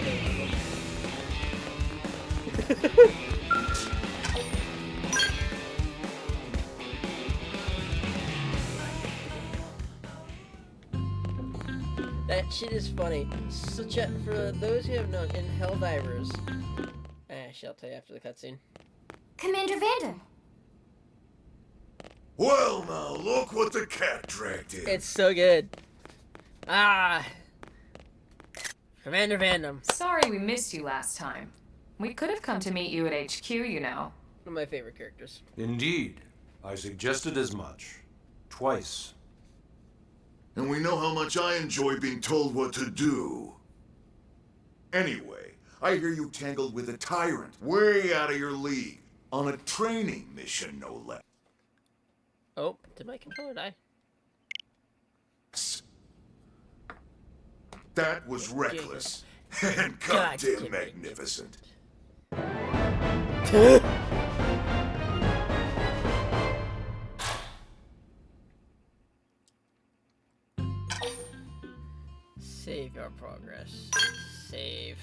hard. That shit is funny. So, for those who have known, in Helldivers, actually, I'll tell you after the cutscene. Commander Vandam. Well, now, look what the cat dragged in. It's so good. Ah! Commander Vandam. Sorry we missed you last time. We could have come to meet you at HQ, you know. One of my favorite characters. Indeed. I suggested as much. Twice. And we know how much I enjoy being told what to do. Anyway, I hear you tangled with a tyrant, way out of your league, on a training mission, no less. Oh, did my controller die? That was reckless. And goddamn magnificent. Save your progress. Save.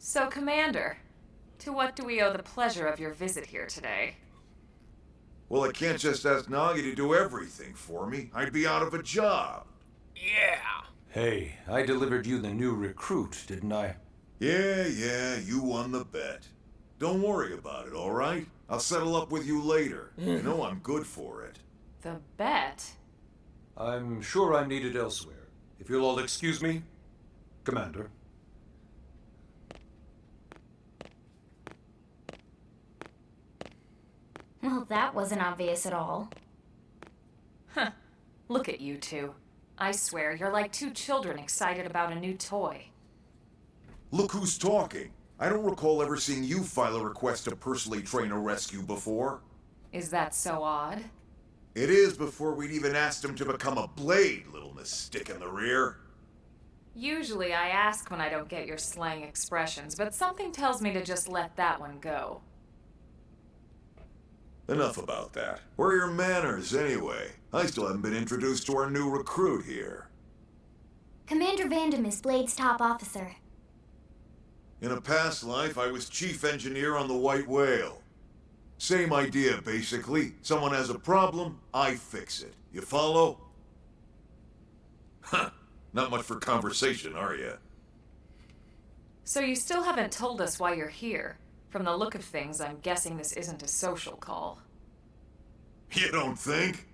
So, Commander, to what do we owe the pleasure of your visit here today? Well, I can't just ask Nagi to do everything for me. I'd be out of a job. Yeah! Hey, I delivered you the new recruit, didn't I? Yeah, you won the bet. Don't worry about it, all right? I'll settle up with you later. You know I'm good for it. The bet? I'm sure I'm needed elsewhere. If you'll all excuse me, Commander. Well, that wasn't obvious at all. Huh. Look at you two. I swear, you're like two children excited about a new toy. Look who's talking. I don't recall ever seeing you file a request to personally train a rescue before. Is that so odd? It is before we'd even asked him to become a blade, little Miss Stick in the Rear. Usually I ask when I don't get your slang expressions, but something tells me to just let that one go. Enough about that. Where are your manners, anyway? I still haven't been introduced to our new recruit here. Commander Vandam is Blade's top officer. In a past life, I was chief engineer on the White Whale. Same idea, basically. Someone has a problem, I fix it. You follow? Huh. Not much for conversation, are you? So you still haven't told us why you're here. From the look of things, I'm guessing this isn't a social call. You don't think?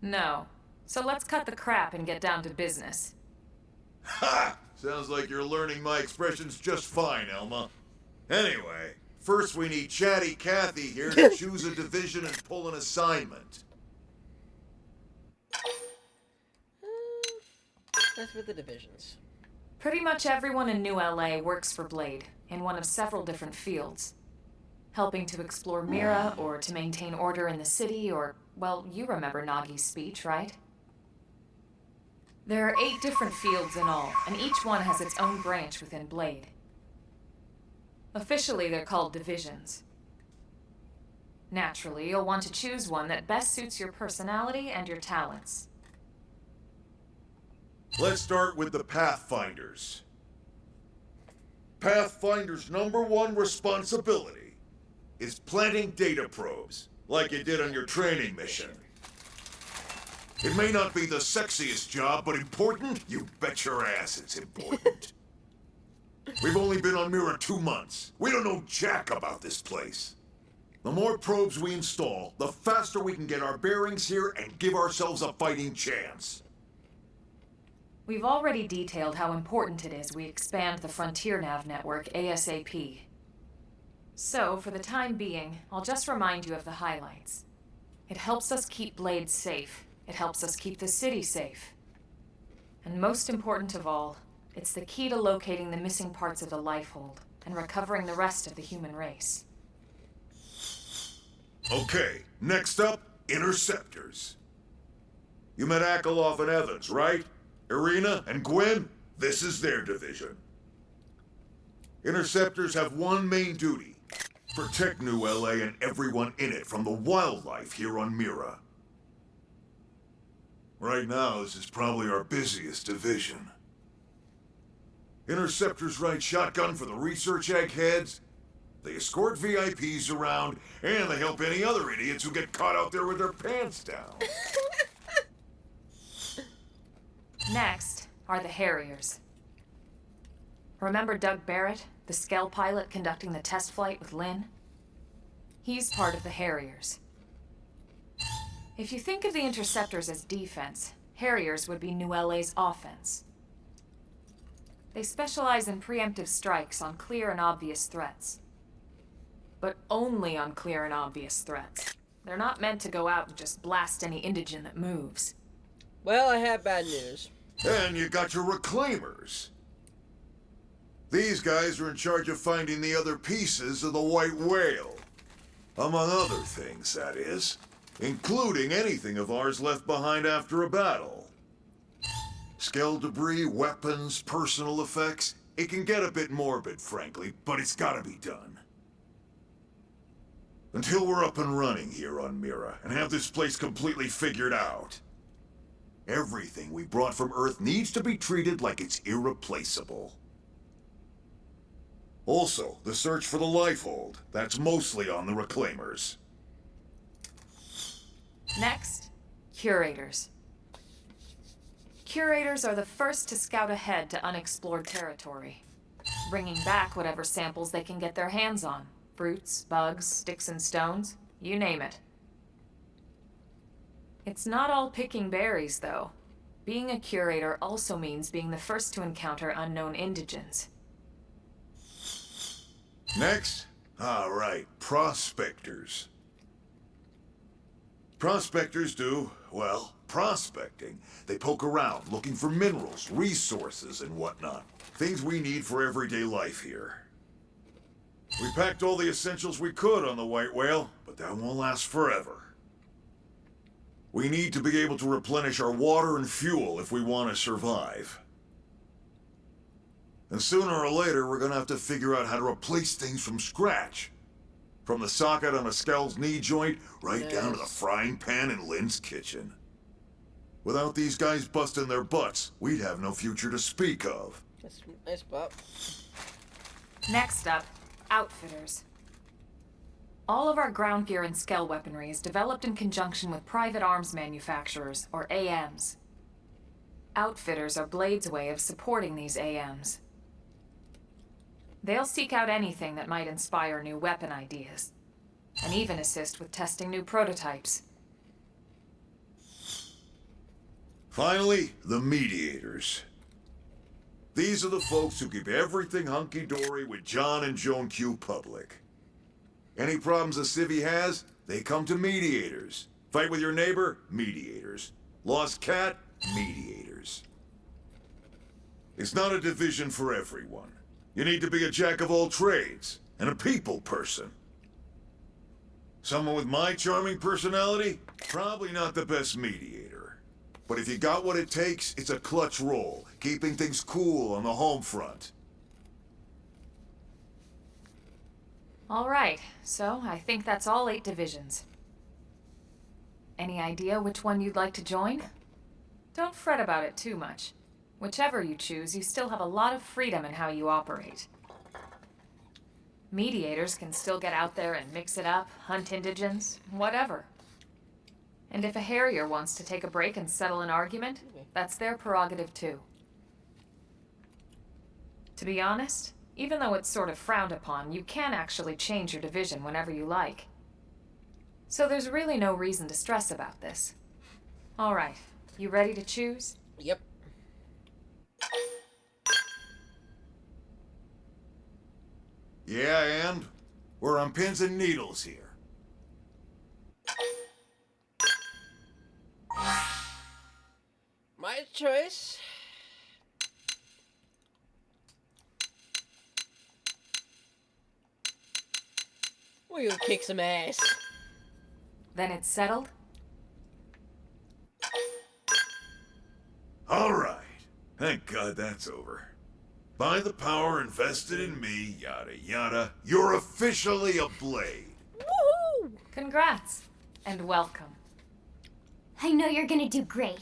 No. So let's cut the crap and get down to business. Ha! Sounds like you're learning my expressions just fine, Elma. Anyway, first we need Chatty Cathy here to choose a division and pull an assignment. That's with the divisions. Pretty much everyone in New LA works for Blade, in one of several different fields. Helping to explore Mira, or to maintain order in the city, or, well, you remember Nagi's speech, right? There are 8 different fields in all, and each one has its own branch within Blade. Officially, they're called divisions. Naturally, you'll want to choose one that best suits your personality and your talents. Let's start with the Pathfinders. Pathfinder's #1 responsibility is planting data probes, like you did on your training mission. It may not be the sexiest job, but important? You bet your ass it's important. We've only been on Mira 2 months. We don't know jack about this place. The more probes we install, the faster we can get our bearings here and give ourselves a fighting chance. We've already detailed how important it is we expand the Frontier Nav network ASAP. So, for the time being, I'll just remind you of the highlights. It helps us keep Blade safe. It helps us keep the city safe. And most important of all, it's the key to locating the missing parts of the Lifehold and recovering the rest of the human race. Okay, next up, Interceptors. You met Akalov and Evans, right? Irina and Gwen? This is their division. Interceptors have one main duty. Protect New LA and everyone in it from the wildlife here on Mira. Right now, this is probably our busiest division. Interceptors ride shotgun for the research eggheads. They escort VIPs around, and they help any other idiots who get caught out there with their pants down. Next are the Harriers. Remember Doug Barrett, the Skell pilot conducting the test flight with Lynn? He's part of the Harriers. If you think of the Interceptors as defense, Harriers would be New LA's offense. They specialize in preemptive strikes on clear and obvious threats. But only on clear and obvious threats. They're not meant to go out and just blast any indigene that moves. Well, I have bad news. And you got your Reclaimers. These guys are in charge of finding the other pieces of the White Whale. Among other things, that is. Including anything of ours left behind after a battle. Skell debris, weapons, personal effects. It can get a bit morbid, frankly, but it's gotta be done. Until we're up and running here on Mira and have this place completely figured out, everything we brought from Earth needs to be treated like it's irreplaceable. Also, the search for the Lifehold. That's mostly on the Reclaimers. Next, Curators. Curators are the first to scout ahead to unexplored territory, bringing back whatever samples they can get their hands on, Fruits, bugs, sticks and stones, you name it. It's not all picking berries, though. Being a curator also means being the first to encounter unknown indigens. Next? All right, prospectors. Prospectors do, well, prospecting. They poke around looking for minerals, resources, and whatnot. Things we need for everyday life here. We packed all the essentials we could on the White Whale, but that won't last forever. We need to be able to replenish our water and fuel if we want to survive. And sooner or later, we're gonna have to figure out how to replace things from scratch. From the socket on a Skell's knee joint, right down to the frying pan in Lynn's kitchen. Without these guys busting their butts, we'd have no future to speak of. That's nice, Bob. Next up, outfitters. All of our ground gear and Skell weaponry is developed in conjunction with private arms manufacturers, or AMs. Outfitters are Blade's way of supporting these AMs. They'll seek out anything that might inspire new weapon ideas, and even assist with testing new prototypes. Finally, the mediators. These are the folks who keep everything hunky-dory with John and Joan Q public. Any problems a civvy has, they come to mediators. Fight with your neighbor? Mediators. Lost cat? Mediators. It's not a division for everyone. You need to be a jack of all trades, and a people person. Someone with my charming personality? Probably not the best mediator. But if you got what it takes, it's a clutch role, keeping things cool on the home front. All right, so I think that's all 8 divisions. Any idea which one you'd like to join? Don't fret about it too much. Whichever you choose, you still have a lot of freedom in how you operate. Mediators can still get out there and mix it up, hunt indigens, whatever. And if a Harrier wants to take a break and settle an argument, that's their prerogative too. To be honest, even though it's sort of frowned upon, you can actually change your division whenever you like. So there's really no reason to stress about this. All right, you ready to choose? Yep. Yeah, and? We're on pins and needles here. My choice. We're gonna kick some ass. Then it's settled? All right. Thank God that's over. By the power invested in me, yada yada, you're officially a Blade. Woohoo! Congrats, and welcome. I know you're gonna do great.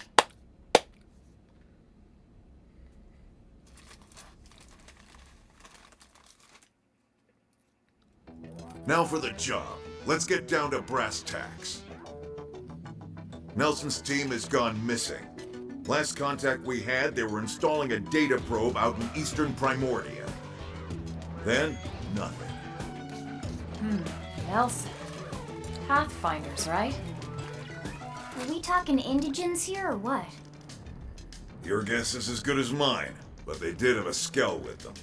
Now for the job. Let's get down to brass tacks. Nelson's team has gone missing. Last contact we had, they were installing a data probe out in eastern Primordia. Then, nothing. Nelson. Pathfinders, right? Are we talking indigens here or what? Your guess is as good as mine, but they did have a Skell with them.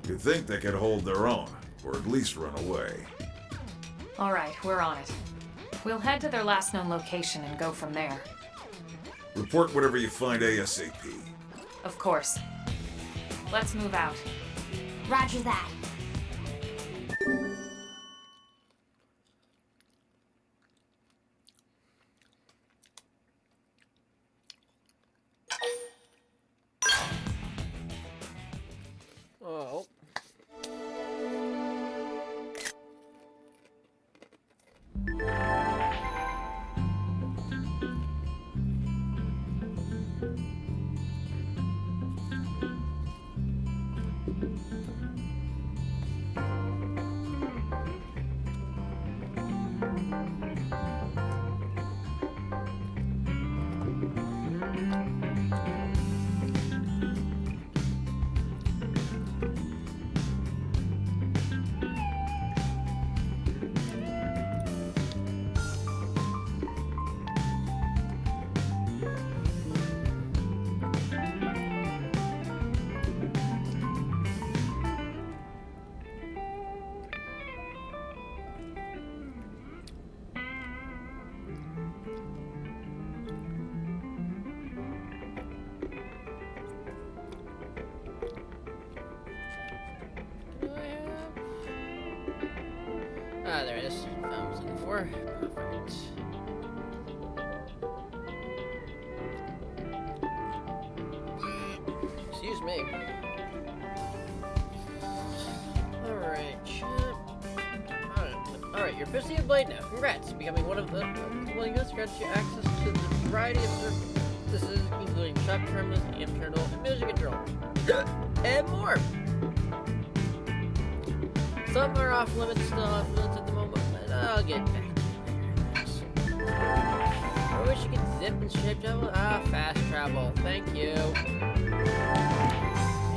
You'd think they could hold their own, or at least run away. All right, we're on it. We'll head to their last known location and go from there. Report whatever you find ASAP. Of course. Let's move out. Roger that. Oh. door. Perfect. Excuse me. Alright, Alright, you're officially a Blade now. Congrats! Becoming one of the units grants you access to the variety of services, including shop terminals, internal, and music control. And more! Some are off limits, still off limits at the moment, but I'll get back to you. I wish you could zip and shape travel. Ah, fast travel. Thank you.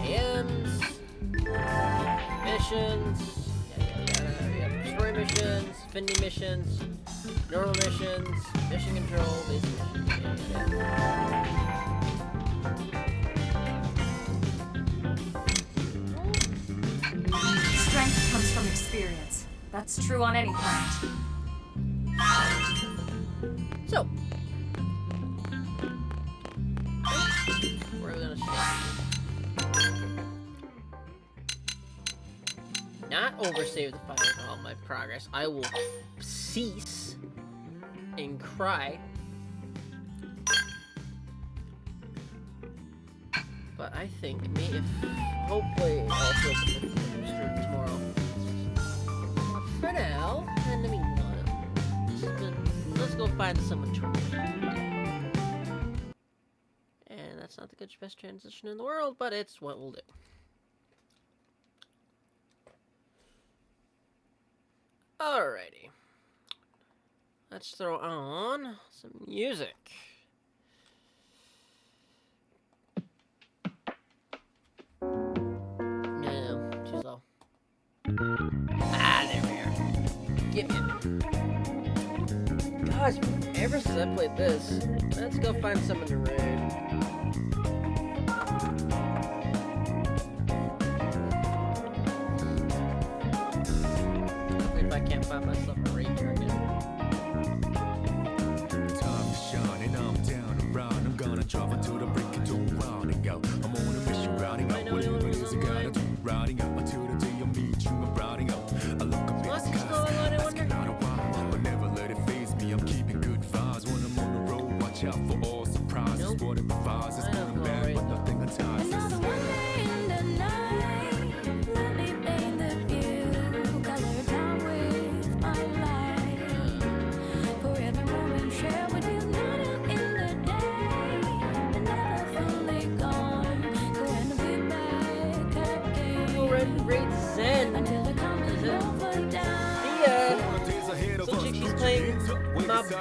AMs. Missions. Story missions. Affinity missions. Normal missions. Mission control. Basic missions. Strength comes from experience. That's true on any planet. So, where are we gonna start? Not oversave the file with all my progress. I will cease and cry. But I think hopefully I'll feel better tomorrow. For now, in the meanwhile, let's go find someone to read. And that's not the best transition in the world, but it's what we'll do. Alrighty. Let's throw on some music. No, too slow. Ah, there we are. Get me. Gosh, ever since I played this, let's go find someone to raid. If I can't find myself a raid target. Time is shining, I'm down around. I'm gonna drop into the break and do rounding out. I'm on a mission routing out. Whatever it is I gotta do, routing out until the day I meet you. I'm routing out. I look up in the skies, asking out a while, but never let it faze me. I'm keeping good vibes when I'm on the road. Watch out for all surprises. What it provides is good and bad, but nothing entices. Great Zen. Yeah. So she's playing Mob. I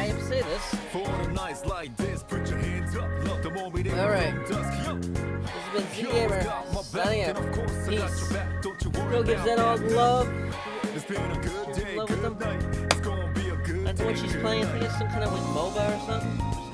have to say this. Alright. This has been Z Gamer signing out. Peace. Go give Zen all the love. Love with them. I don't know what she's playing. I think it's some kind of like MOBA or something.